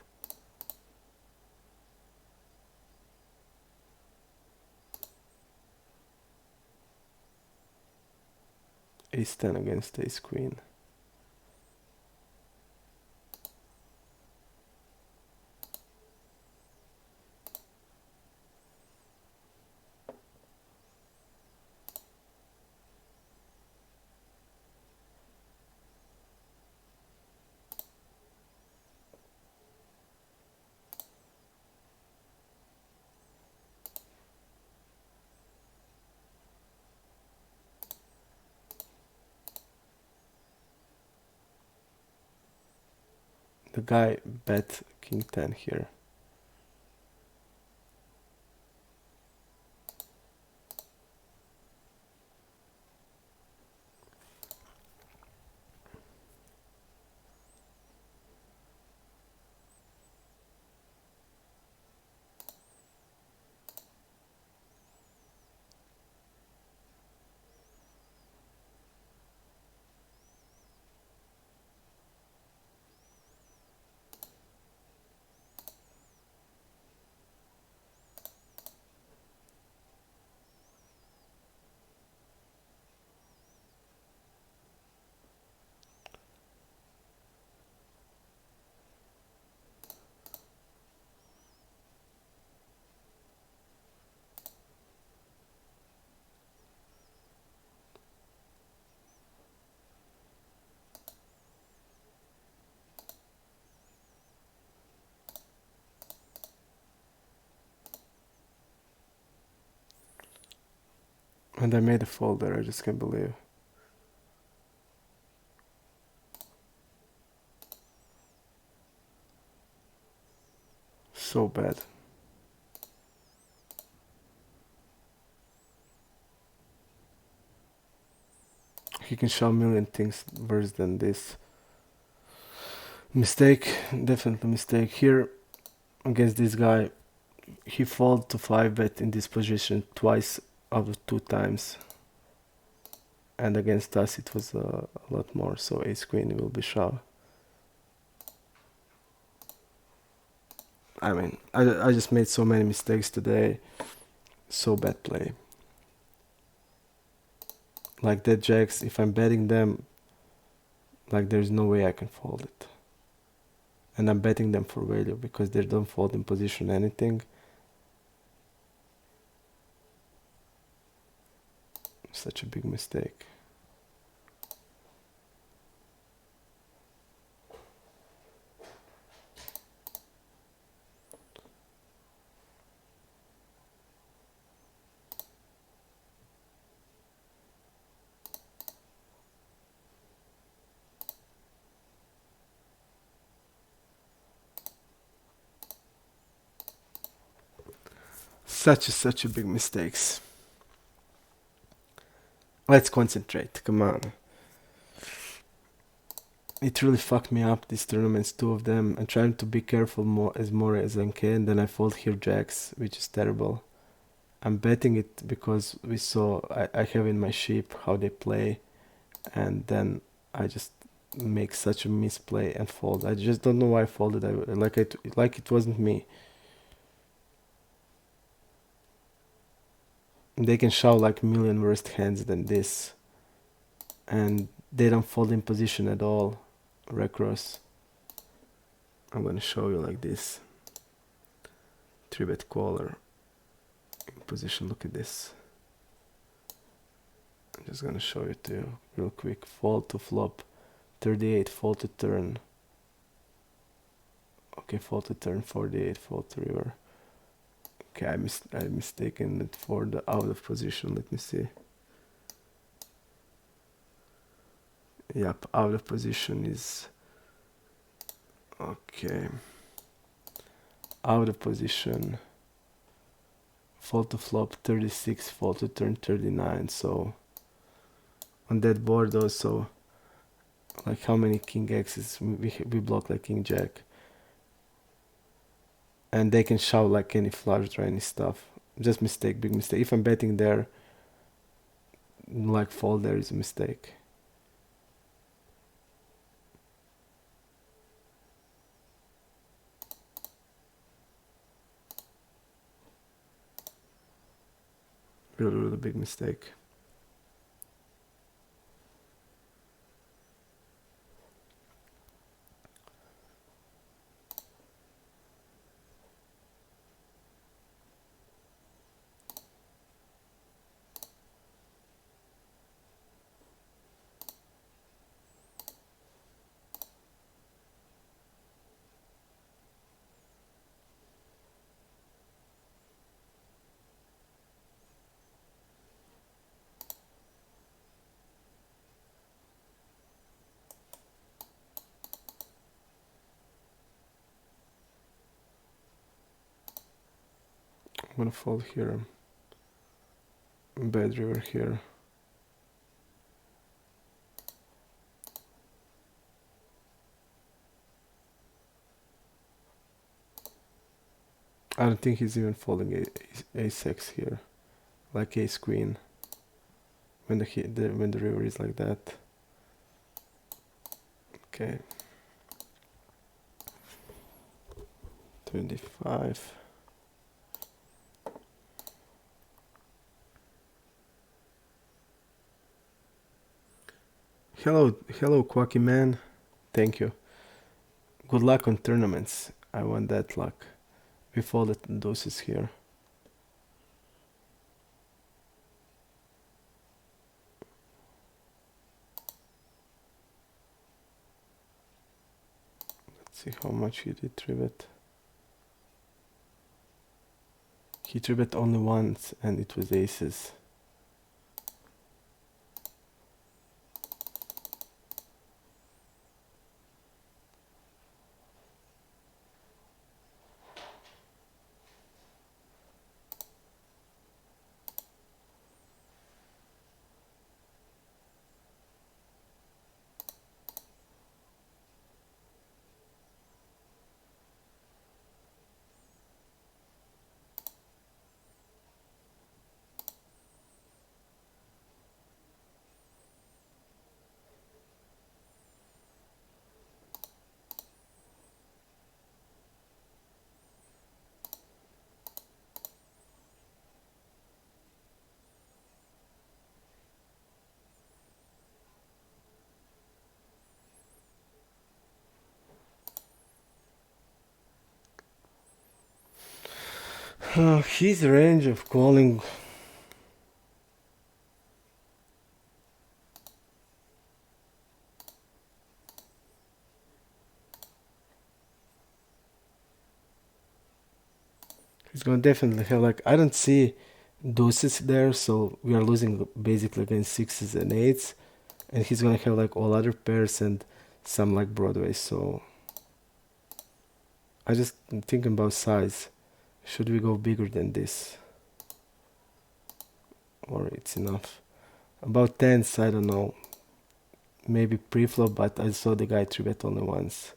Speaker 1: Ace 10 against ace queen. The guy bet king 10 here. And I made a folder, I just can't believe. So bad. He can show a million things worse than this. Mistake, definitely mistake. Here, against this guy, he folded to 5-bet in this position twice out of 2 times. And against us it was a lot more, so ace queen will be shove. I mean, I just made so many mistakes today. So bad play. Like that jacks, if I'm betting them, like there's no way I can fold it. And I'm betting them for value because they don't fold in position anything. Such a big mistake. Such a big mistakes. Let's concentrate, come on. It really fucked me up, these tournaments, 2 of them. I'm trying to be careful more as I can, then I fold here jacks, which is terrible. I'm betting it because we saw, I have in my sheep how they play, and then I just make such a misplay and fold. I just don't know why I folded, like it wasn't me. They can show like a million worse hands than this, and they don't fold in position at all. Recross. I'm gonna show you like this. 3-bet caller in position. Look at this. I'm just gonna show it to you real quick. Fold to flop. 38. Fold to turn. Okay, fold to turn. 48. Fold to river. Okay, I mistaken it for the out of position. Let me see. Yep, out of position is okay. Out of position. Fold to flop 36, fold to turn 39. So on that board also, like how many king x's we block like king jack, and they can shove like any flush draw, any stuff. Just mistake, big mistake. If I'm betting there, like fold there is a mistake. Really big mistake. I'm gonna fold here. Bad river here. I don't think he's even folding ace-x here, like ace queen. When the river is like that. Okay. 25. Hello, Quacky man. Thank you. Good luck on tournaments. I want that luck. We folded deuces here. Let's see how much he did 3-bet. He 3-bet only once and it was aces. His range of calling. He's gonna definitely have like, I don't see deuces there, so we are losing basically against sixes and eights, and he's gonna have like all other pairs and some like Broadway. So I just thinking about size. Should we go bigger than this, or it's enough? About tens, I don't know. Maybe pre-flop, but I saw the guy 3-bet only once.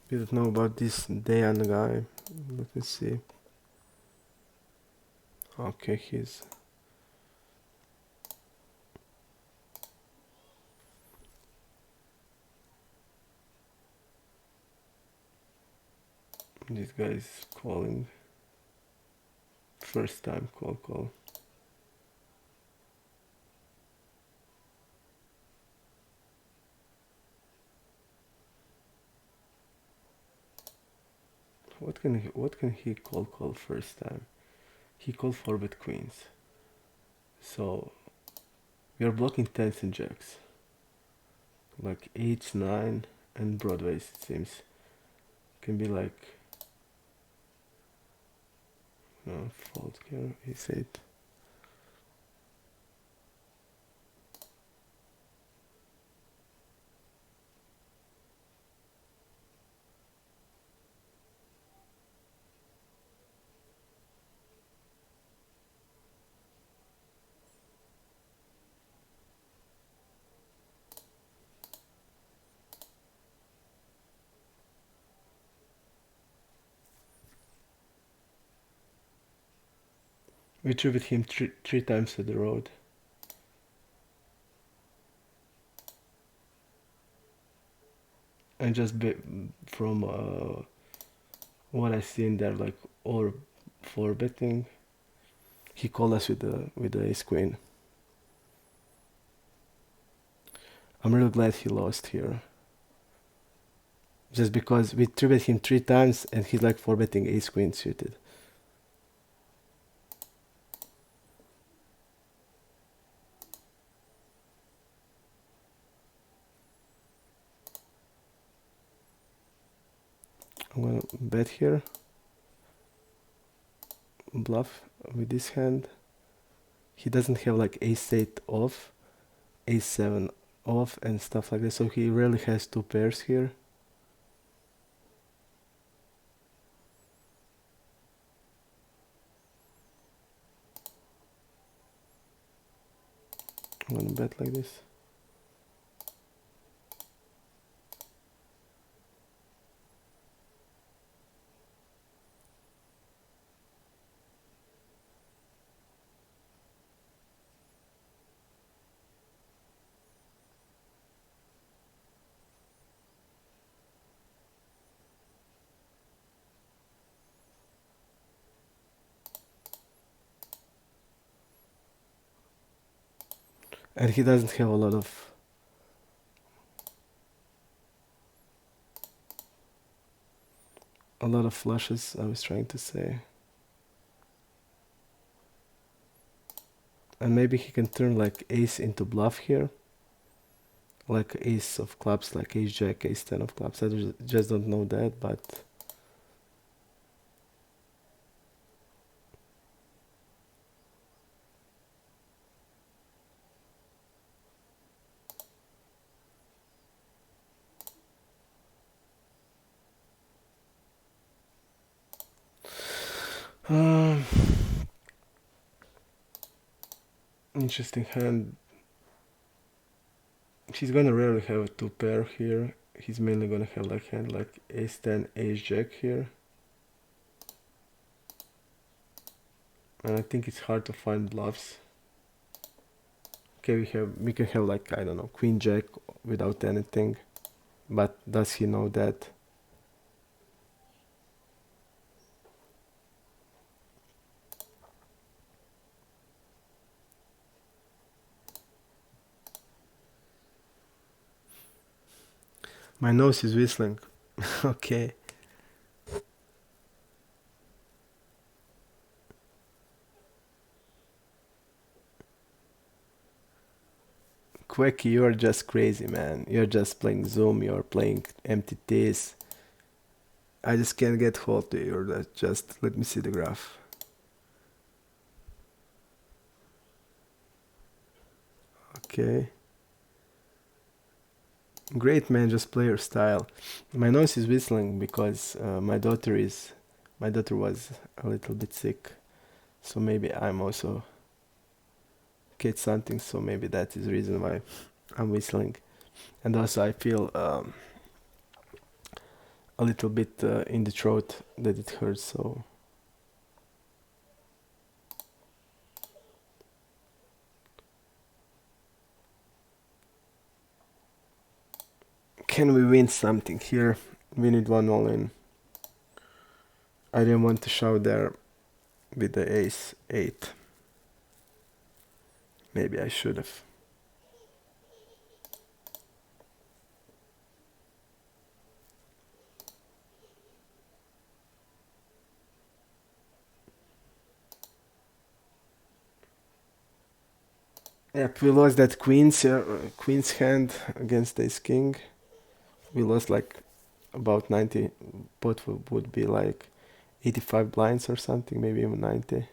Speaker 1: You don't know about this Dayan guy. Let me see. Okay, this guy is calling. First time call. What can he call first time? He called 4-bet queens. So we are blocking tens and jacks. Like 8, 9 and Broadways, it seems. Can be like fold here, ace 8. We threw with him three times at the road. And just from what I see in there, like all 4-betting, he called us with the ace queen. I'm really glad he lost here. Just because we 3-bet him 3 times and he's like 4-betting ace queen suited. I'm gonna bet here, bluff with this hand. he doesn't have like ace-8 off, ace-7 off and stuff like that, so he rarely has two pairs here. I'm gonna bet like this. And he doesn't have a lot of flushes, I was trying to say. And maybe he can turn like ace into bluff here. Like ace of clubs, like ace jack, ace 10 of clubs. I just don't know that, but interesting hand. He's gonna rarely have a two pair here. He's mainly gonna have like hand like ace 10, ace jack here. And I think it's hard to find bluffs. Okay, we can have like, I don't know, queen jack without anything. But does he know that? My nose is whistling. Okay. Quacky, you're just crazy, man. You're just playing Zoom, you're playing MTTs. I just can't get hold to you. Just let me see the graph. Okay. Great, man, just play your style. My nose is whistling because my daughter was a little bit sick. So maybe I'm also get something, so maybe that is the reason why I'm whistling. And also I feel a little bit in the throat that it hurts, so can we win something here? We need one all in. I didn't want to shove there with the ace 8. Maybe I should have. Yep, we lost that queen's hand against ace king. We lost like about 90. Pot would be like 85 blinds or something, maybe even 90.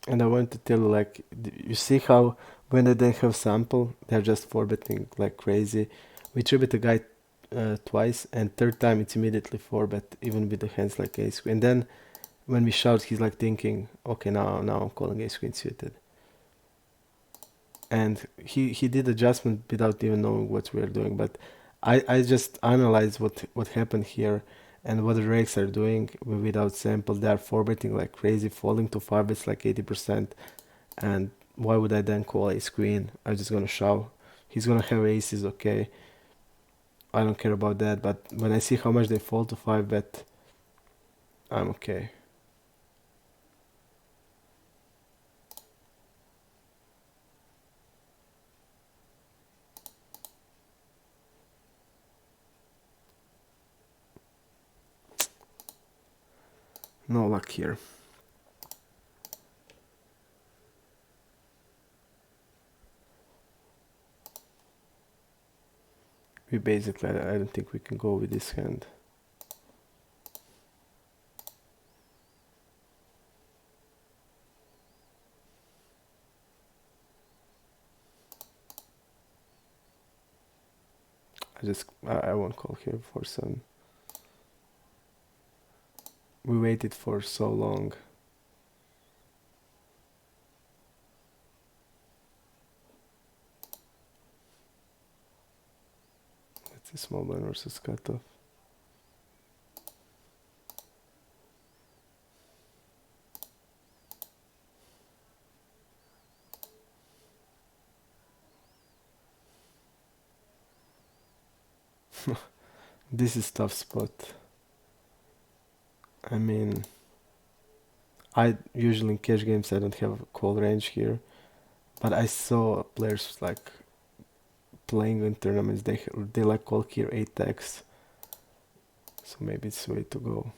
Speaker 1: And I want to tell you, like, you see how when they don't have sample, they're just 4-betting like crazy. We 3-bet a guy twice, and third time it's immediately 4-bet, even with the hands like ace queen. And then when we shout, he's like thinking, okay, now I'm calling ace queen suited. And he did adjustment without even knowing what we were doing. But I just analyze what happened here and what the rakes are doing without sample. They are 4-betting like crazy, falling to 5-bets like 80%. And why would I then call ace queen? I'm just gonna shove. He's gonna have aces, okay. I don't care about that, but when I see how much they fall to 5-bet, I'm okay. No luck here. We basically, I don't think we can go with this hand. I won't call here for some. We waited for so long. It's a small blind versus cutoff. This is tough spot. I mean, I usually in cash games I don't have a call range here, but I saw players like playing in tournaments. They like call here 8x, so maybe it's the way to go.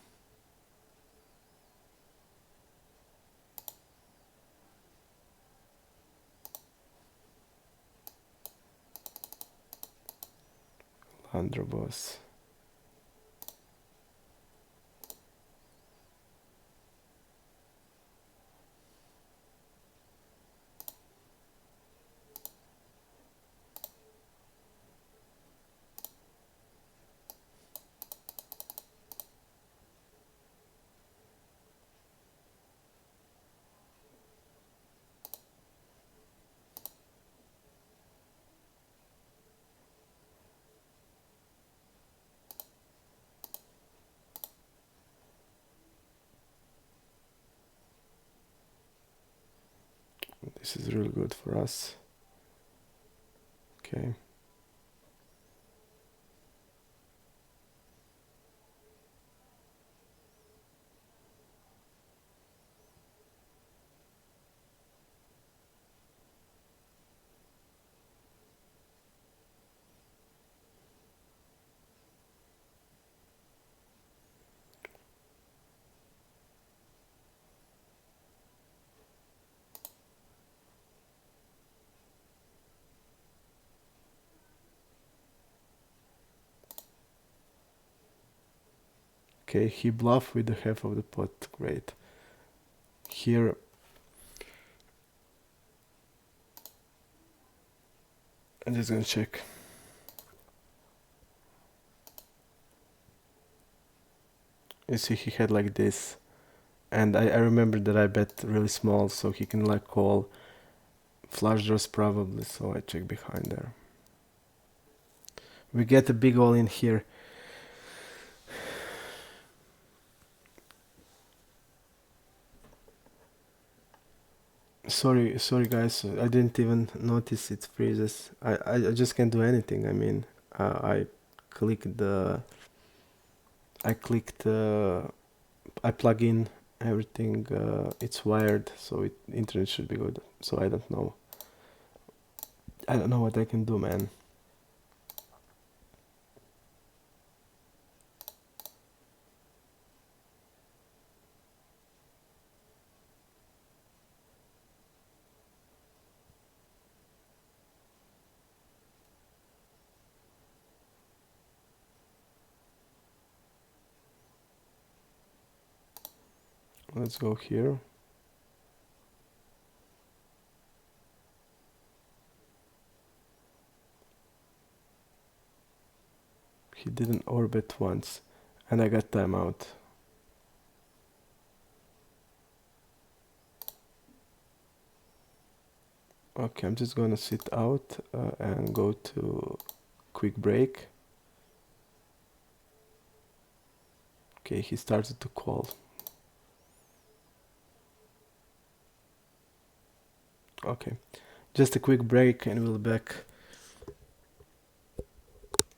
Speaker 1: Andro boss. This is really good for us. Okay. Okay, he bluffed with the half of the pot. Great. Here, I'm just gonna check. You see, he had like this, and I remember that I bet really small, so he can like call flush draws probably. So I check behind there. We get a big all in here. Sorry guys, I didn't even notice it freezes. I just can't do anything. I mean, I clicked I plug in everything. It's wired, so internet should be good. So I don't know. I don't know what I can do, man. Let's go here. He didn't orbit once, and I got timeout. Okay, I'm just gonna sit out and go to quick break. Okay, he started to call. Okay, just a quick break and we'll be back.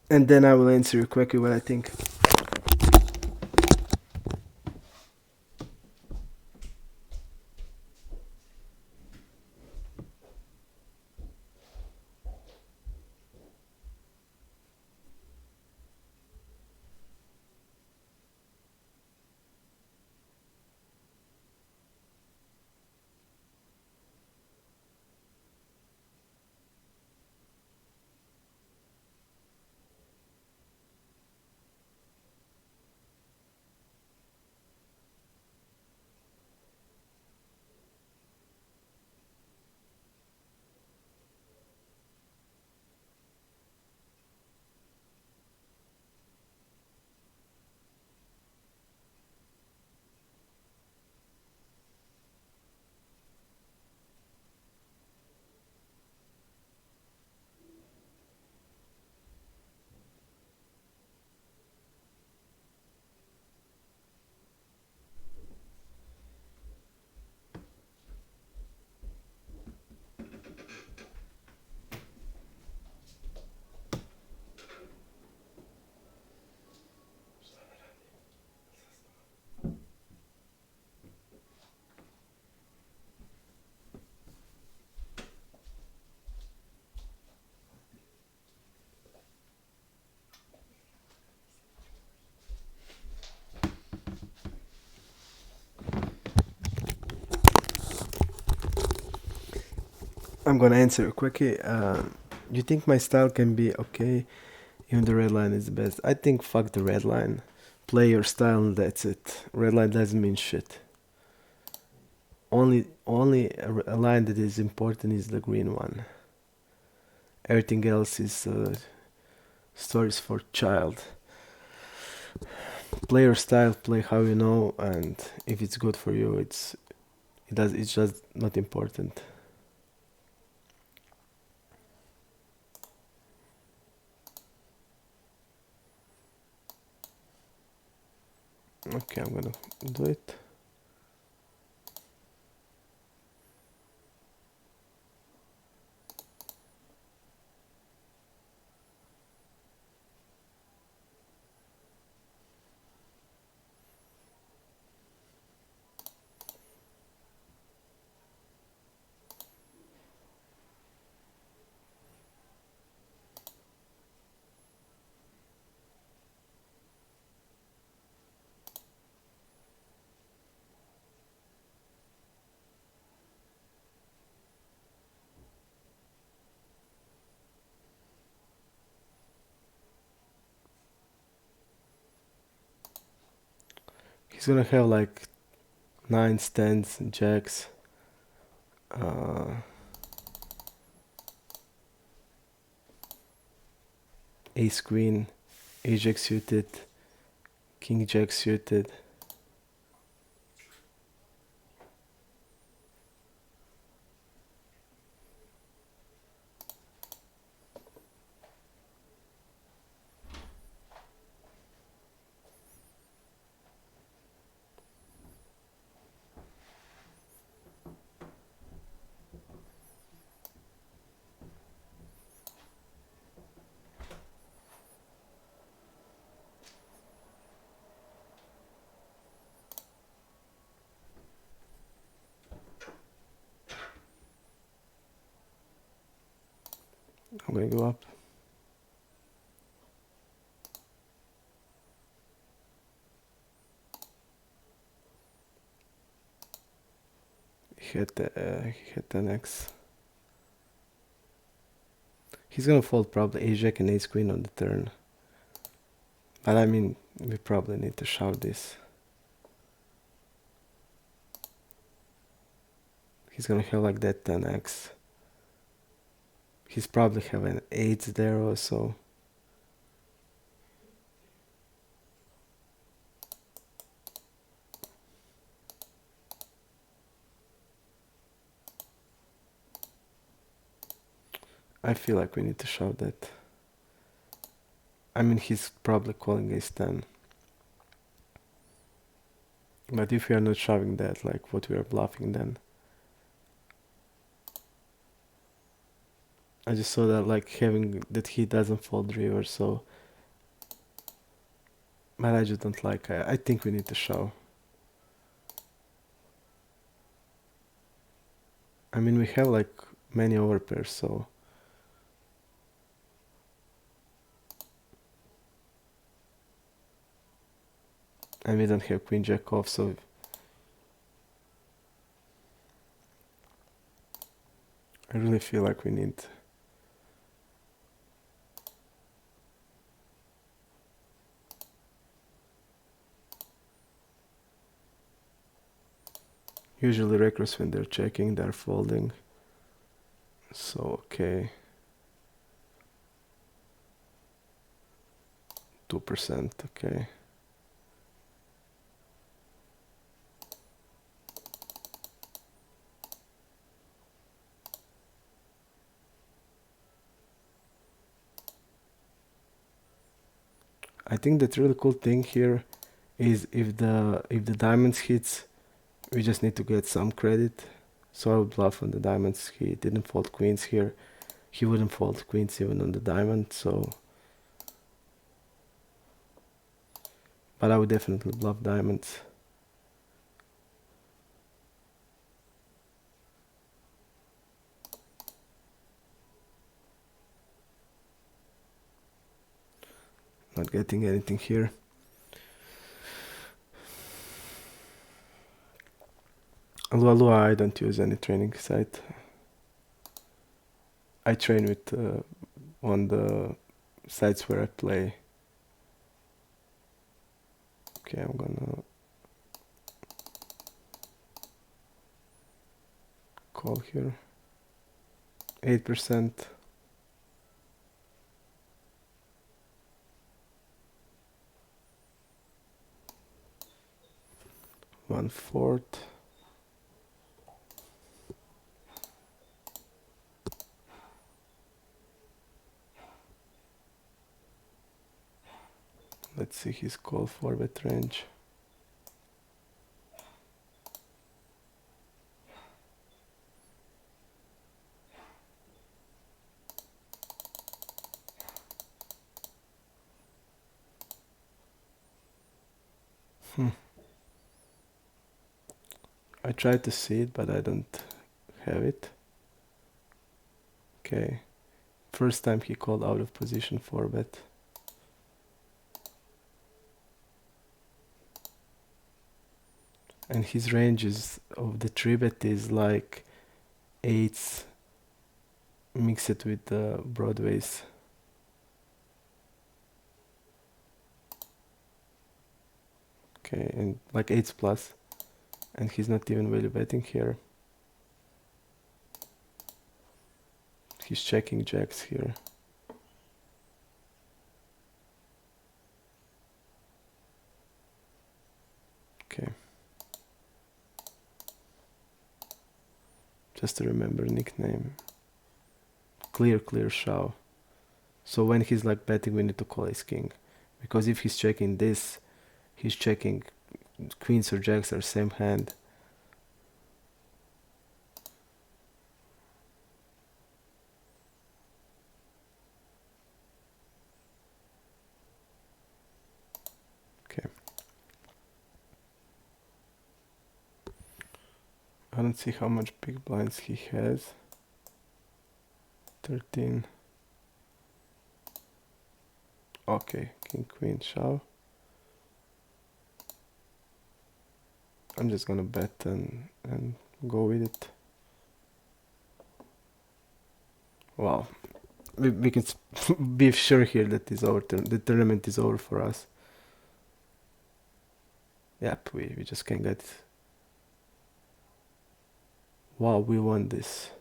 Speaker 1: And then I will answer you quickly what I think. I'm gonna answer quickly. You think my style can be okay? Even the red line is the best. I think fuck the red line. Play your style and that's it. Red line doesn't mean shit. Only a line that is important is the green one. Everything else is stories for child. Play your style, play how you know, and if it's good for you, it's just not important. Okay, I'm gonna do it. He's gonna have like nines, tens, and jacks. Ace queen, ace jack suited, king jack suited. I'm gonna go up. He had 10x. He's gonna fold probably ace jack and ace queen on the turn. But I mean, we probably need to shove this. He's gonna have like that 10x. He's probably having 8s there also. I feel like we need to shove that. I mean, he's probably calling ace 10. But if we are not shoving that, like what we are bluffing then. I just saw that like having that he doesn't fold river, so. But I just don't like, I think we need to shove. I mean, we have like many overpairs, so. And we don't have queen jack off, so. I really feel like we need. Usually reckless when they're checking, they're folding. So, okay. 2%, okay. I think that really cool thing here is if the diamonds hits, we just need to get some credit. So I would bluff on the diamonds. He didn't fold queens here. He wouldn't fold queens even on the diamond, so. But I would definitely bluff diamonds. Not getting anything here. Lua, I don't use any training site. I train with on the sites where I play. Okay, I'm gonna call here 8%. One fourth. Let's see his call for bet range. I tried to see it, but I don't have it. Okay. First time he called out of position 4-bet. And his ranges of the 3-bet is like 8s mixed with the broadways. Okay, and like 8s plus. And he's not even value betting here. He's checking jacks here. Okay. Just to remember nickname. Clear shove. So when he's like betting, we need to call ace king. Because if he's checking this, he's checking queens or jacks are same hand. Okay. I don't see how much big blinds he has. 13. Okay, king queen shove. I'm just gonna bet and go with it. Wow, we can be sure here that is over. The tournament is over for us. Yep, we just can't get it. Wow, we won this.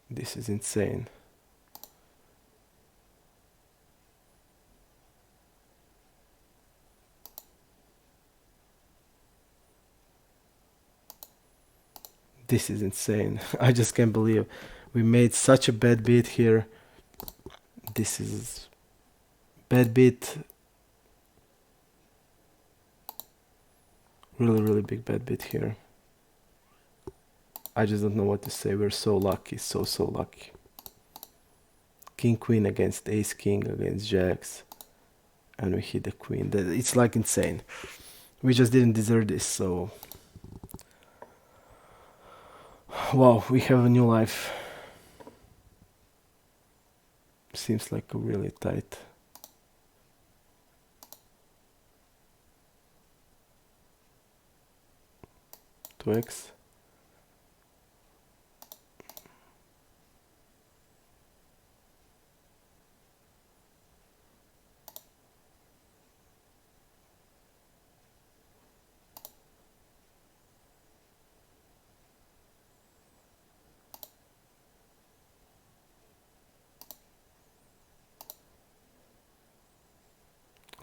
Speaker 1: This is insane. This is insane. I just can't believe we made such a bad beat here. This is bad beat. Really big bad beat here. I just don't know what to say. We're so lucky, so lucky. King queen against ace king against jacks, and we hit the queen. It's like insane. We just didn't deserve this. So wow, we have a new life. Seems like a really tight. To X.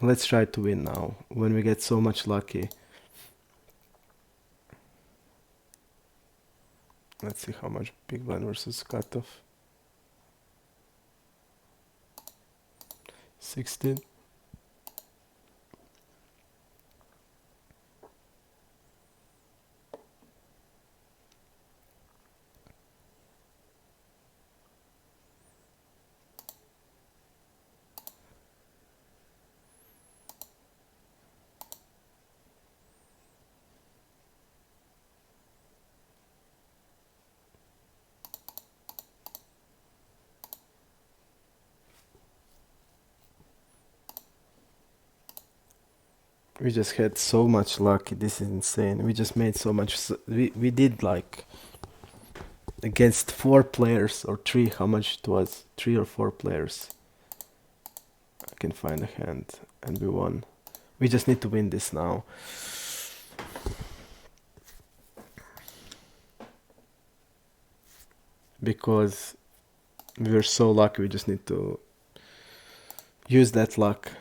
Speaker 1: Let's try to win now, when we get so much lucky. Let's see how much big blind versus cutoff. 16. We just had so much luck. This is insane. We just made so much. We did like against 4 players or 3. How much it was? 3 or 4 players. I can find a hand, and we won. We just need to win this now. Because we were so lucky, we just need to use that luck.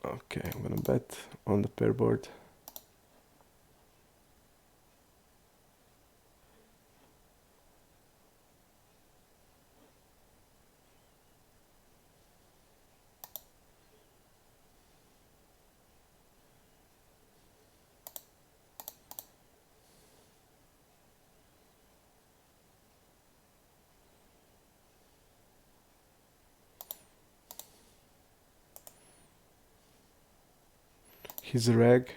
Speaker 1: Okay, I'm gonna bet on the pair board. He's a reg.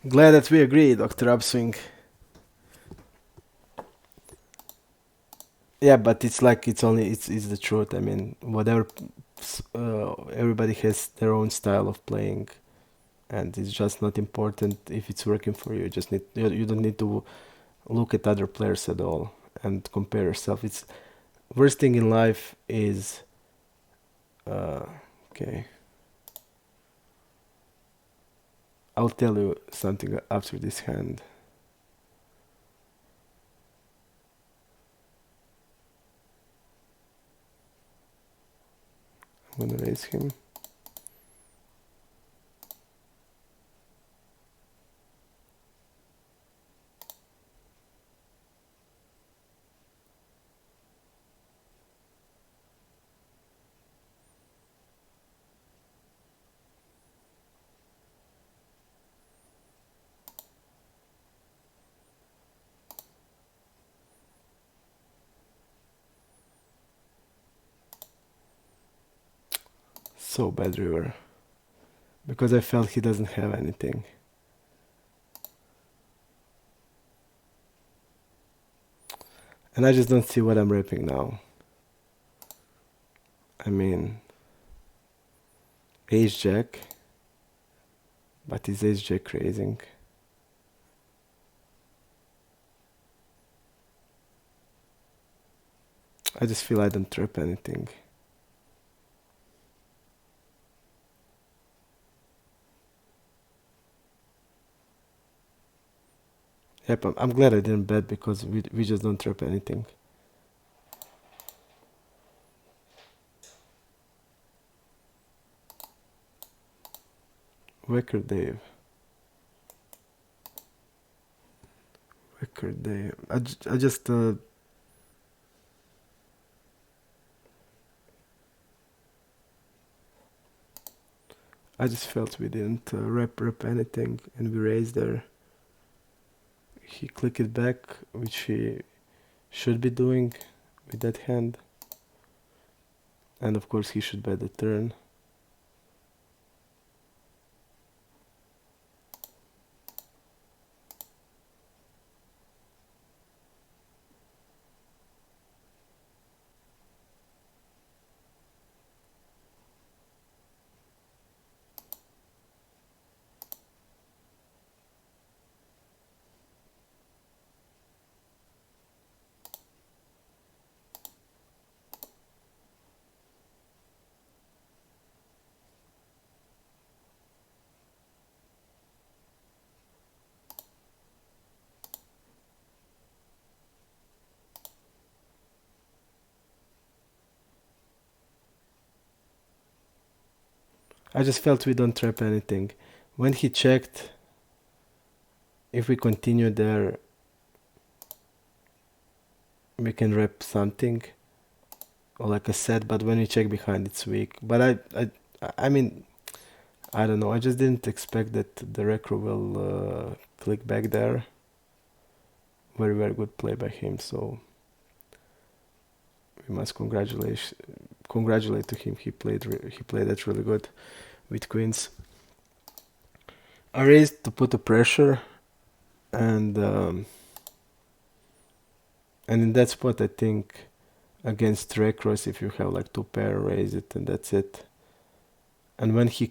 Speaker 1: Glad that we agree, Dr. Upswing. Yeah, but it's like it's the truth. I mean, whatever. Everybody has their own style of playing, and it's just not important if it's working for you. You don't need to look at other players at all and compare yourself. It's worst thing in life is okay. I'll tell you something after this hand. I'm gonna raise him. So bad river. Because I felt he doesn't have anything. And I just don't see what I'm ripping now. I mean, ace jack. But is ace jack raising? I just feel I don't rip anything. Yep, I'm glad I didn't bet because we just don't trap anything. Wicker Dave. Wicker Dave. I just felt we didn't rep anything, and we raised there. He clicked it back, which he should be doing with that hand. And of course he should bet the turn. I just felt we don't trap anything. When he checked, if we continue there, we can rep something or like a set, but when we check behind, it's weak. But I mean, I don't know. I just didn't expect that the recro will click back there. Very, very good play by him. So we must congratulate to him. He played that really good with queens. I raised to put the pressure, and in that spot, I think against recros, if you have like two pair, raise it, and that's it. And when he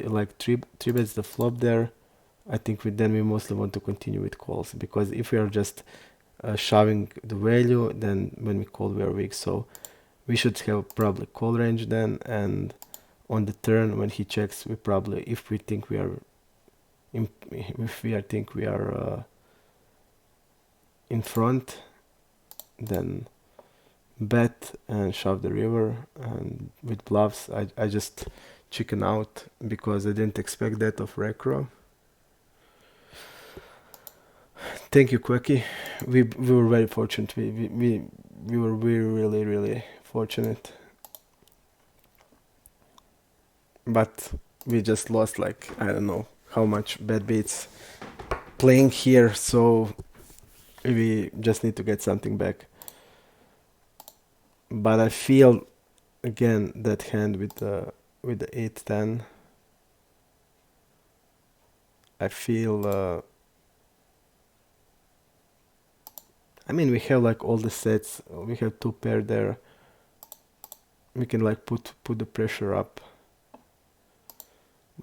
Speaker 1: like three bets the flop there, I think we mostly want to continue with calls, because if we are just shoving the value, then when we call we are weak. So we should have probably call range then, and on the turn when he checks, we probably, if we think we are in front, then bet and shove the river. And with bluffs, I just chicken out because I didn't expect that of recro. Thank you, Quecky. We were very fortunate. We were really, really fortunate. But we just lost like, I don't know how much bad beats playing here, so we just need to get something back. But I feel again that hand with the 8-10. I feel I mean, we have like all the sets. We have two pair there. We can like put the pressure up.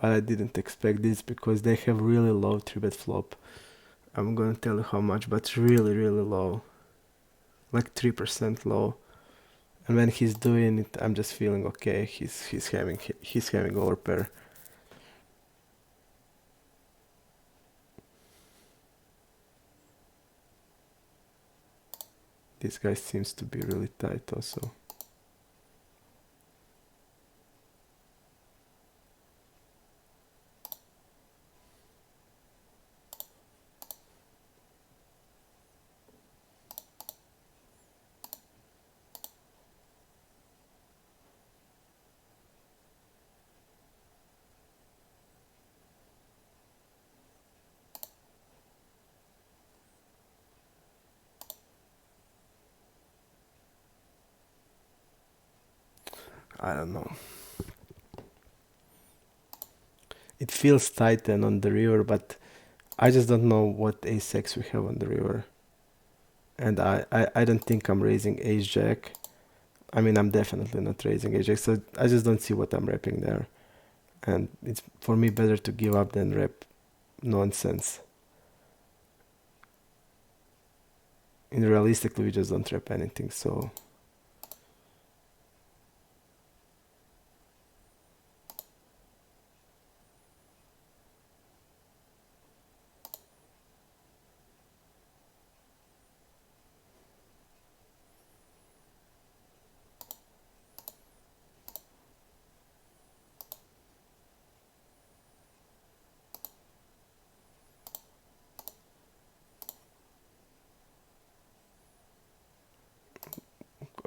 Speaker 1: But I didn't expect this because they have really low 3-bet flop. I'm gonna tell you how much, but really, really low. Like 3% low. And when he's doing it, I'm just feeling okay. He's having overpair. This guy seems to be really tight also. I don't know. It feels tight and on the river, but I just don't know what ace-x we have on the river. And I don't think I'm raising ace-jack. I mean, I'm definitely not raising ace-jack, so I just don't see what I'm repping there. And it's for me better to give up than rep nonsense. And realistically, we just don't rep anything, so...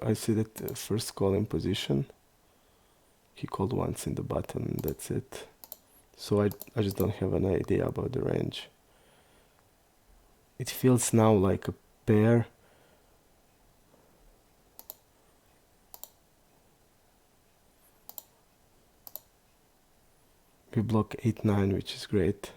Speaker 1: I see that first call in position. He called once in the button, that's it. So I just don't have an idea about the range. It feels now like a pair. We block 8-9, which is great.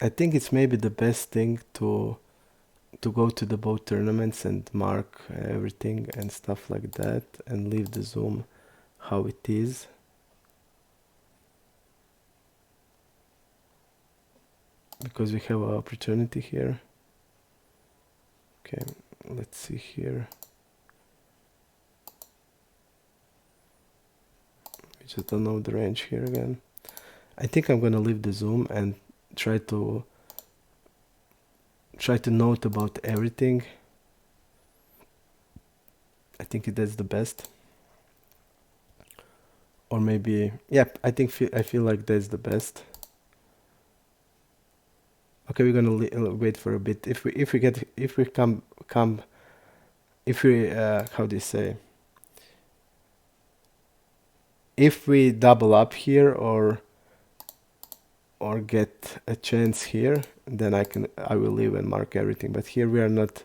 Speaker 1: I think it's maybe the best thing to go to the both tournaments and mark everything and stuff like that and leave the Zoom how it is. because we have an opportunity here. Okay, let's see here. We just don't know the range here again. I think I'm gonna leave the zoom and try to note about everything. I think that's the best. Or maybe, yeah, I feel like that's the best. Okay, we're gonna wait for a bit. If we how do you say? If we double up here or get a chance here, then I will leave and mark everything. But here we are not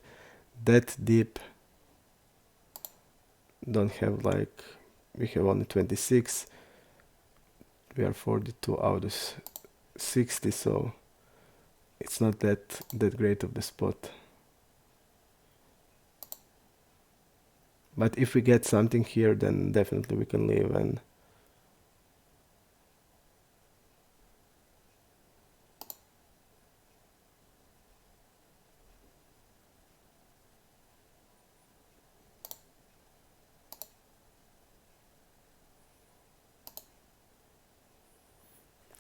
Speaker 1: that deep. Don't have like, we have only 26. We are 42 out of 60, so it's not that great of the spot. But if we get something here, then definitely we can leave and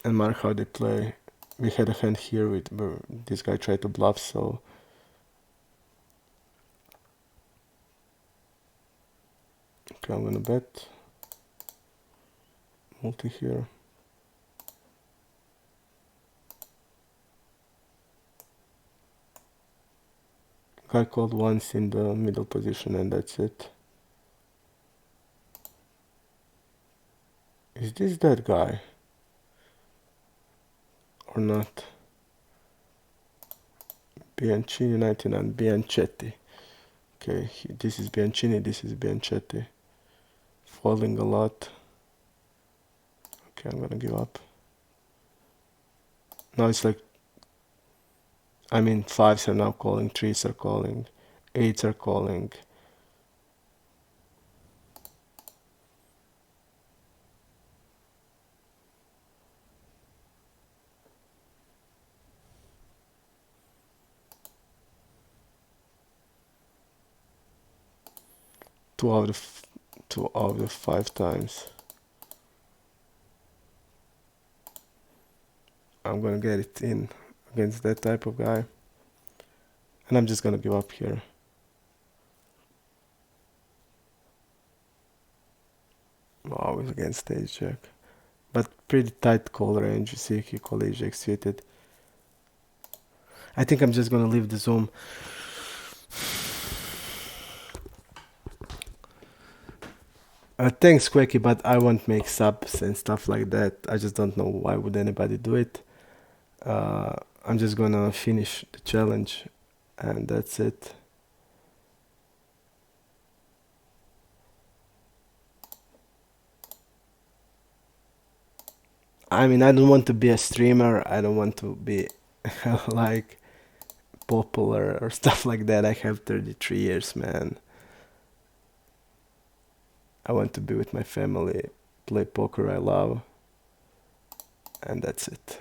Speaker 1: mark how they play. We had a hand here with where this guy tried to bluff, so okay, I'm gonna bet multi here. Guy called once in the middle position and that's it. Is this that guy or not? Bianchini 99, Bianchetti. Okay, this is Bianchini, this is Bianchetti. Falling a lot. Okay, I'm gonna give up. Now it's like, I mean, 5s are now calling, 3s are calling, 8s are calling. Two out of 5 times. I'm gonna get it in against that type of guy. And I'm just gonna give up here. Wow, it's against stage jack. But pretty tight call range. You see he called ace jack suited. I think I'm just gonna leave the zoom. Thanks Quacky, but I won't make subs and stuff like that. I just don't know why would anybody do it. I'm just gonna finish the challenge and that's it. I mean, I don't want to be a streamer. I don't want to be like popular or stuff like that. I have 33 years, man. I want to be with my family, play poker I love, and that's it.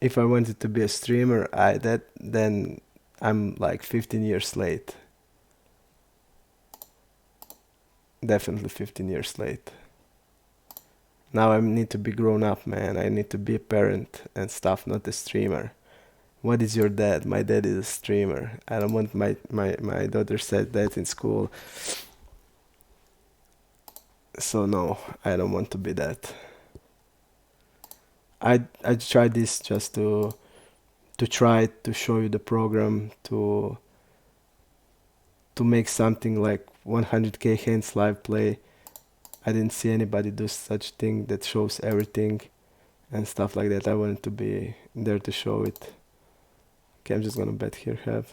Speaker 1: If I wanted to be a streamer, then I'm like 15 years late. Definitely 15 years late. Now I need to be grown up, man. I need to be a parent and stuff, not a streamer. What is your dad? My dad is a streamer. I don't want my daughter said that in school. So no, I don't want to be that. I tried this just to try to show you the program, to make something like 100k hands live play. I didn't see anybody do such thing that shows everything and stuff like that. I wanted to be there to show it. Okay, I'm just gonna bet here have.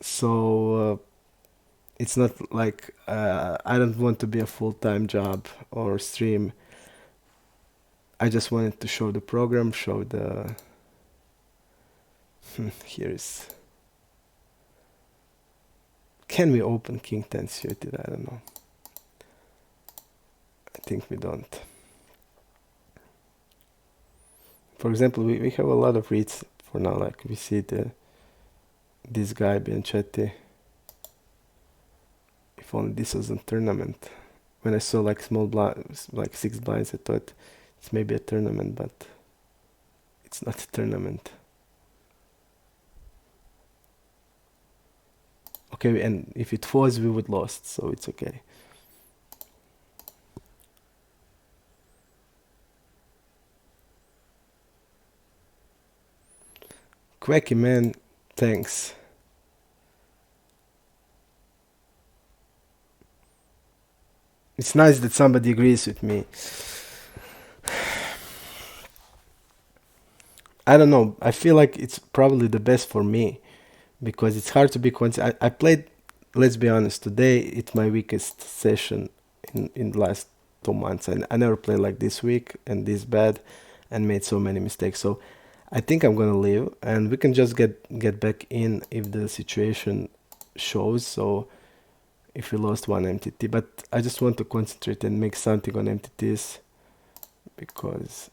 Speaker 1: So it's not like I don't want to be a full-time job or stream. I just wanted to show the program, show the here is. Can we open King 10 suited? I don't know. I think we don't. For example, we have a lot of reads for now. Like we see this guy Bianchetti. If only this was a tournament. When I saw like small blinds, like 6 blinds, I thought it's maybe a tournament, but it's not a tournament. Okay, and if it was, we would lost, so it's okay. Quacky man, thanks. It's nice that somebody agrees with me. I don't know. I feel like it's probably the best for me because it's hard to be consistent. I played, let's be honest, today it's my weakest session in the last 2 months. I never played like this week and this bad and made so many mistakes. So I think I'm gonna leave and we can just get back in if the situation shows. So if we lost one MTT, but I just want to concentrate and make something on MTTs because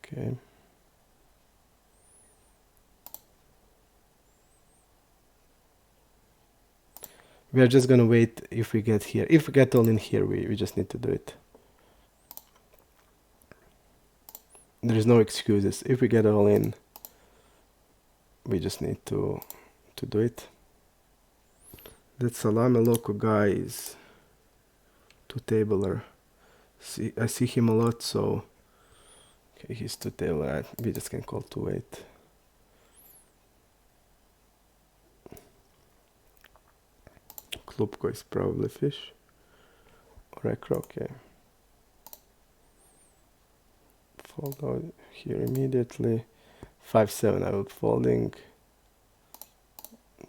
Speaker 1: okay. We are just gonna wait if we get here. If we get all in here, we just need to do it. There is no excuses. If we get all in, we just need to do it. That Salame Loco guy is two-tabler. I see him a lot, so okay, he's two-tabler. We just can call 2-8. Klubko is probably fish. Or Ekro, okay. Fold out here immediately. 5-7 I will folding.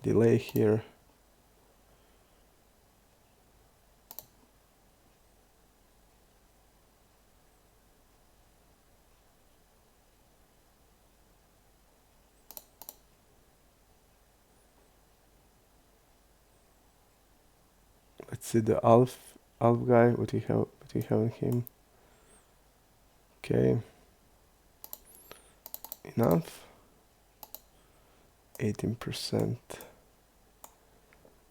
Speaker 1: Delay here. Let's see the Alf guy. What we have in him. Okay. Enough. 18%.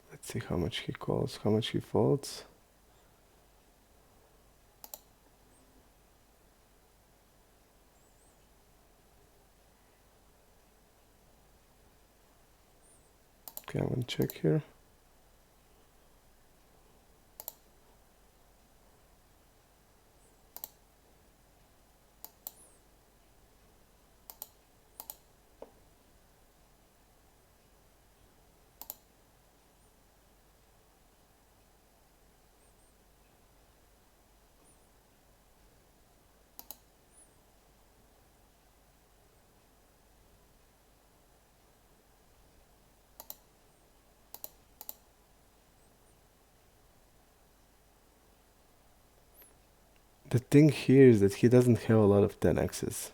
Speaker 1: Let's see how much he calls, how much he folds. Okay, I'm gonna check here. The thing here is that he doesn't have a lot of 10x's.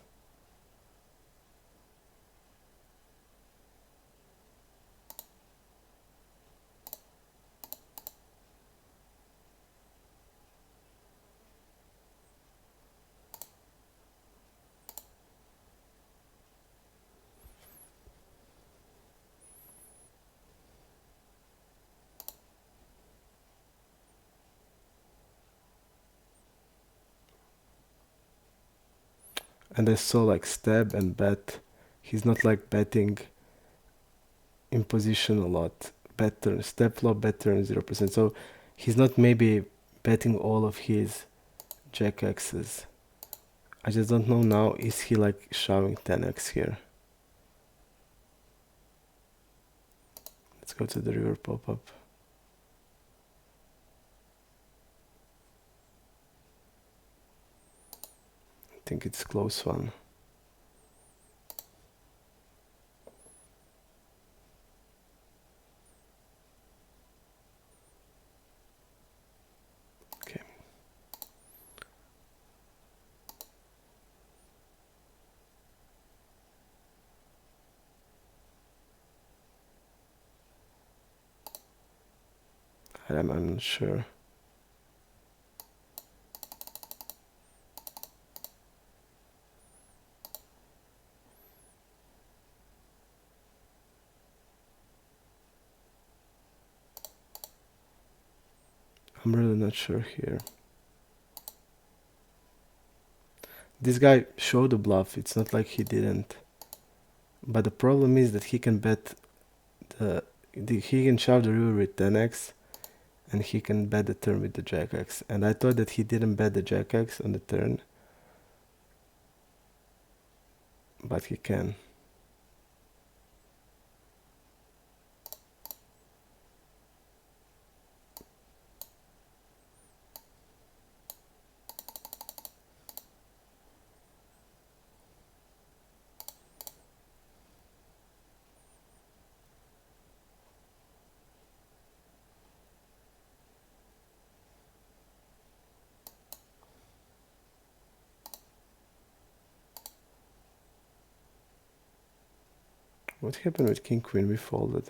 Speaker 1: And I saw like stab and bet. He's not like betting in position a lot. Better step flop, better 0%. So he's not maybe betting all of his jack x's. I just don't know now. Is he like shoving 10x here? Let's go to the river pop-up. I think it's close one. Okay. I'm not sure. I'm really not sure here. This guy showed a bluff, it's not like he didn't. But the problem is that he can bet he can shove the river with 10x and he can bet the turn with the jack x. And I thought that he didn't bet the jack x on the turn, but he can. What happened with king queen? We folded.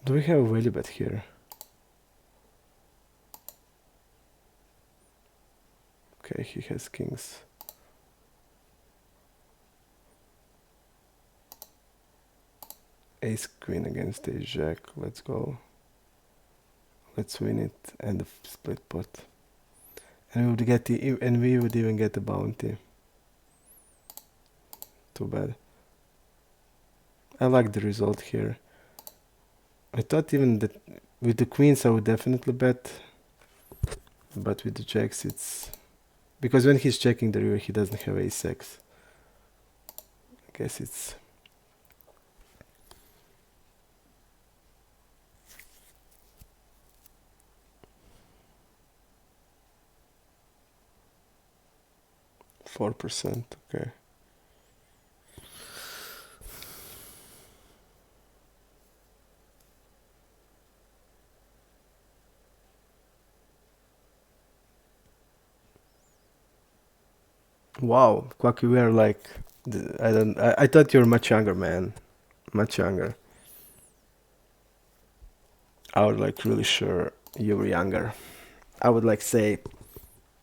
Speaker 1: Do we have a value bet here? Okay, he has kings. Ace queen against ace jack. Let's go. Let's win it and the split pot. And we would even get a bounty. Too bad. I like the result here. I thought even that with the queens I would definitely bet, but with the jacks it's because when he's checking the river he doesn't have ace-x. I guess it's 4%. Okay. Wow, Quack, you were like, I thought you were much younger, man. Much younger. I was like really sure you were younger. I would like say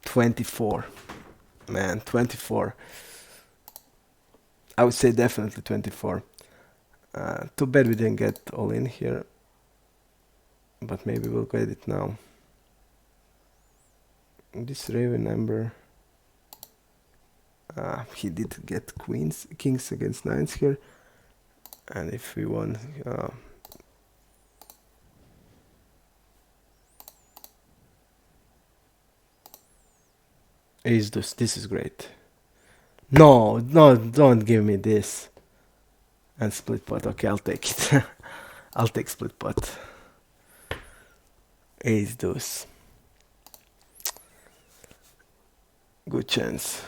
Speaker 1: 24. Man, 24. I would say definitely 24. Too bad we didn't get all in here. But maybe we'll get it now. This Raven number. He did get kings against nines here. And if we won, ace deuce. This is great. No, don't give me this. And split pot. Okay, I'll take it. I'll take split pot. Ace deuce. Good chance.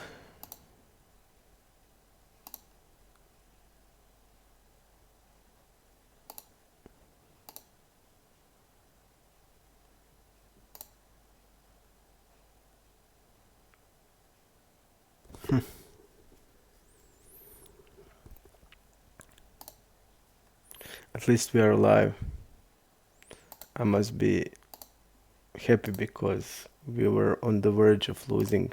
Speaker 1: At least we are alive. I must be happy because we were on the verge of losing.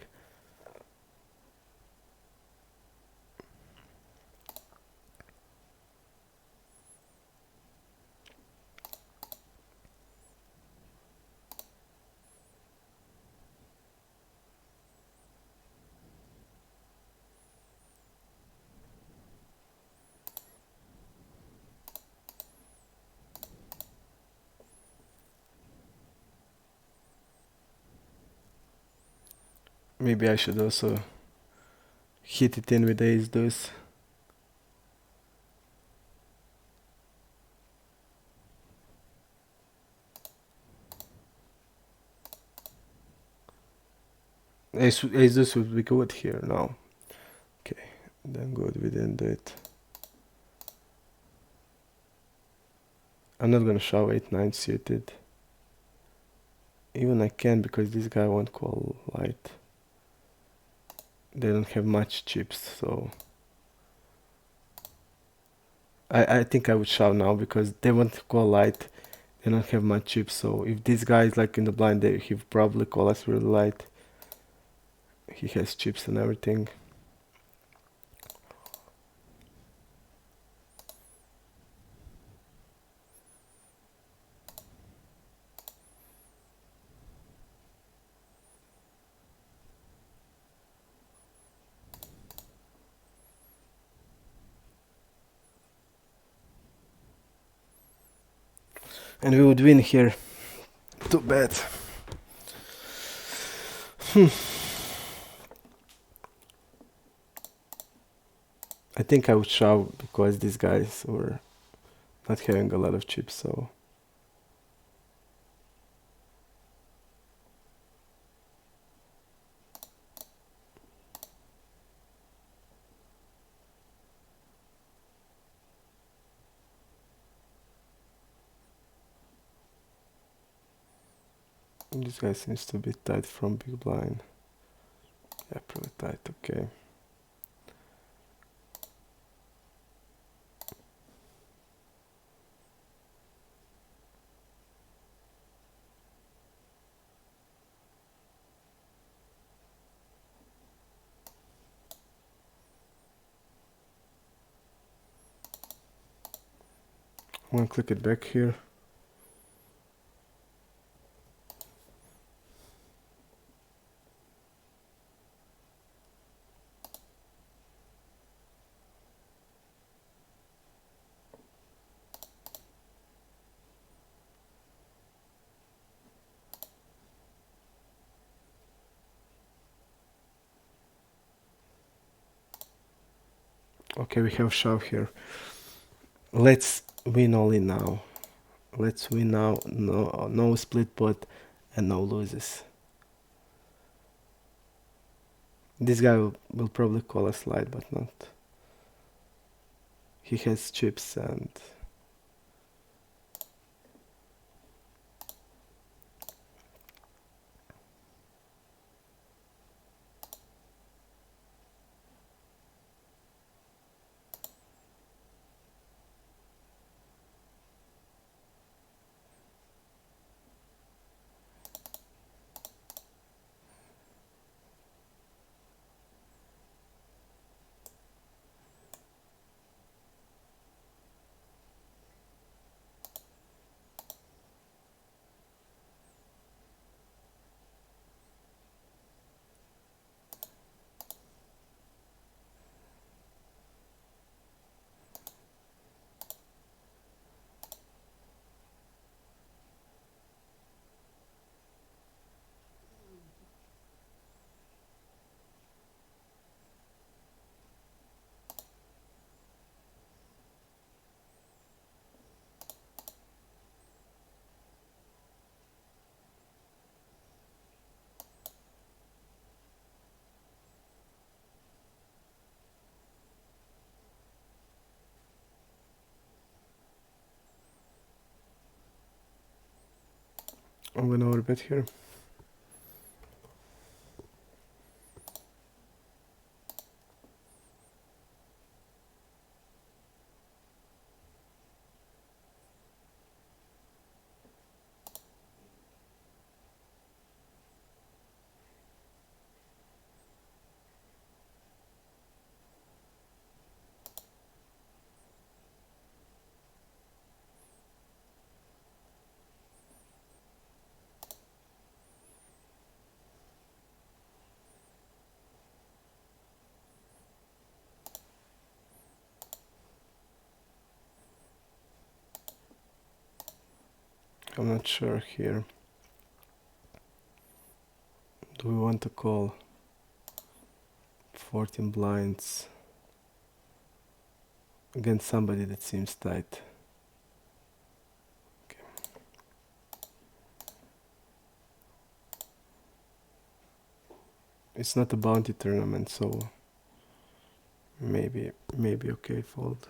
Speaker 1: Maybe I should also hit it in with ace deuce. Ace deuce would be good here now. Okay, then good, we didn't do it. I'm not gonna shove 8-9 suited. Even I can, because this guy won't call light. They don't have much chips, so I think I would shove now, because they won't call light. They don't have much chips, so if this guy is like in the blind, he probably call us really light. He has chips and everything. And we would win here. Too bad. I think I would shove, because these guys were not having a lot of chips, so this guy seems to be tight from big blind. Yeah, pretty tight, okay. I'm gonna click it back here. Okay, we have shove here. Let's win all in now. Let's win now. No split pot and no loses. This guy will probably call a slide, but not. He has chips and I'm gonna overbet here. I'm not sure here. Do we want to call? 14 blinds against somebody that seems tight. Okay. It's not a bounty tournament, so maybe okay, fold.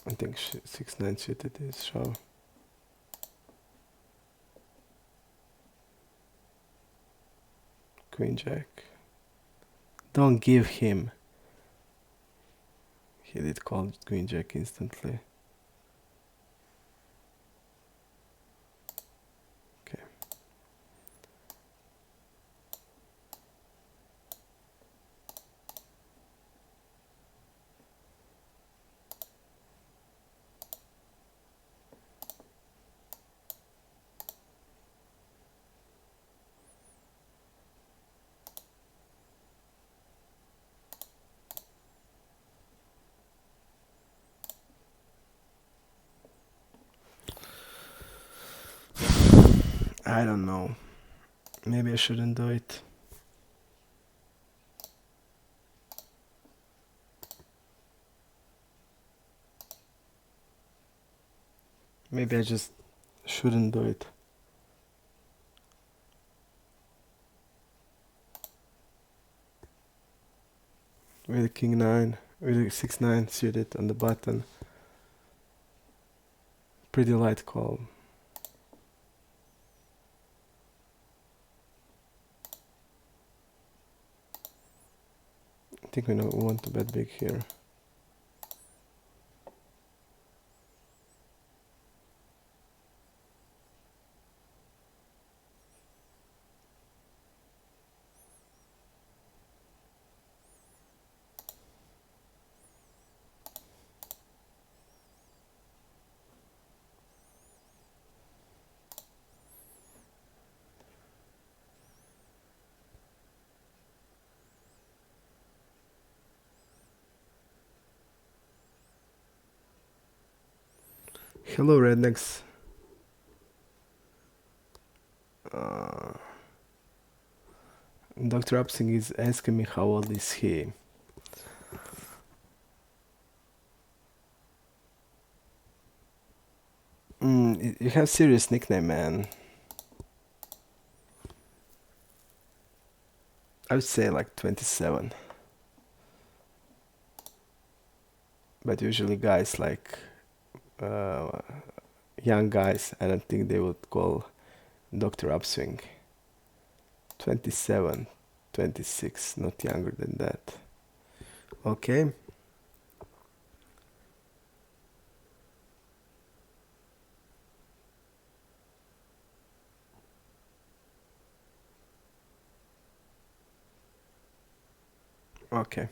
Speaker 1: I think 6-9 suited is shove. Queen Jack. Don't give him. He did call Queen Jack instantly. Okay. I don't know. Maybe I shouldn't do it. Maybe I just shouldn't do it. With a king 9, with a 6-9 suited on the button. Pretty light call. I think we want to bet big here. Hello, rednecks. Dr. Upsing is asking me how old is he. You have serious nickname, man. I would say like 27. But usually guys like young guys, I don't think they would call Dr. Upswing. 27, 26, not younger than that. Okay. Okay.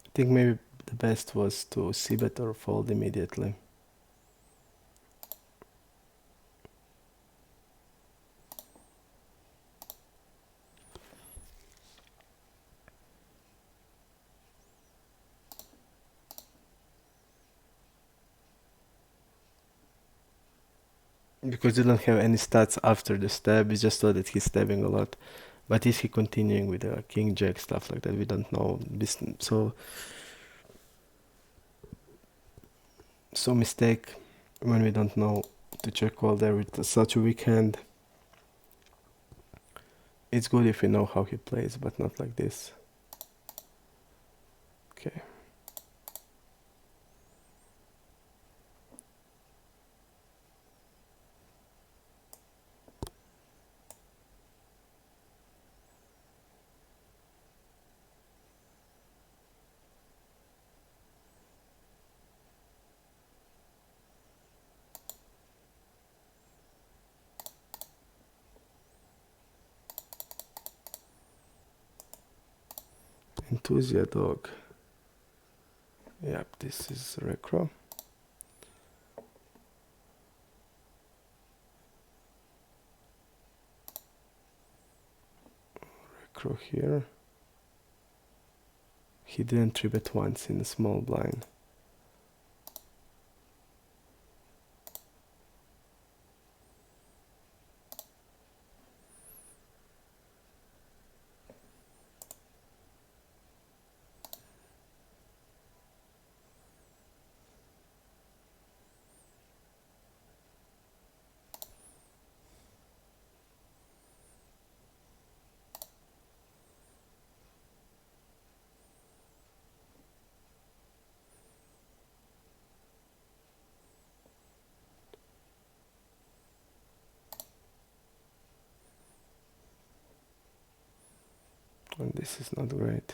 Speaker 1: I think maybe the best was to c-bet or fold immediately. because you don't have any stats after the stab. It's just so that he's stabbing a lot. But is he continuing with the king jack stuff like that? We don't know. So mistake when we don't know to check all there with such a weak hand. It's good if we know how he plays, but not like this. Okay. Enthusiast dog. Yep, this is Recro. Recro here. He didn't 3-bet once in a small blind. And this is not great.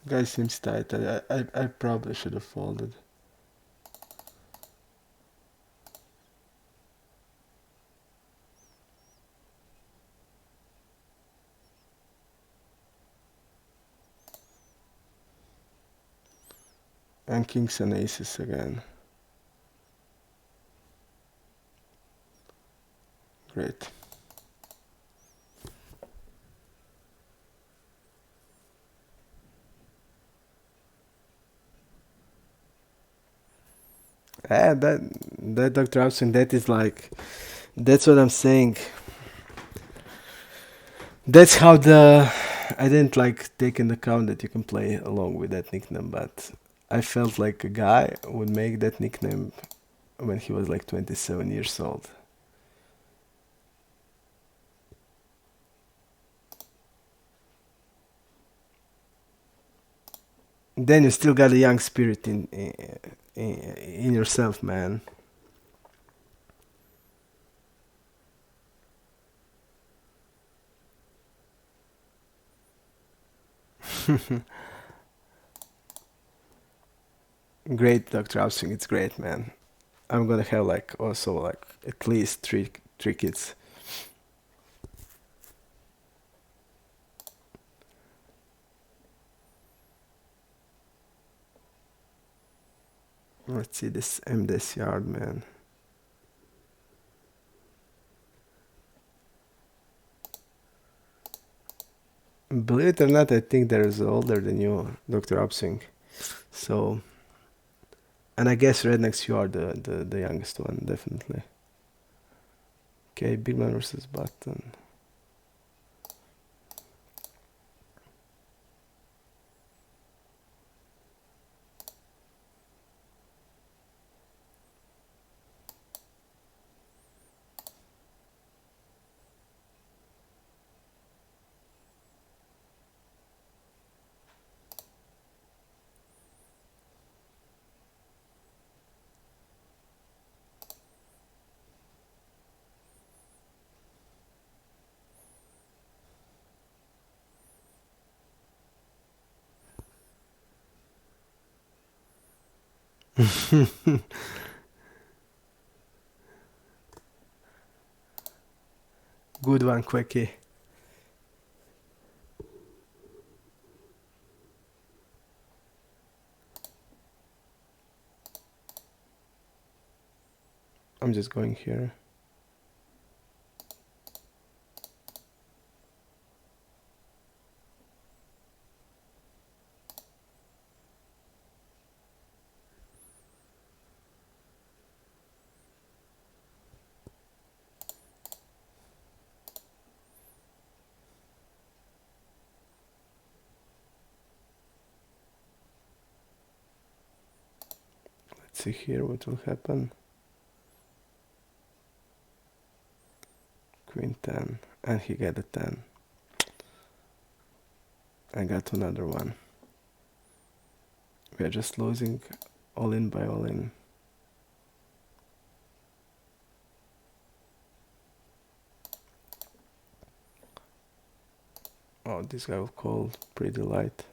Speaker 1: Guy seems tight. I probably should have folded. And kings and aces again. Great. That Dr. Austin, that is like, that's what I'm saying. That's how I didn't like take into account that you can play along with that nickname, but I felt like a guy would make that nickname when he was like 27 years old. Then you still got a young spirit in yourself, man. Great, Dr. Austin, it's great, man. I'm gonna have like also like at least three kids. Let's see this MDS yard, man. Believe it or not, I think there's older than you, Dr. Upsing. So, and I guess Rednecks, you are the youngest one, definitely. Okay, big man versus button. Good one, Quecky. I'm just going here. Let's see here what will happen. Queen 10, and he got a 10. I got another one. We are just losing all in by all in. Oh, this guy will call pretty light.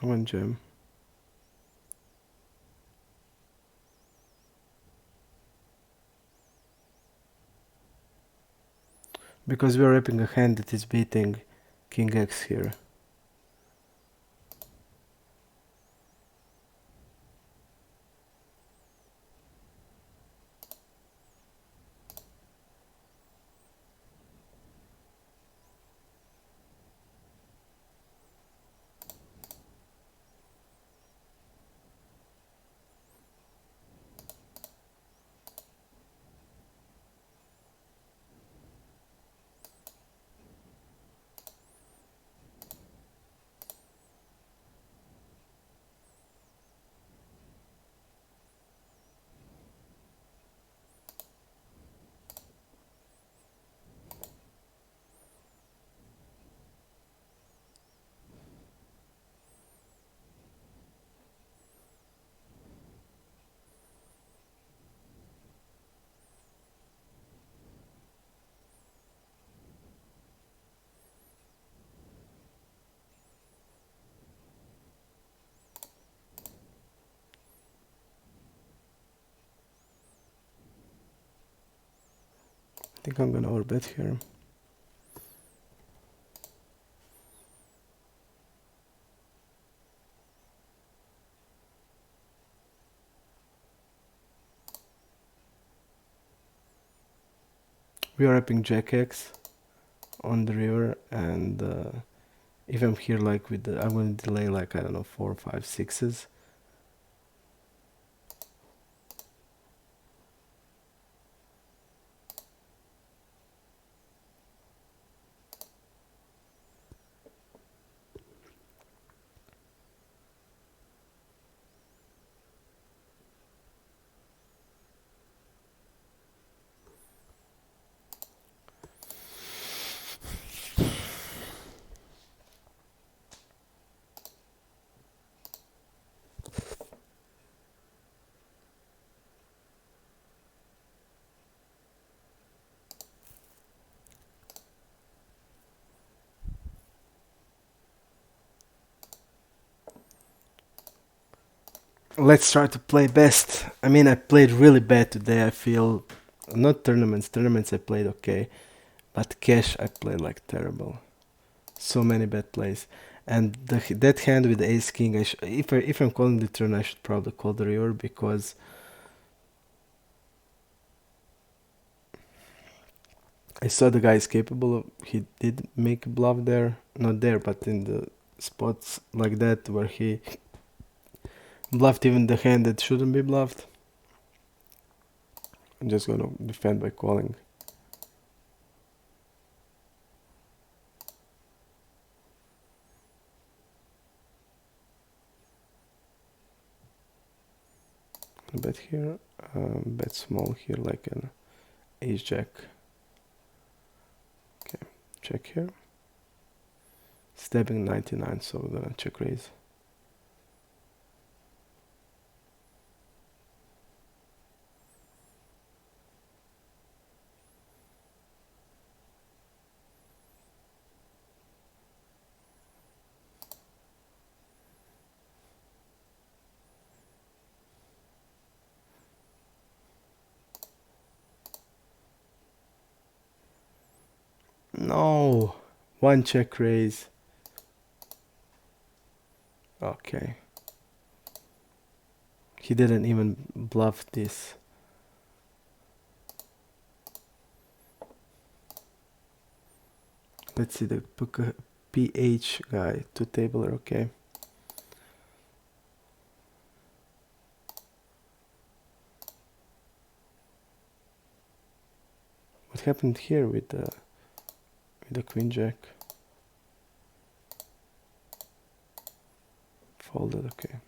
Speaker 1: I want gem. Because we are wrapping a hand that is beating King X here. I think I'm gonna overbet here. We are wrapping Jack X on the river, and if I'm here like with the, I'm gonna delay like, I don't know, 4, 5, 6s. Let's try to play best. I mean, I played really bad today. I feel Not tournaments. Tournaments I played okay, but cash I played like terrible. So many bad plays. And that hand with ace king, if I'm calling the turn, I should probably call the river because I saw the guy is capable of. He did make a bluff there, not there, but in the spots like that where he bluffed even the hand that shouldn't be bluffed. I'm just gonna defend by calling. Bet here, bet small here like an ace jack. Okay, check here. Stepping 99, so we're gonna check raise. No, one check raise. Okay. He didn't even bluff this. Let's see the PH guy, two tabler, okay. What happened here with the queen jack? Folded, okay.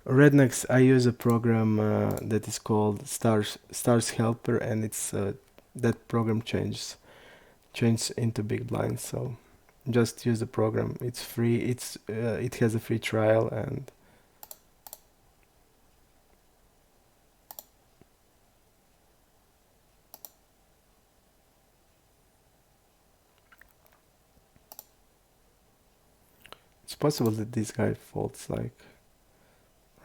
Speaker 1: Rednecks, I use a program that is called Stars Helper, and it's that program changes into big blinds. So just use the program. It's free. It has a free trial, and it's possible that this guy folds like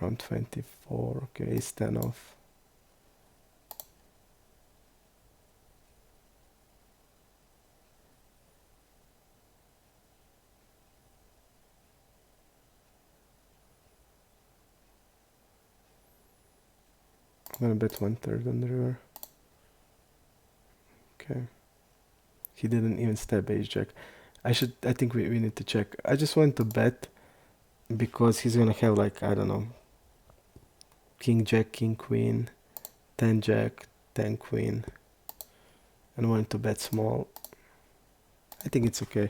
Speaker 1: around 24. Okay, ace 10 off. I'm gonna bet 1/3 on the river. Okay. He didn't even step ace jack. I think we need to check. I just want to bet because he's gonna have like, I don't know, king jack, king queen, 10 jack, 10 queen, and want to bet small. I think it's okay.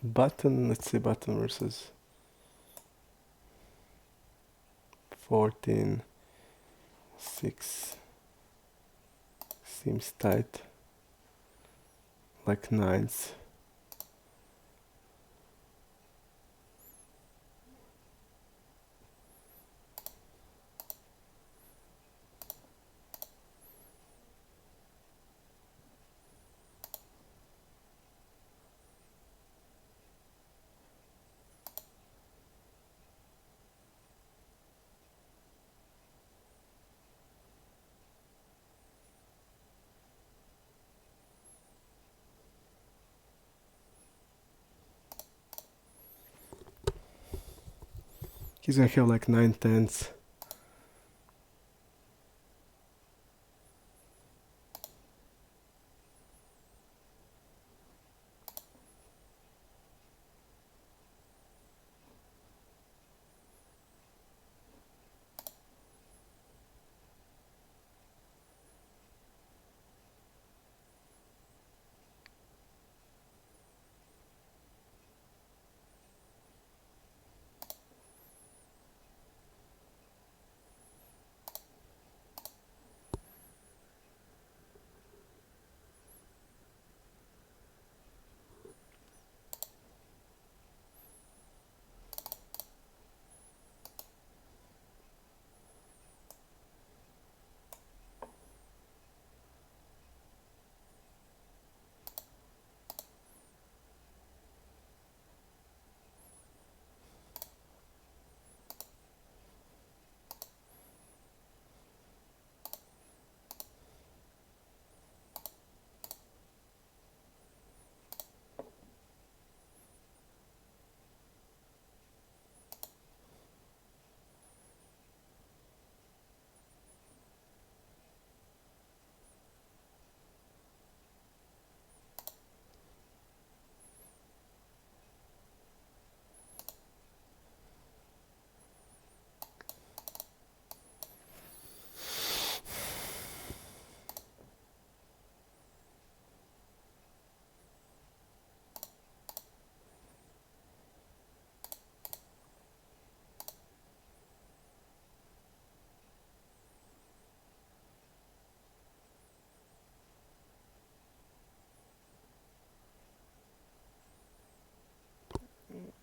Speaker 1: Button, let's see, button versus 14, 6 seems tight, like nines. He's gonna have like 9 tens.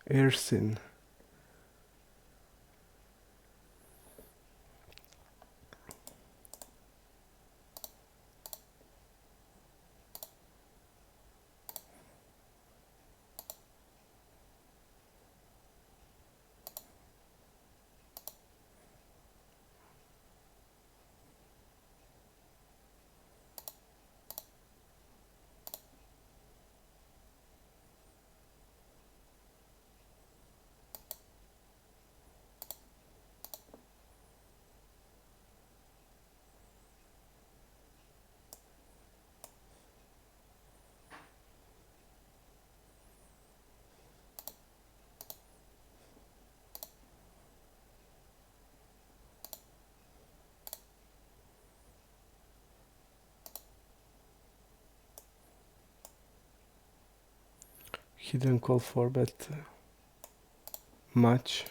Speaker 1: Ersin. He didn't call for bet much.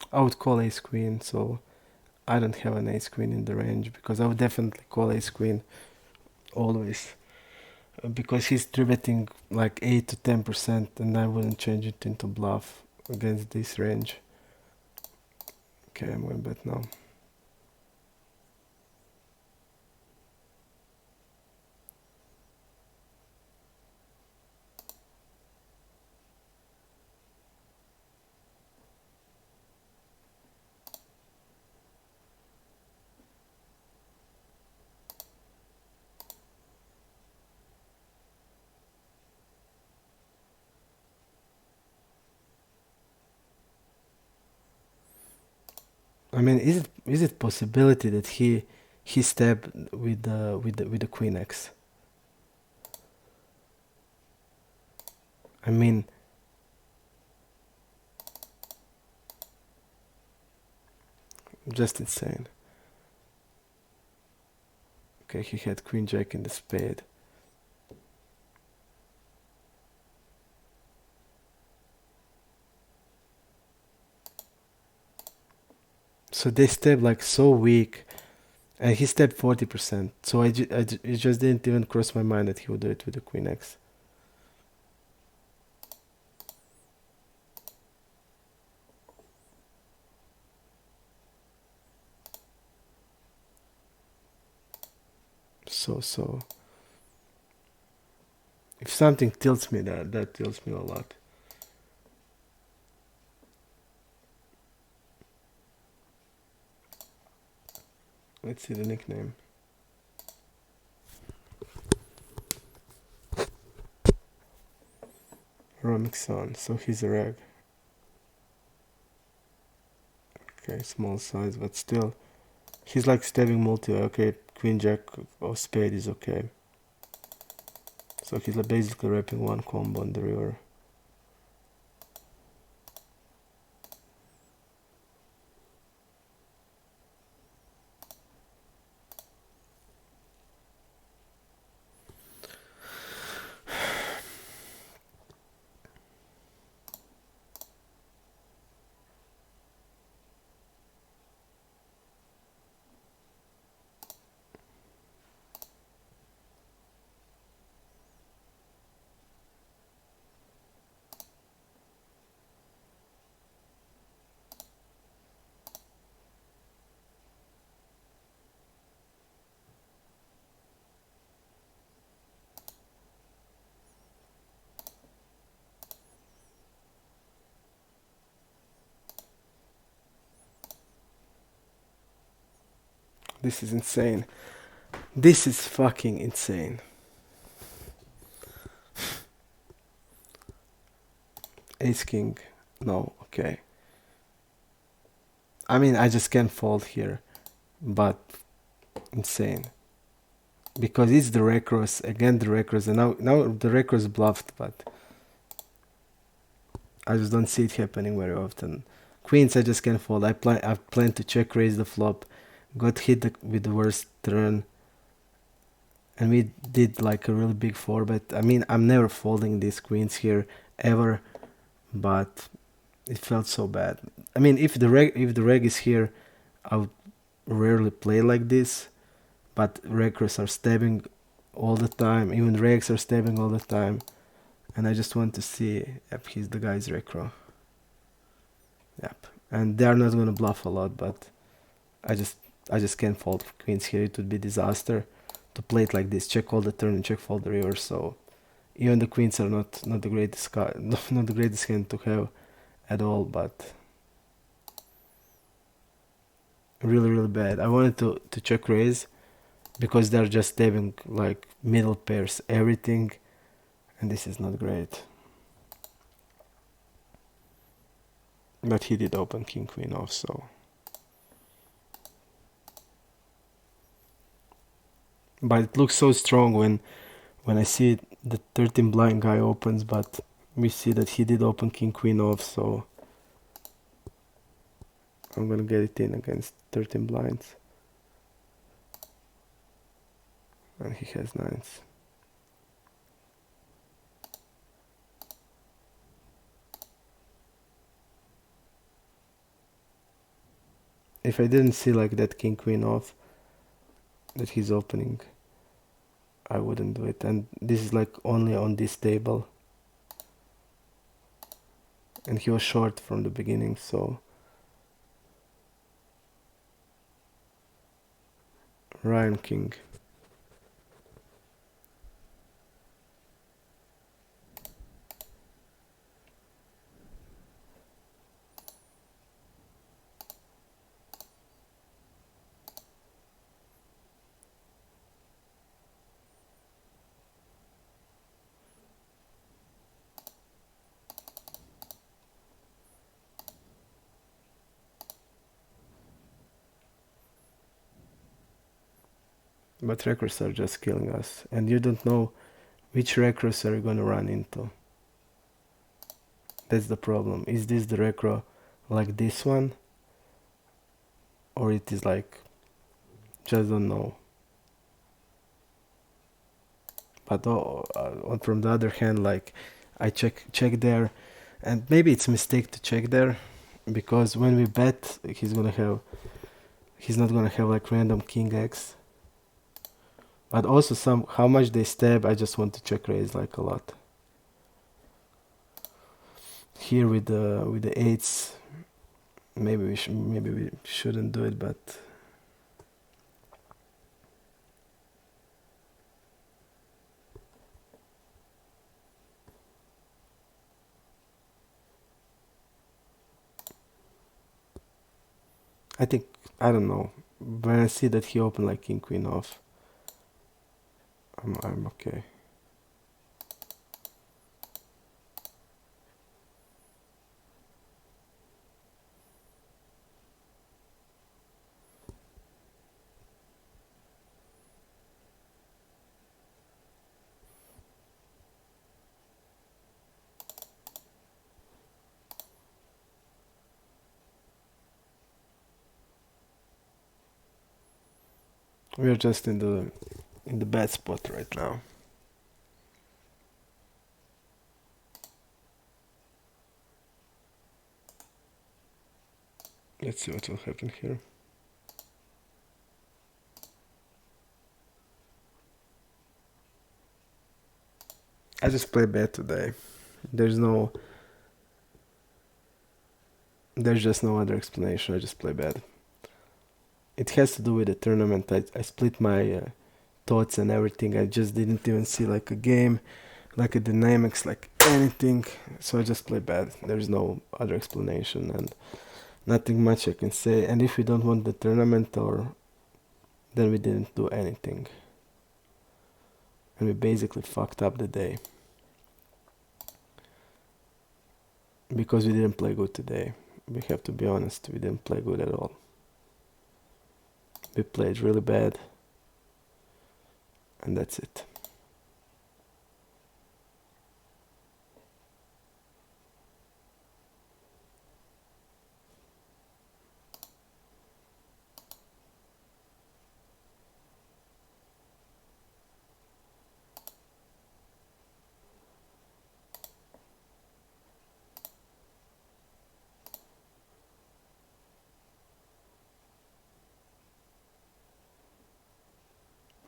Speaker 1: I would call ace queen, so I don't have an ace queen in the range, because I would definitely call ace queen always, because he's 3-betting like 8 to 10%, and I wouldn't change it into bluff against this range. Okay, I'm going bet now. I mean, is it possibility that he stabbed with the queen x? I mean, just insane. Okay, he had queen jack in the spade. So they stabbed like so weak, and he stabbed 40%. So it just didn't even cross my mind that he would do it with the queen x. So if something tilts me, that tilts me a lot. Let's see the nickname. Romixon. So he's a reg. Okay, small size, but still, he's like stabbing multi. Okay, queen jack of spade is okay. So he's like basically wrapping one combo on the river. This is insane. This is fucking insane. Ace king. No, okay. I mean, I just can't fold here, but insane. Because it's the recross, again the recross, and now the recross bluffed, but I just don't see it happening very often. Queens I just can't fold. I planned to check raise the flop, got hit with the worst turn, and we did like a really big 4-bet. I mean, I'm never folding these queens here ever, but it felt so bad. I mean, if the reg is here, I would rarely play like this, but recros are stabbing all the time. Even regs are stabbing all the time, and I just want to see if he's the guy's recro. Yep, and they are not gonna bluff a lot, but I just can't fold queens here. It would be disaster to play it like this. Check all the turn and check fold the river. So even the queens are not the greatest not the greatest hand to have at all, but really bad. I wanted to check raise because they're just stabbing like middle pairs, everything, and this is not great. But he did open king queen off, so. But it looks so strong when I see the 13 blind guy opens, but we see that he did open king queen off, so I'm gonna get it in against 13 blinds. And he has nines. If I didn't see like that king queen off that he's opening, I wouldn't do it. And this is like only on this table. And he was short from the beginning, so Ryan king. But recros are just killing us, and you don't know which recros are you gonna run into. That's the problem. Is this the recro like this one, or it is like, just don't know. But from the other hand, like I check there, and maybe it's a mistake to check there, because when we bet, he's not gonna have like random king x. But also how much they stab, I just want to check raise like a lot. Here with the eights, maybe we shouldn't do it, but I think, I don't know. When I see that he opened like king queen off, I'm okay. We are just in the bad spot right now. Let's see what will happen here. I just play bad today. There's just no other explanation. I just play bad. It has to do with the tournament. I split my thoughts and everything. I just didn't even see like a game, like a dynamics, like anything. So I just play bad. There's no other explanation and nothing much I can say. And if we don't want the tournament, then we didn't do anything. And we basically fucked up the day. Because we didn't play good today. We have to be honest, we didn't play good at all. We played really bad. And that's it.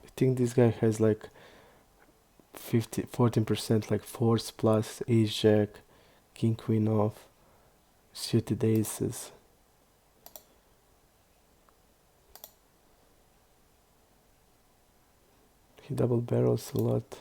Speaker 1: I think this guy has like 14% like fours plus, ace jack, king queen off, suited aces. He double barrels a lot.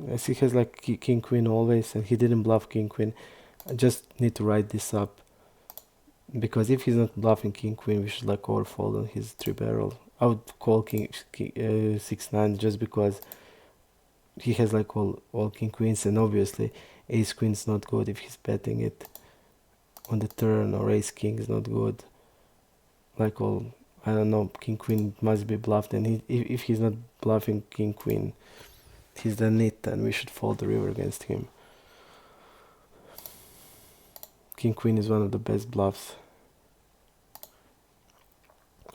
Speaker 1: As he has like king queen always, and he didn't bluff king queen. I just need to write this up, because if he's not bluffing king queen, we should like overfold on his three barrel. I would call king 6-9 just because he has like all king queens, and obviously ace queen is not good if he's betting it on the turn, or ace king is not good. Like I don't know, king queen must be bluffed, and if he's not bluffing king queen, he's done it, and we should fold the river against him. King queen is one of the best bluffs,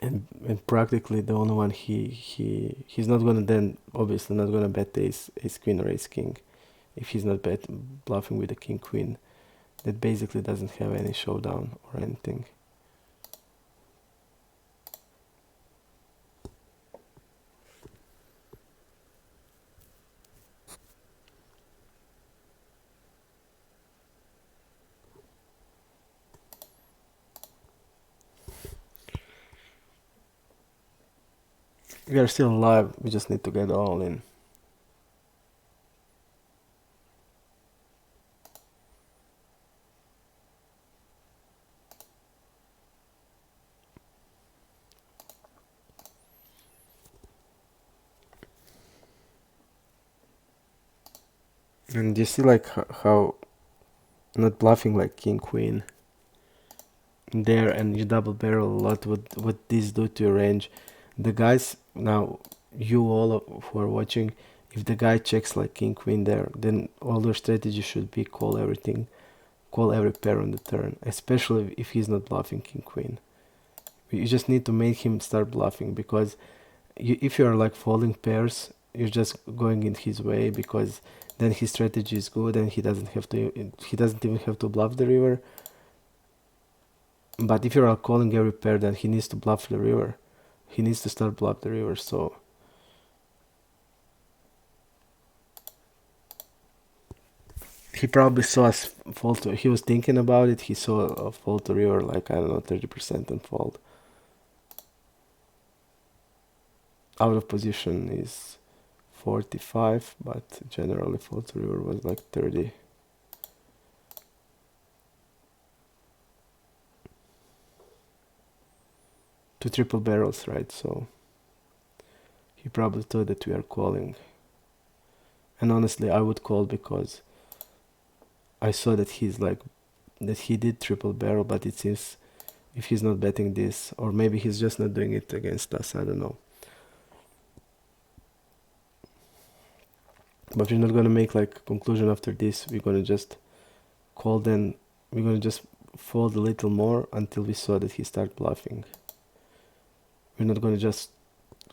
Speaker 1: and practically the only one he's not gonna, then obviously not gonna bet ace queen or ace king if he's not bluffing with the king queen. That basically doesn't have any showdown or anything. We are still alive, we just need to get all in. And you see like how not bluffing like king queen there, and you double barrel a lot. What this do to your range? The guys now, you all who are watching, if the guy checks like king queen there, then all your strategy should be call everything, call every pair on the turn, especially if he's not bluffing king queen. You just need to make him start bluffing, because if you are like folding pairs, you're just going in his way, because then his strategy is good and he doesn't even have to bluff the river. But if you're calling every pair, then he needs to bluff the river. He needs to start bluff the river. So he probably saw us fold to. He was thinking about it. He saw a fold to river, like I don't know, 30% and fold. Out of position is 45, but generally fold to river was like 30. Two triple barrels, right? So he probably thought that we are calling. And honestly, I would call, because I saw that he did triple barrel, but it seems if he's not betting this, or maybe he's just not doing it against us, I don't know. But we're not gonna make like a conclusion after this. We're gonna just call, then we're gonna just fold a little more until we saw that he start bluffing. We're not gonna just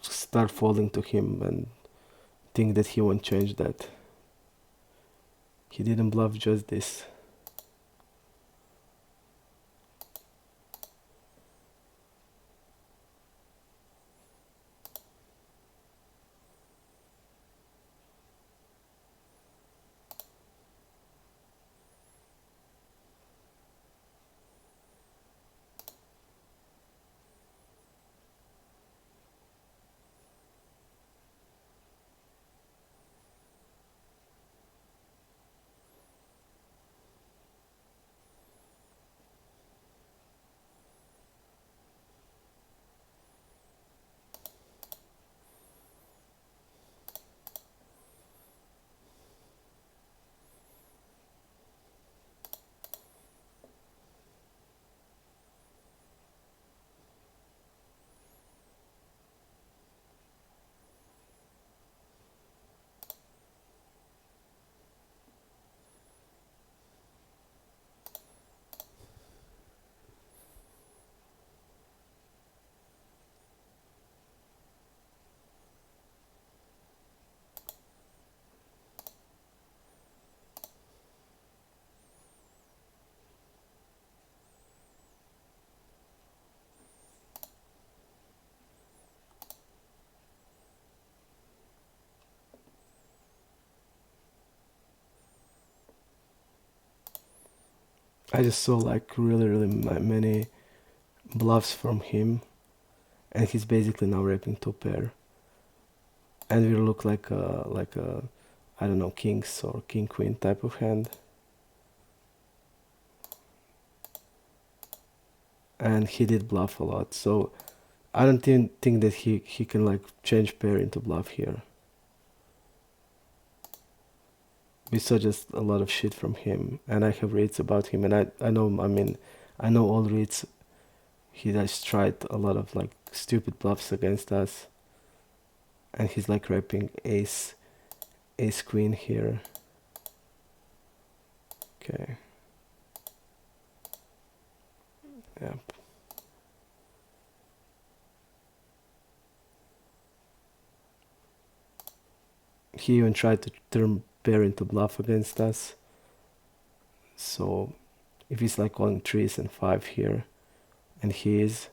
Speaker 1: start folding to him and think that he won't change that. He didn't bluff just this. I just saw like really many bluffs from him, and he's basically now wrapping two pair, and we look like a I don't know, kings or king queen type of hand. And he did bluff a lot, so I don't think that he can like change pair into bluff here. We saw just a lot of shit from him, and I have reads about him, and I know all reads. He has tried a lot of like stupid bluffs against us, and he's like wrapping ace queen here. Okay. Yep. He even tried to turn pair into bluff against us. So if he's like calling 3s and 5 here, and he is,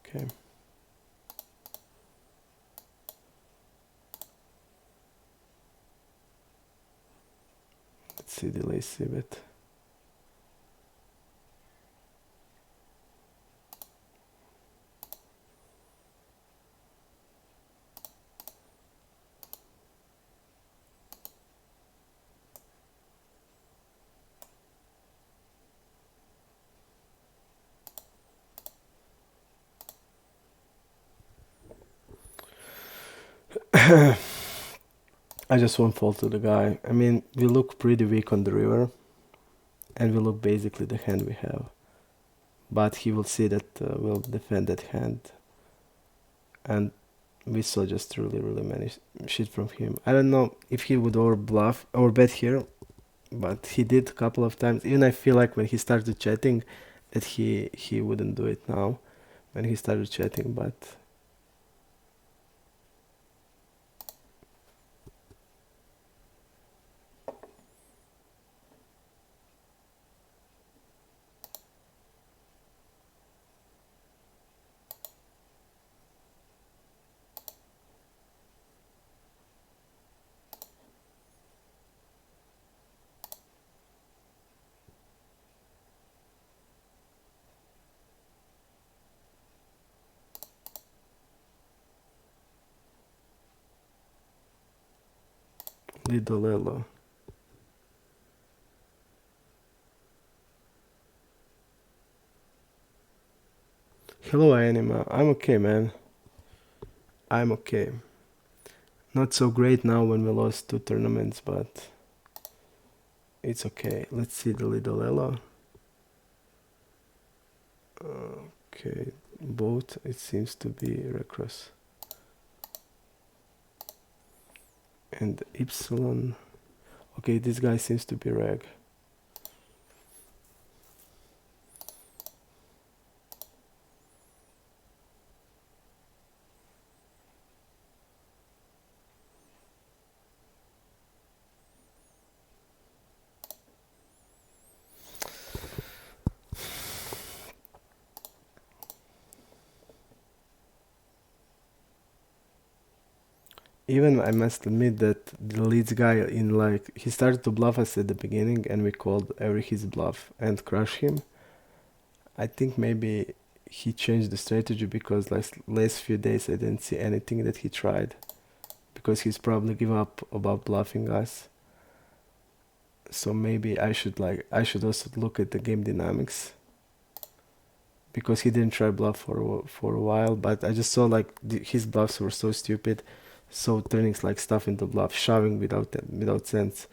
Speaker 1: okay. Let's see delay c bet. I just won't fall to the guy. I mean, we look pretty weak on the river, and we look basically the hand we have. But he will see that we'll defend that hand, and we saw just really many shit from him. I don't know if he would over bluff or bet here, but he did a couple of times. Even I feel like when he started chatting, that he wouldn't do it now, when he started chatting, but. Lidolelo. Hello, Anima. I'm okay, man. I'm okay. Not so great now when we lost 2 tournaments, but it's okay. Let's see the Lidolelo. Okay, both. It seems to be recross. And Epsilon. Okay, this guy seems to be reg. Even I must admit that the leads guy in like he started to bluff us at the beginning and we called every his bluff and crushed him. I think maybe he changed the strategy because like last few days I didn't see anything that he tried, because he's probably give up about bluffing us. So maybe I should also look at the game dynamics, because he didn't try bluff for a while, but I just saw like his bluffs were so stupid, so turning like stuff into bluff, shoving without sense,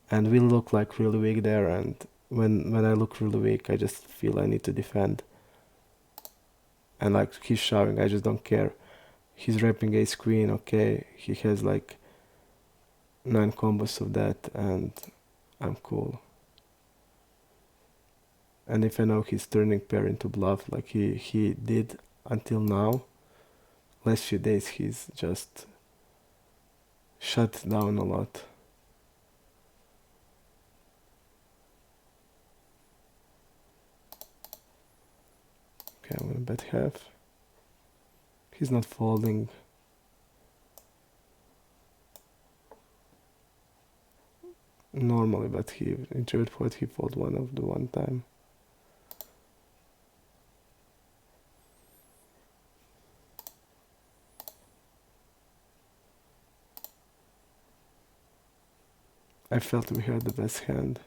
Speaker 1: and we look like really weak there. And when I look really weak, I just feel I need to defend. And like he's shoving, I just don't care. He's rapping ace queen, okay. He has like 9 combos of that, and I'm cool. And if I know he's turning pair into bluff like he did until now, last few days he's just shut down a lot. Okay, I'm gonna bet half. He's not folding. Normally, but he introvert what he fold one time. I felt we had the best hand.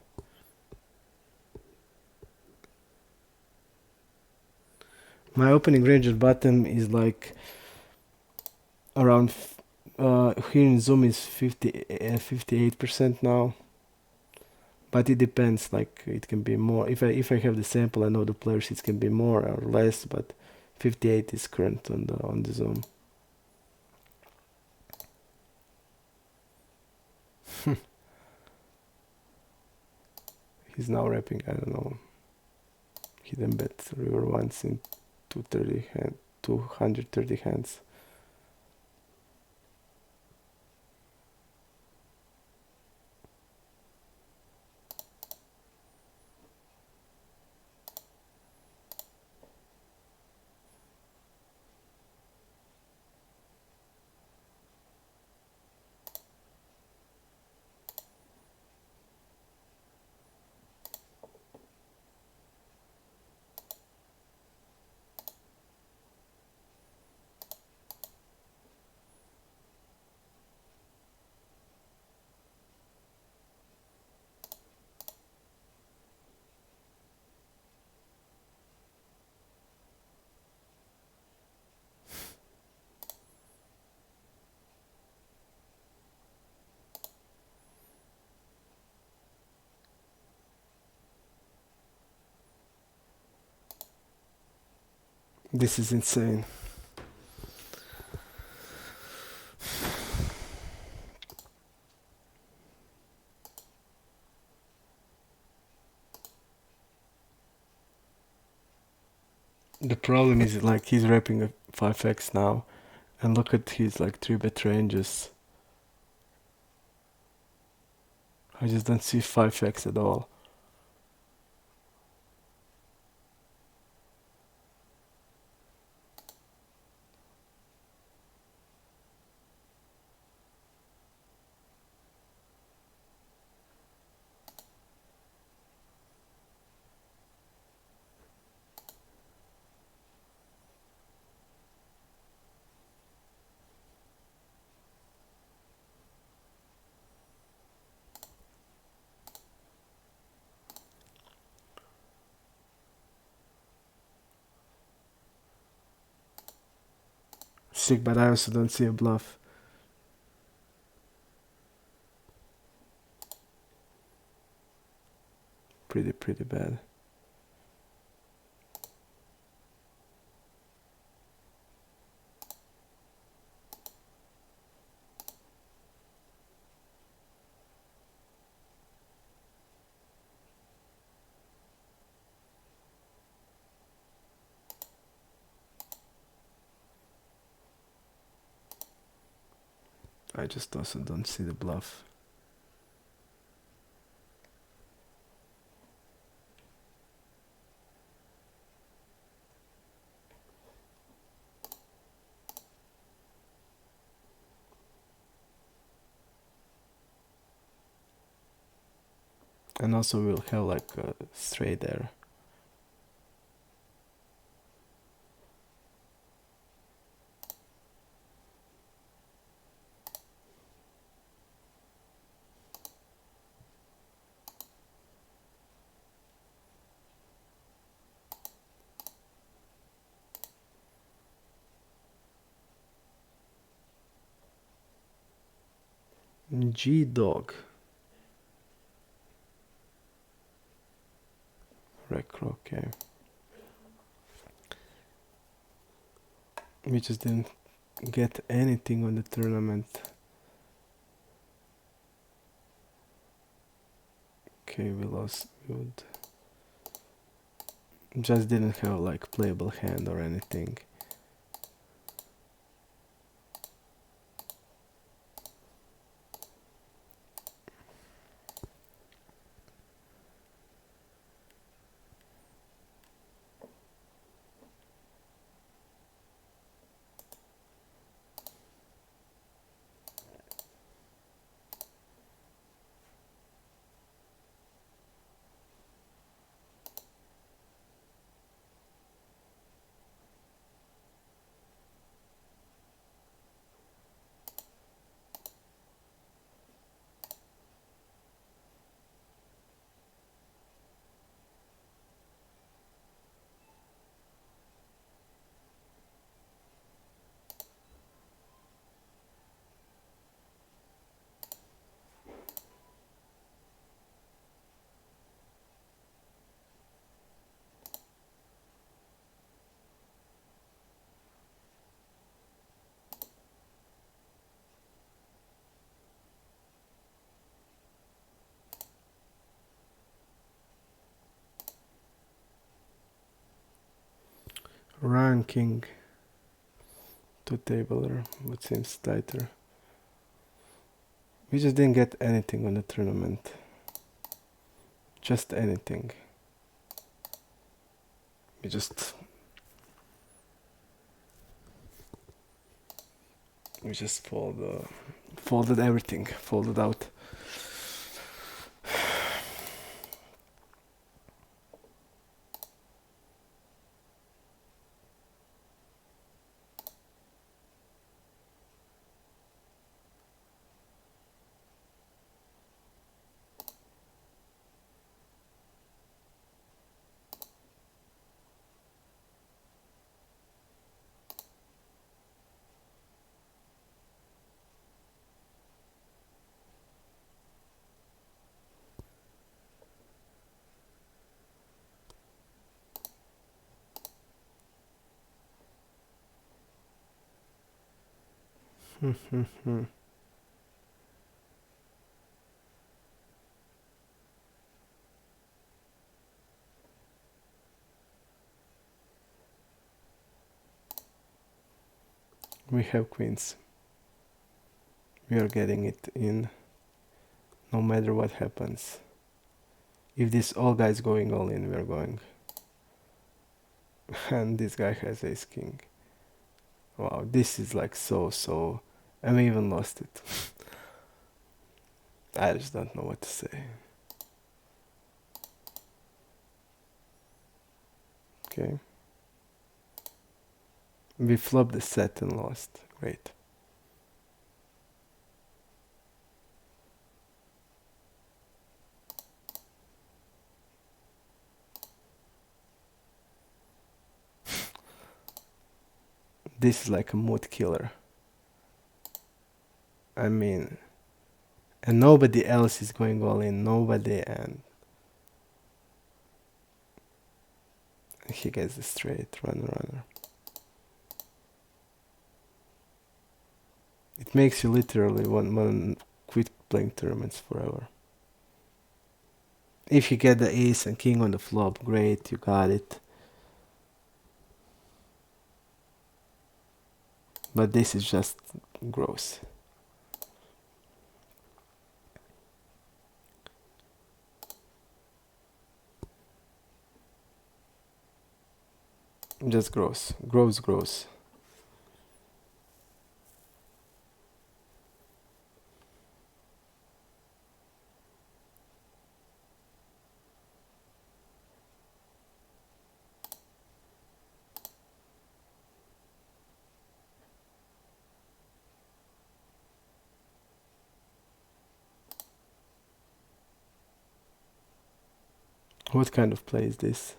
Speaker 1: My opening range at bottom is like around here in Zoom is 58% now, but it depends. Like it can be more. If I have the sample, I know the players, it can be more or less, but 58 is current on the Zoom. He's now wrapping, I don't know, he then bet river once in 230 hands. This is insane. The problem is like he's wrapping a 5x now, and look at his like 3-bet ranges. I just don't see 5x at all. Sick, but I also don't see a bluff. Pretty bad. I just also don't see the bluff. And also we'll have like a straight there. G dog. Rec, okay. We just didn't get anything on the tournament. Okay, we lost. Good. Just didn't have like playable hand or anything. Ranking. Two tabler, what seems tighter. We just didn't get anything on the tournament. Just anything. We just folded everything, folded out. We have queens. We are getting it in no matter what happens. If this all guy's going all in, we're going. And this guy has ace king. Wow, this is like so. And we even lost it. I just don't know what to say. Okay. We flopped the set and lost. Great. This is like a mood killer. I mean, and nobody else is going all in. Nobody, and he gets the straight runner. It makes you literally want quit playing tournaments forever. If you get the ace and king on the flop, great, you got it. But this is just gross. Just gross. Gross. What kind of play is this?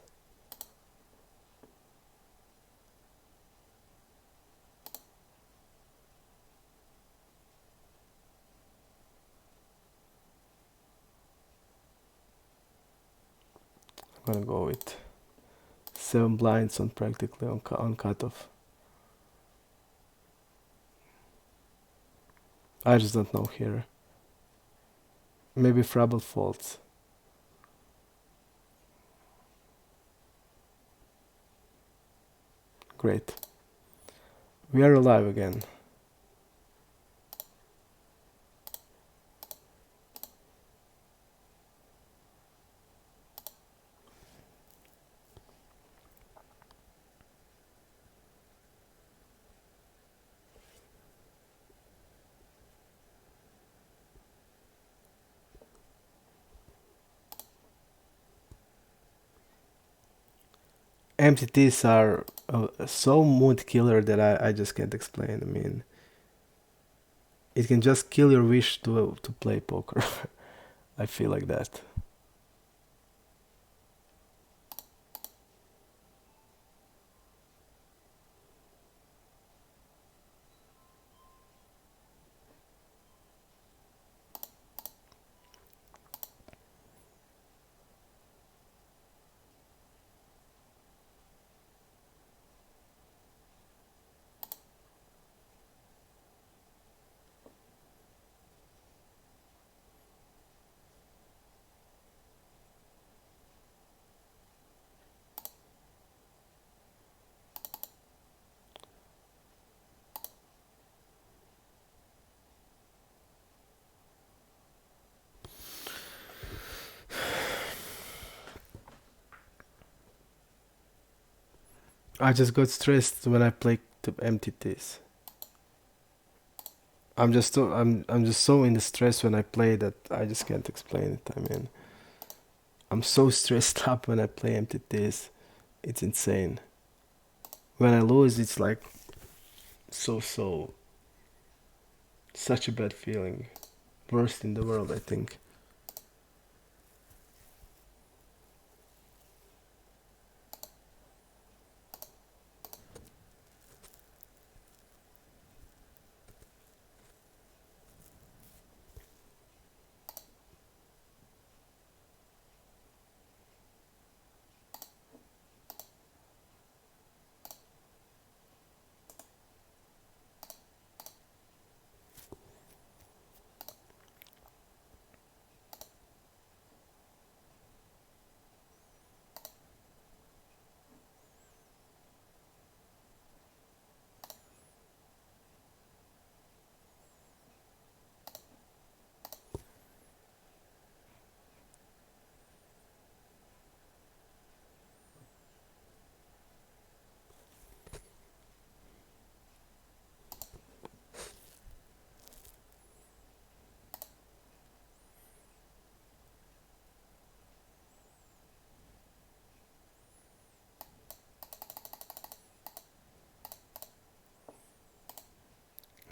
Speaker 1: I'm gonna go with 7 blinds on practically on cutoff. I just don't know here. Maybe Frabble folds. Great. We are alive again. MTTs are so mood killer that I just can't explain. I mean, it can just kill your wish to play poker. I feel like that. I just got stressed when I play to MTTs. I'm just so in the stress when I play that I just can't explain it. I mean, I'm so stressed up when I play MTTs. It's insane. When I lose, it's like so such a bad feeling. Worst in the world, I think.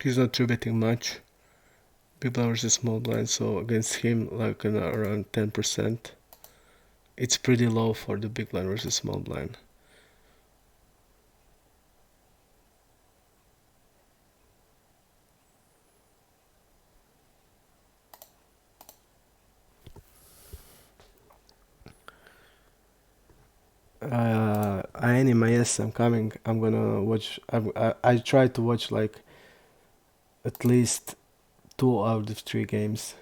Speaker 1: He's not 3-betting much. Big blind versus small blind, so against him like around 10%. It's pretty low for the big blind versus small blind. Anime, yes, I'm coming. I'm gonna watch. I try to watch like at least 2 out of 3 games.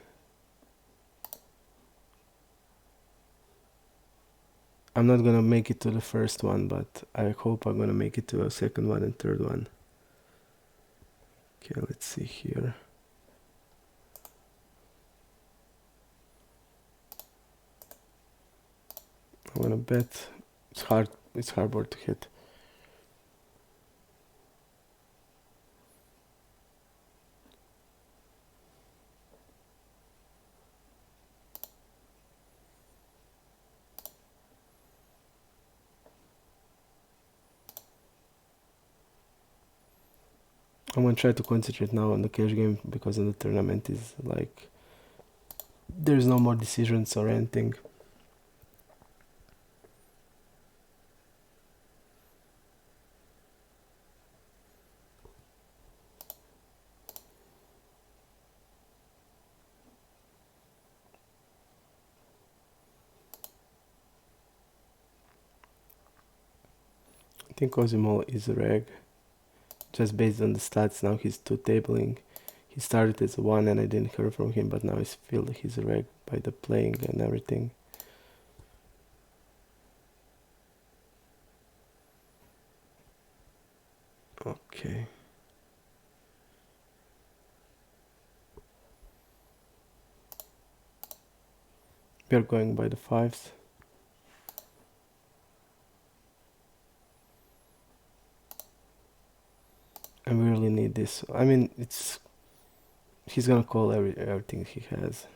Speaker 1: I'm not gonna make it to the first one, but I hope I'm gonna make it to a second one and third one. Okay, let's see here. I'm gonna bet. It's hard. It's hardboard to hit. I'm gonna try to concentrate now on the cash game because in the tournament is like there's no more decisions or anything. I think Cosimo is a reg. Just based on the stats, now he's 2-tabling. He started as a 1 and I didn't hear from him, but now I feel that he's a reg by the playing and everything. Okay. We are going by the 5s. And we really need this. I mean, he's gonna call everything he has.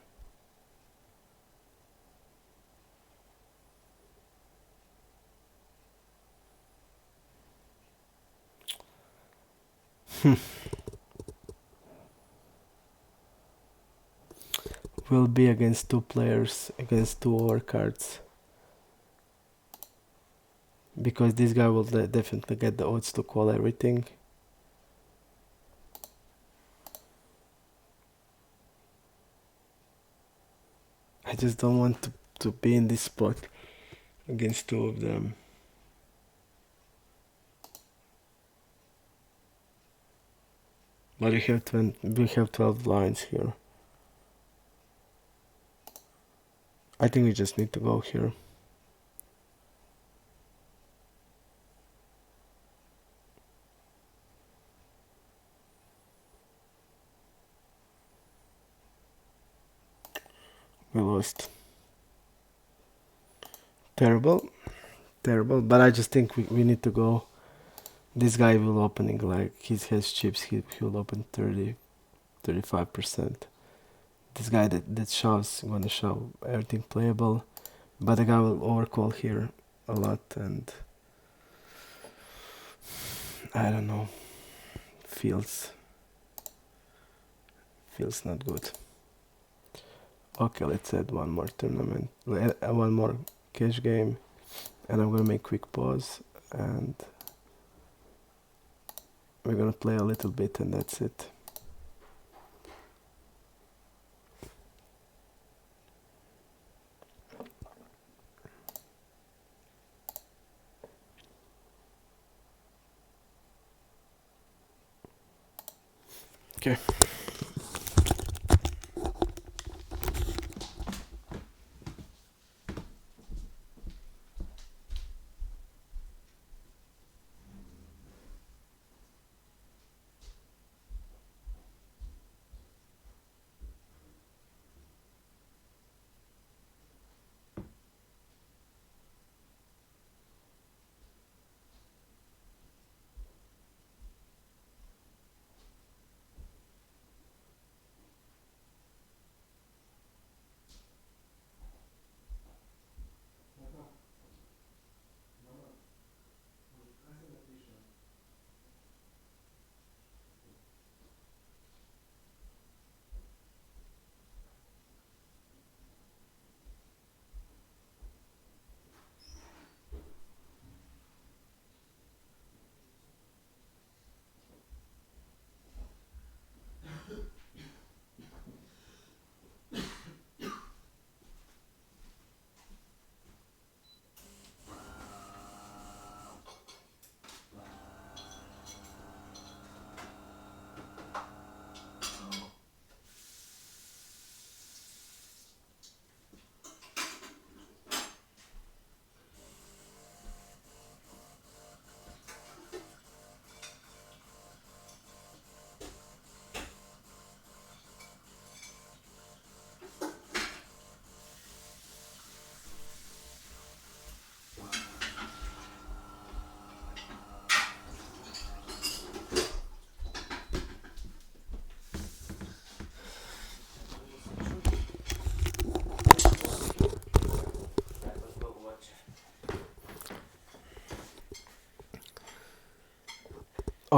Speaker 1: Will be against 2 players, against 2 overcards. Because this guy will definitely get the odds to call everything. I just don't want to be in this spot against 2 of them. But we have 12 lines here. I think we just need to go here. We lost. Terrible, but I just think we need to go. This guy will opening like he has chips, he'll open 35%. This guy that shoves gonna shove everything playable, but the guy will overcall here a lot and I don't know, feels not good. Okay, let's add one more tournament, one more cash game, and I'm gonna make quick pause and we're gonna play a little bit and that's it. Okay.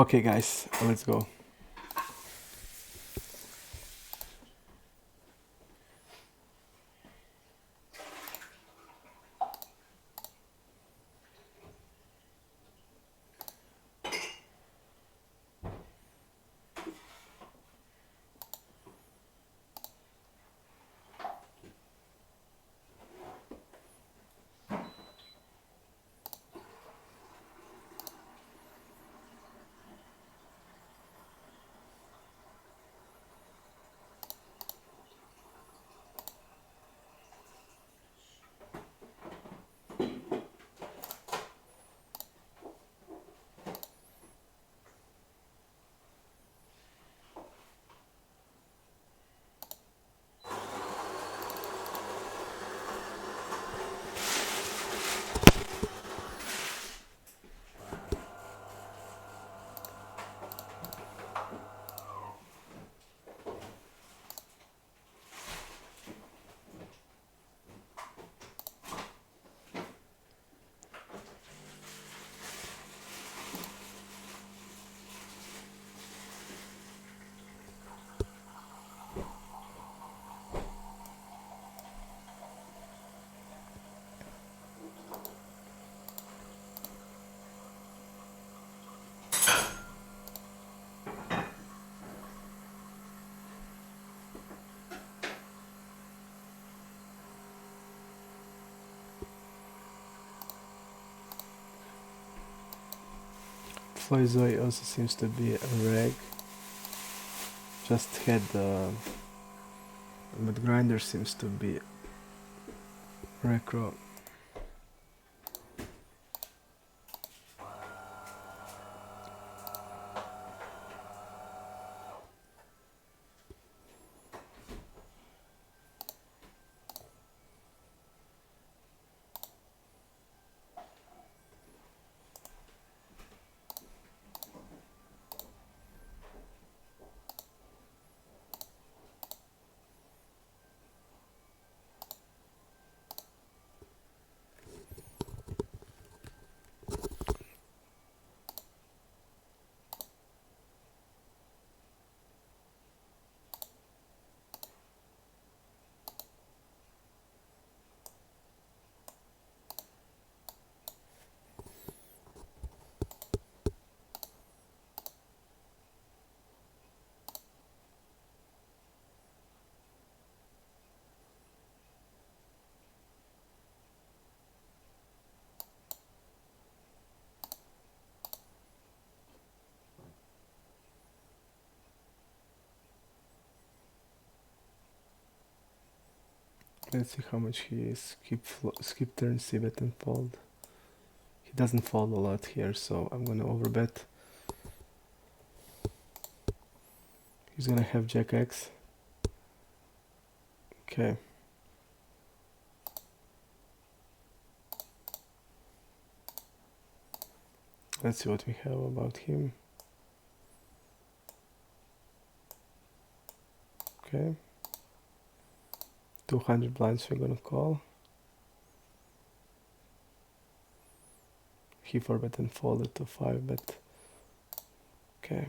Speaker 1: Okay, guys, let's go. Zoe also seems to be a reg. Just had but Grinder seems to be recro. Let's see how much he skip turn, see bet and fold. He doesn't fold a lot here, so I'm gonna overbet. He's gonna have Jack X. Okay. Let's see what we have about him. Okay. 200 blinds we're gonna call. He 4-bet and folded to 5-bet. Okay.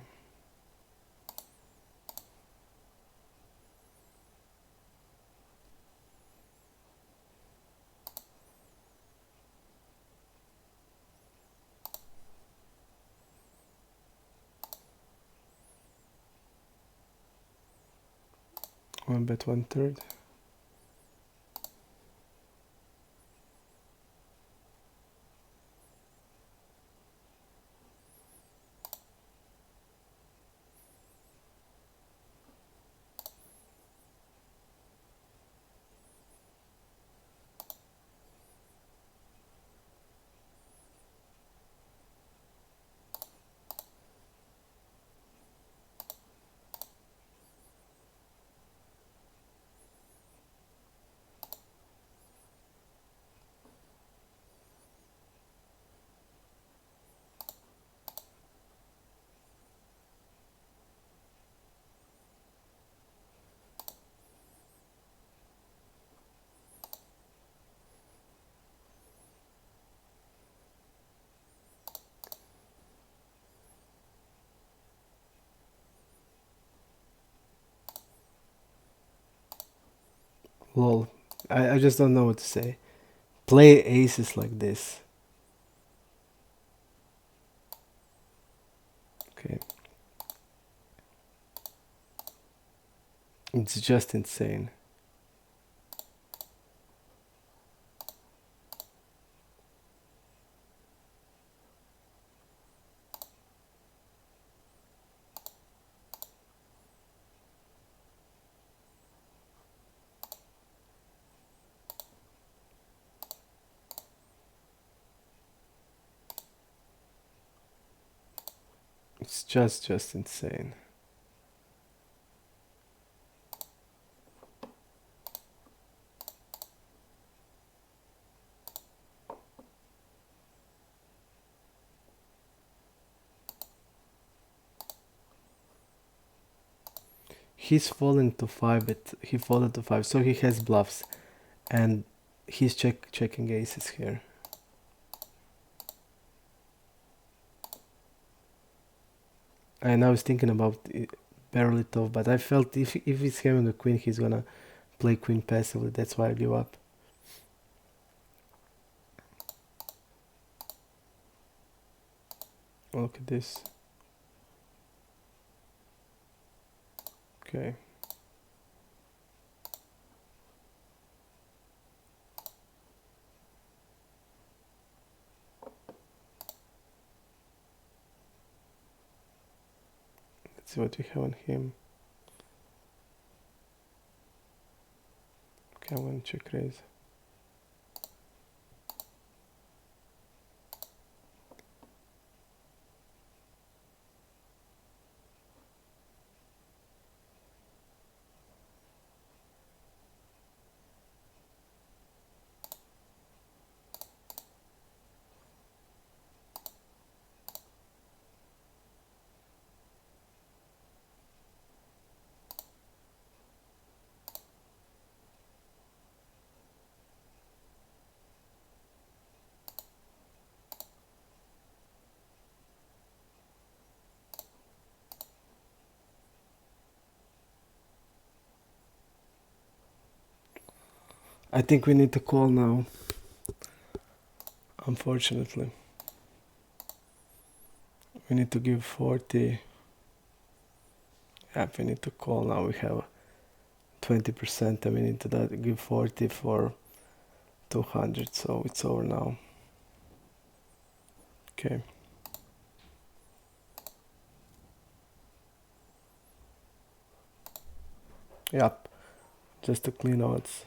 Speaker 1: One bet 1/3. Lol. I just don't know what to say. Play aces like this. Okay. It's just insane. It's just insane. He's fallen to 5, but he folded to 5, so he has bluffs, and he's checking aces here. And I was thinking about barely tough, but I felt if he's having a queen, he's gonna play queen passively. That's why I give up. Look at this. Okay. Let's see what we have on him. Okay, I'm gonna check raise. I think we need to call now. Unfortunately. We need to give 40. Yeah, we need to call now. We have 20% and we need to give 40 for 200, so it's over now. Okay. Yep. Just to clean odds.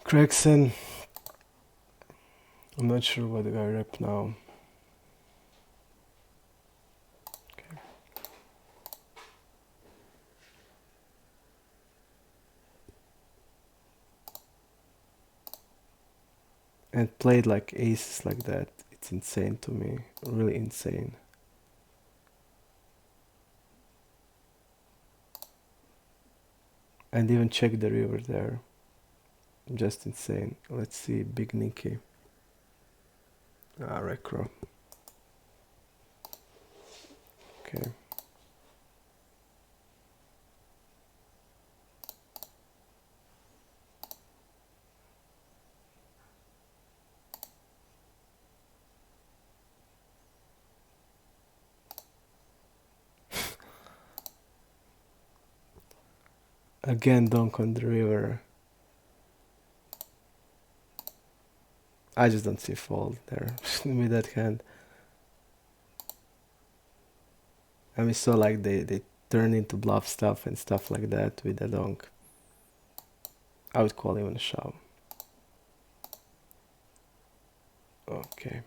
Speaker 1: Gregson. I'm not sure what the guy rep now. Okay. And played like aces like that. It's insane to me. Really insane. And even check the river there. Just insane. Let's see, Big Nicky. Recro. Okay. Again, donk on the river. I just don't see fold there with that hand. And we saw like they turn into bluff stuff and stuff like that with the donk. I would call even a shove. Okay.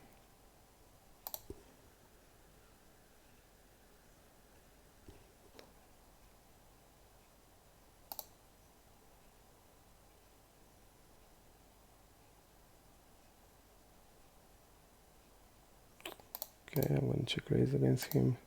Speaker 1: Okay, I'm gonna check raise against him.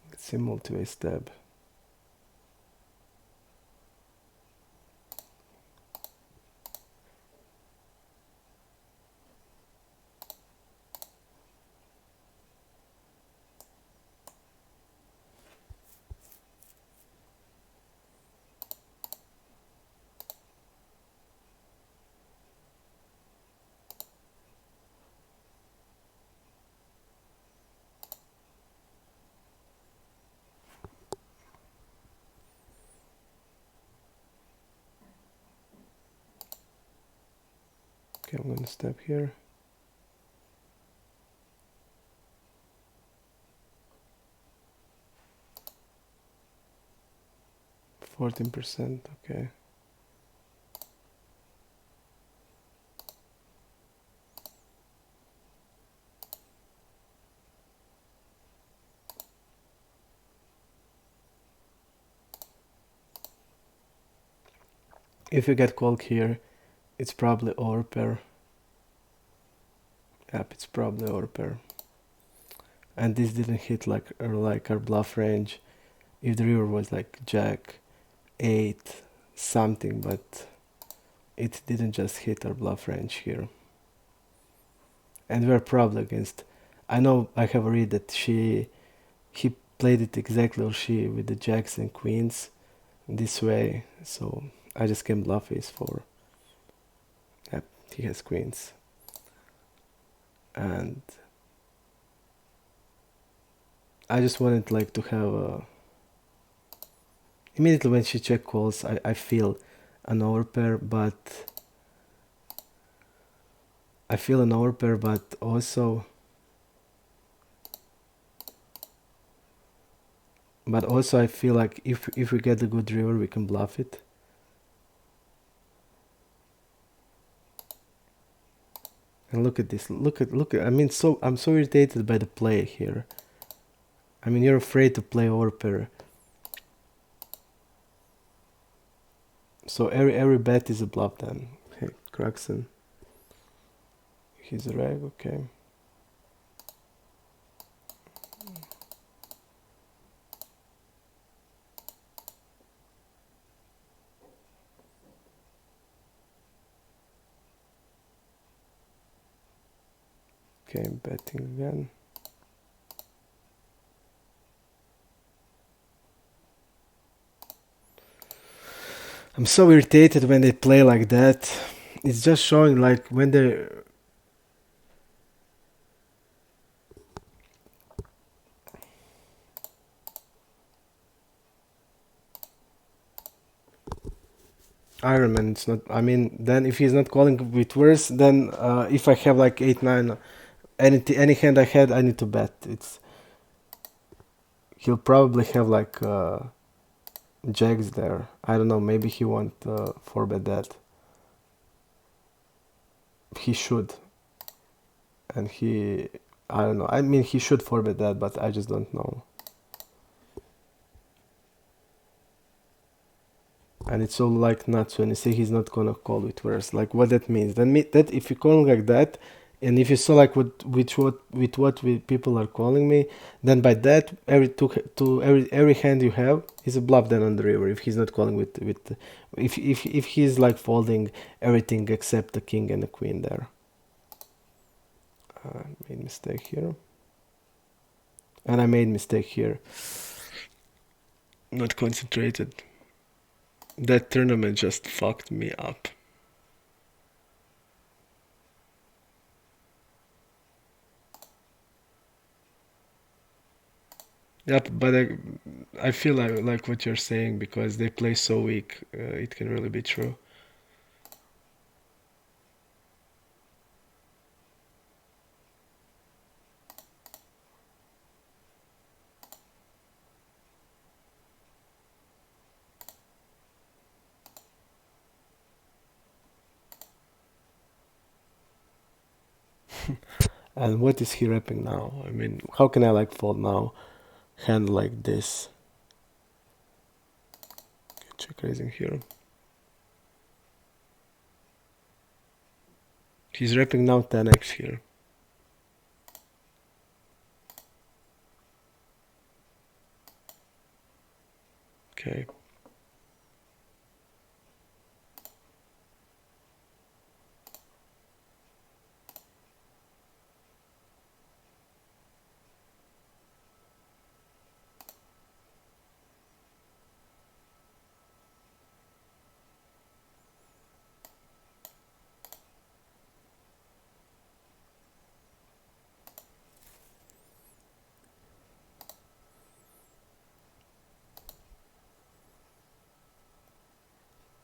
Speaker 1: Let's see multi-way stab. Okay, I'm gonna stab here. 14%, okay. If you get called here, it's probably overpair. Yep, it's probably overpair. And this didn't hit like our bluff range. If the river was like jack, 8, something, but it didn't just hit our bluff range here. And we're probably against. I know I have read that he played it exactly, or she, with the jacks and queens this way. So I just can bluff ace4. Yep, he has queens. And I just wanted like to have a. Immediately when she check calls, I feel an overpair, but also I feel like if we get a good river, we can bluff it. And look at this. Look at. I mean, I'm so irritated by the play here. I mean, you're afraid to play overpair. So every bet is a bluff then. Hey, Craxon. He's a reg, okay. Okay, betting again. I'm so irritated when they play like that. It's just showing like when they. Ironman, it's not. I mean, then if he's not calling with worse, then if I have like 8-9, any hand I had, I need to bet. He'll probably have like jacks there. I don't know. Maybe he won't 4-bet that. He should, and I don't know. I mean, he should 4-bet that, but I just don't know. And it's all like nuts when you say he's not gonna call with worse. Like what that means? That if you call like that, and if you saw like what people are calling me, then by that every hand you have is a bluff then on the river. If he's not calling with if he's like folding everything except the king and the queen there. Made mistake here, and I made mistake here. Not concentrated. That tournament just fucked me up. Yep, but I feel like what you're saying, because they play so weak, it can really be true. And what is he repping now? I mean, how can I like fold now? Hand like this. Check raising here. He's wrapping now 10x here. Okay.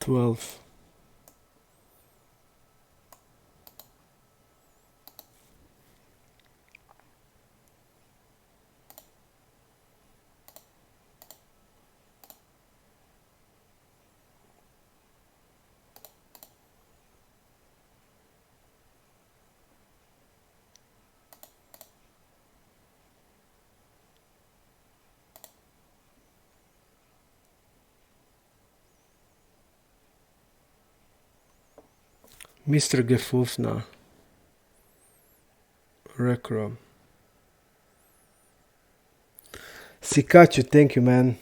Speaker 1: $12. Mr. Gefufna. Recro. Sikachu, thank you, man.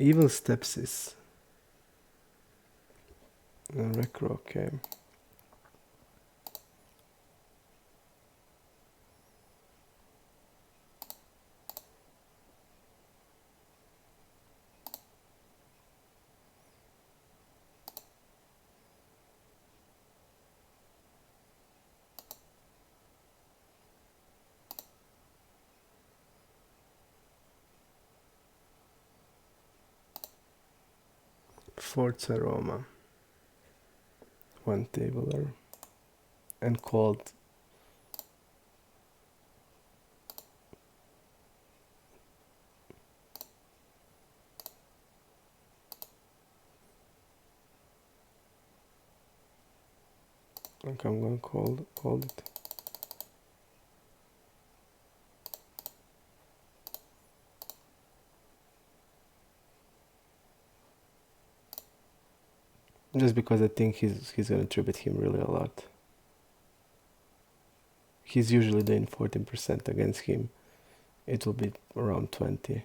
Speaker 1: Evil Stepsis. Recro, okay. Forza Roma. One tabler. And called. Like I'm gonna call it. Just because I think he's gonna tribute him really a lot. He's usually doing 14% against him. It will be around 20.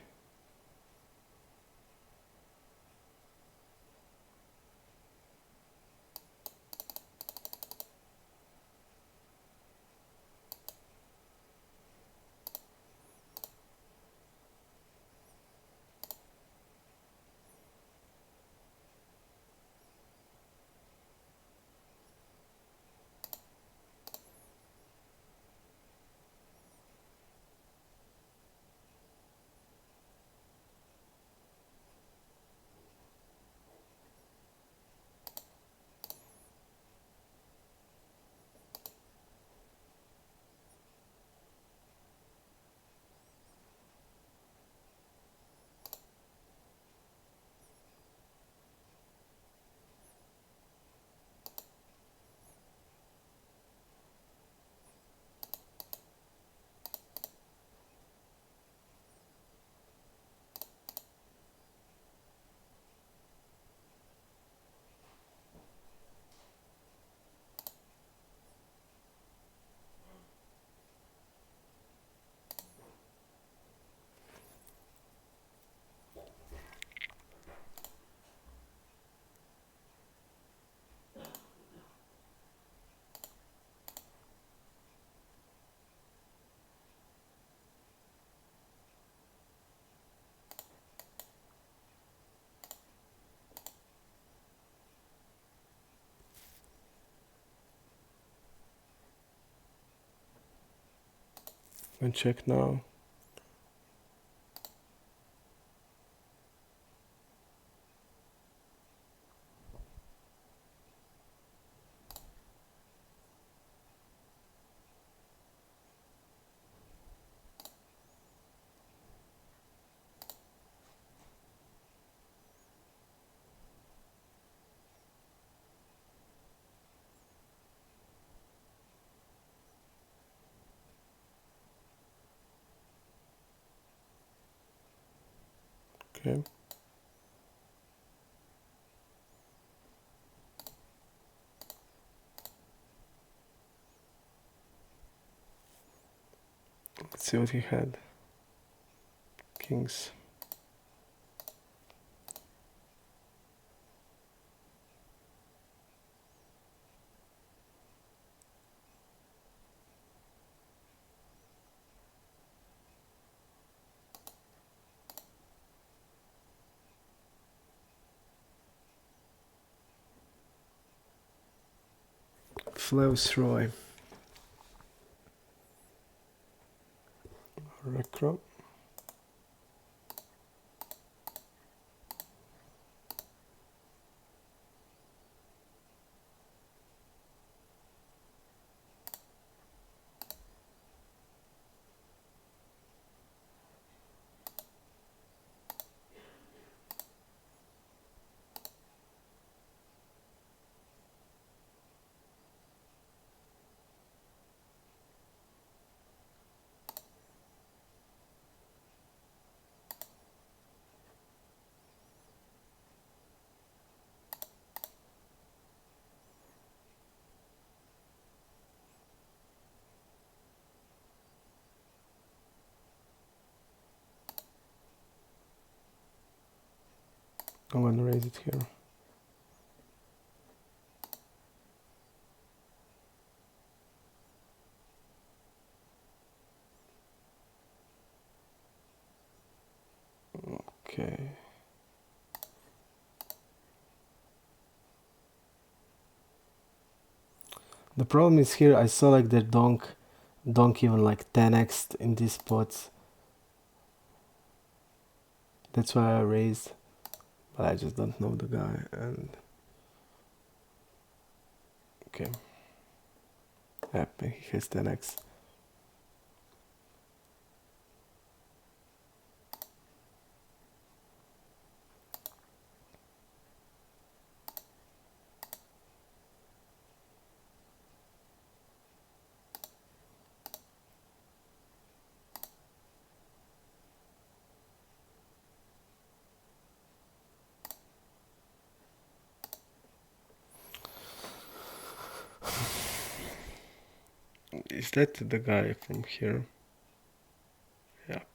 Speaker 1: And check now. Okay. Let's see what he had. Kings. Flows Roy. Recro. I'm gonna raise it here. Okay. The problem is here I saw like their donk even like 10x in these spots. That's why I raised. But I just don't know the guy and okay. Yep, he has 10x. Is that the guy from here? Yep.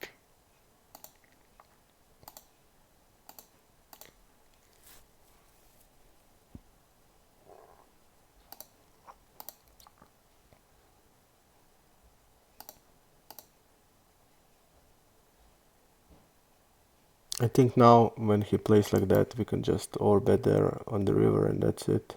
Speaker 1: I think now when he plays like that we can just overbet there on the river and that's it.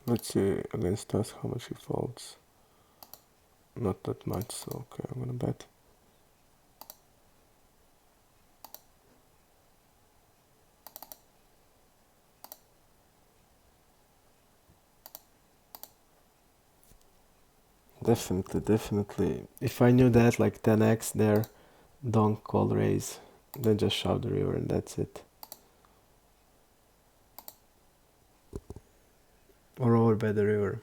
Speaker 1: Let's see against us how much he folds. Not that much, so okay, I'm gonna bet. Definitely, definitely. If I knew that, like 10x there, don't call raise, then just shove the river and that's it. Or overbet the river.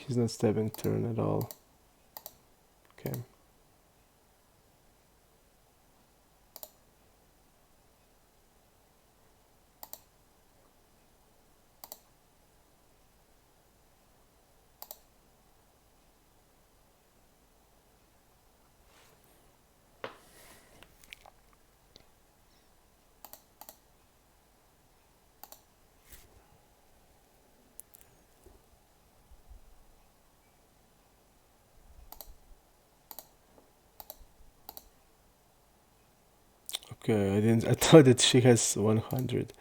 Speaker 1: He's not stabbing turn at all. Okay. Okay, I thought that she has 100.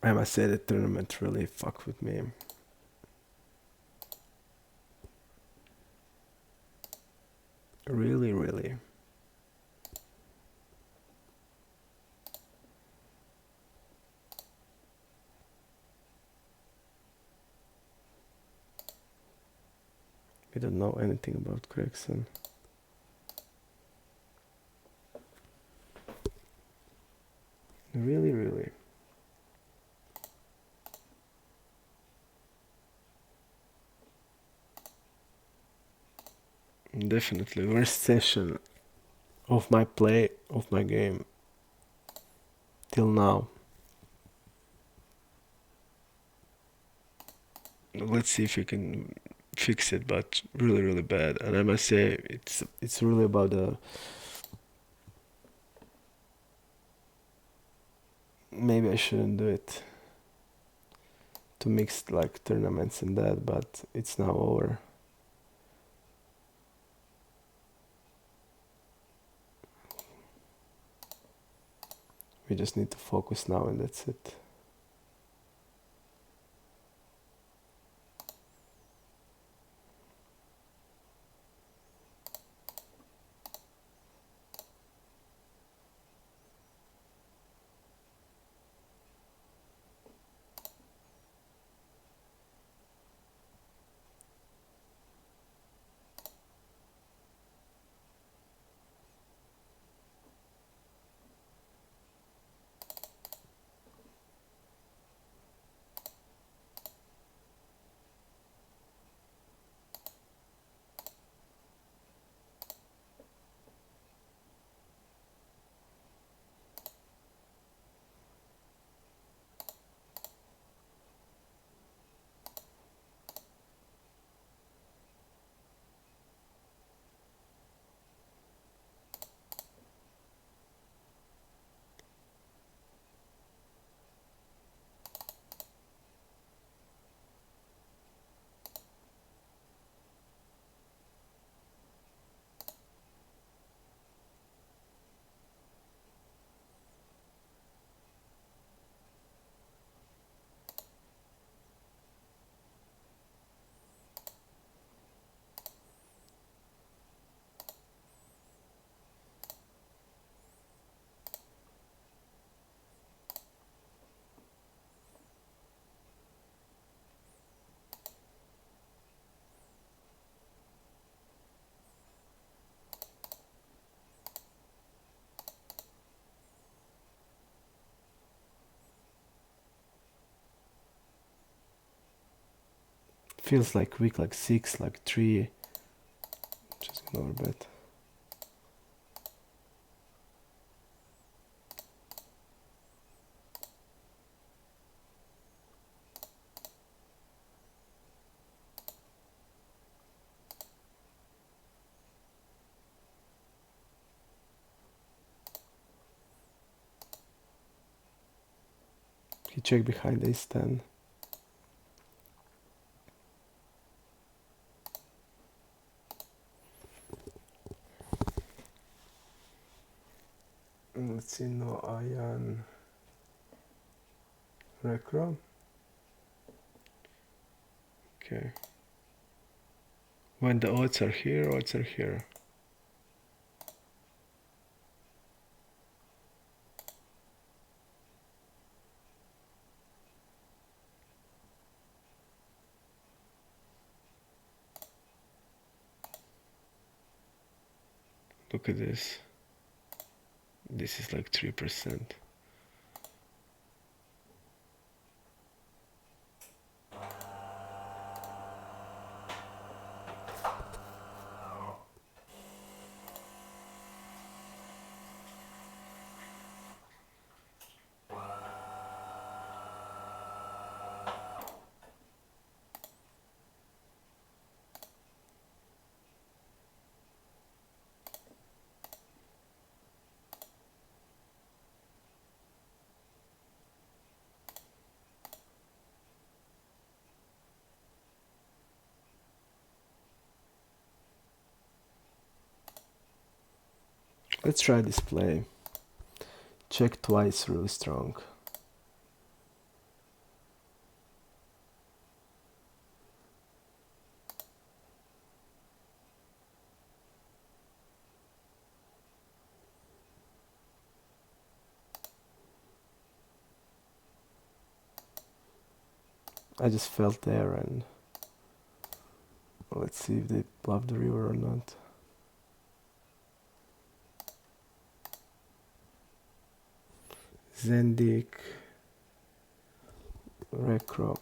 Speaker 1: I must say the tournament really fucked with me. Really, really. We don't know anything about Gregson. Really, really. Definitely worst session of my play, of my game, till now. Let's see if you can fix it, but really, really bad. And I must say, it's really about the. Maybe I shouldn't do it. To mix like tournaments and that, but it's now over. We just need to focus now, and that's it. Feels like weak, like 6, like 3. Just another bet. He checked behind ace-10. Let's see, no iron recro. Okay. When the odds are here, odds are here. Look at this. This is like 3%. Let's try this play. Check twice, really strong. I just felt there, and let's see if they bluff the river or not. Zendik, Recro.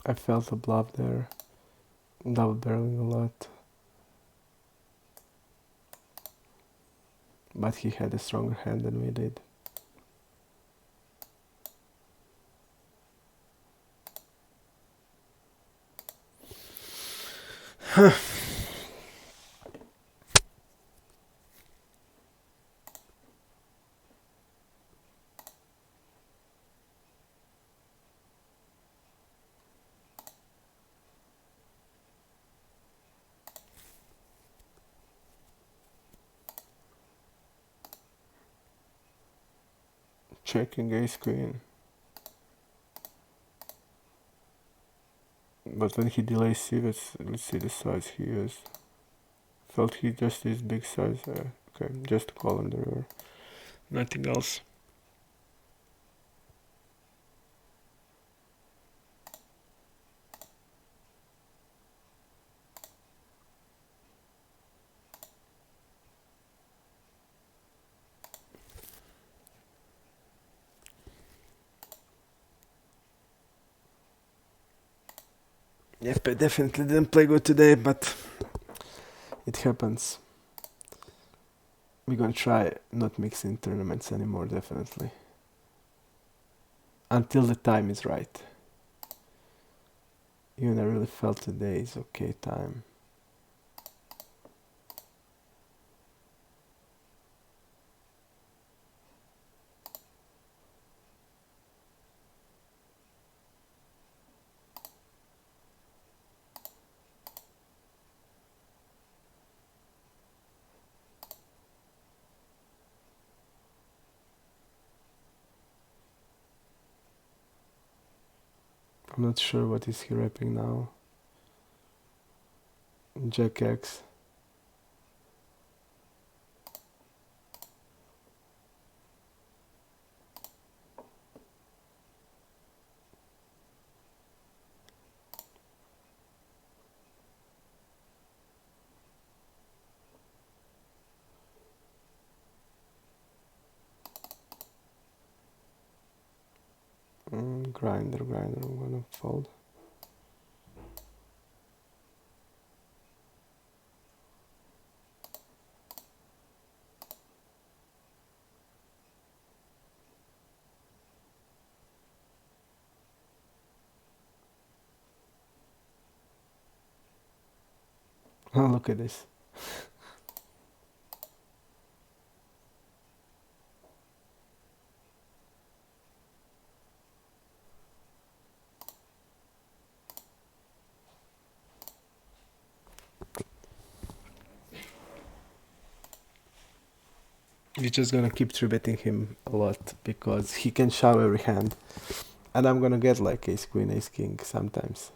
Speaker 1: I felt a bluff there. Double barreling a lot. But he had a stronger hand than we did. Checking ace queen. But when he delays c, let's see the size he used. Felt he just used big size. Okay, just call on the river. Nothing else. Yep, I definitely didn't play good today, but it happens. We're gonna try not mixing tournaments anymore, definitely. Until the time is right. Even I really felt today is okay time. I'm not sure what is he rapping now. Jack X. Grinder, I'm gonna fold. Oh, look at this. We're just gonna keep 3-betting him a lot because he can shove every hand. And I'm gonna get like ace queen, ace king sometimes.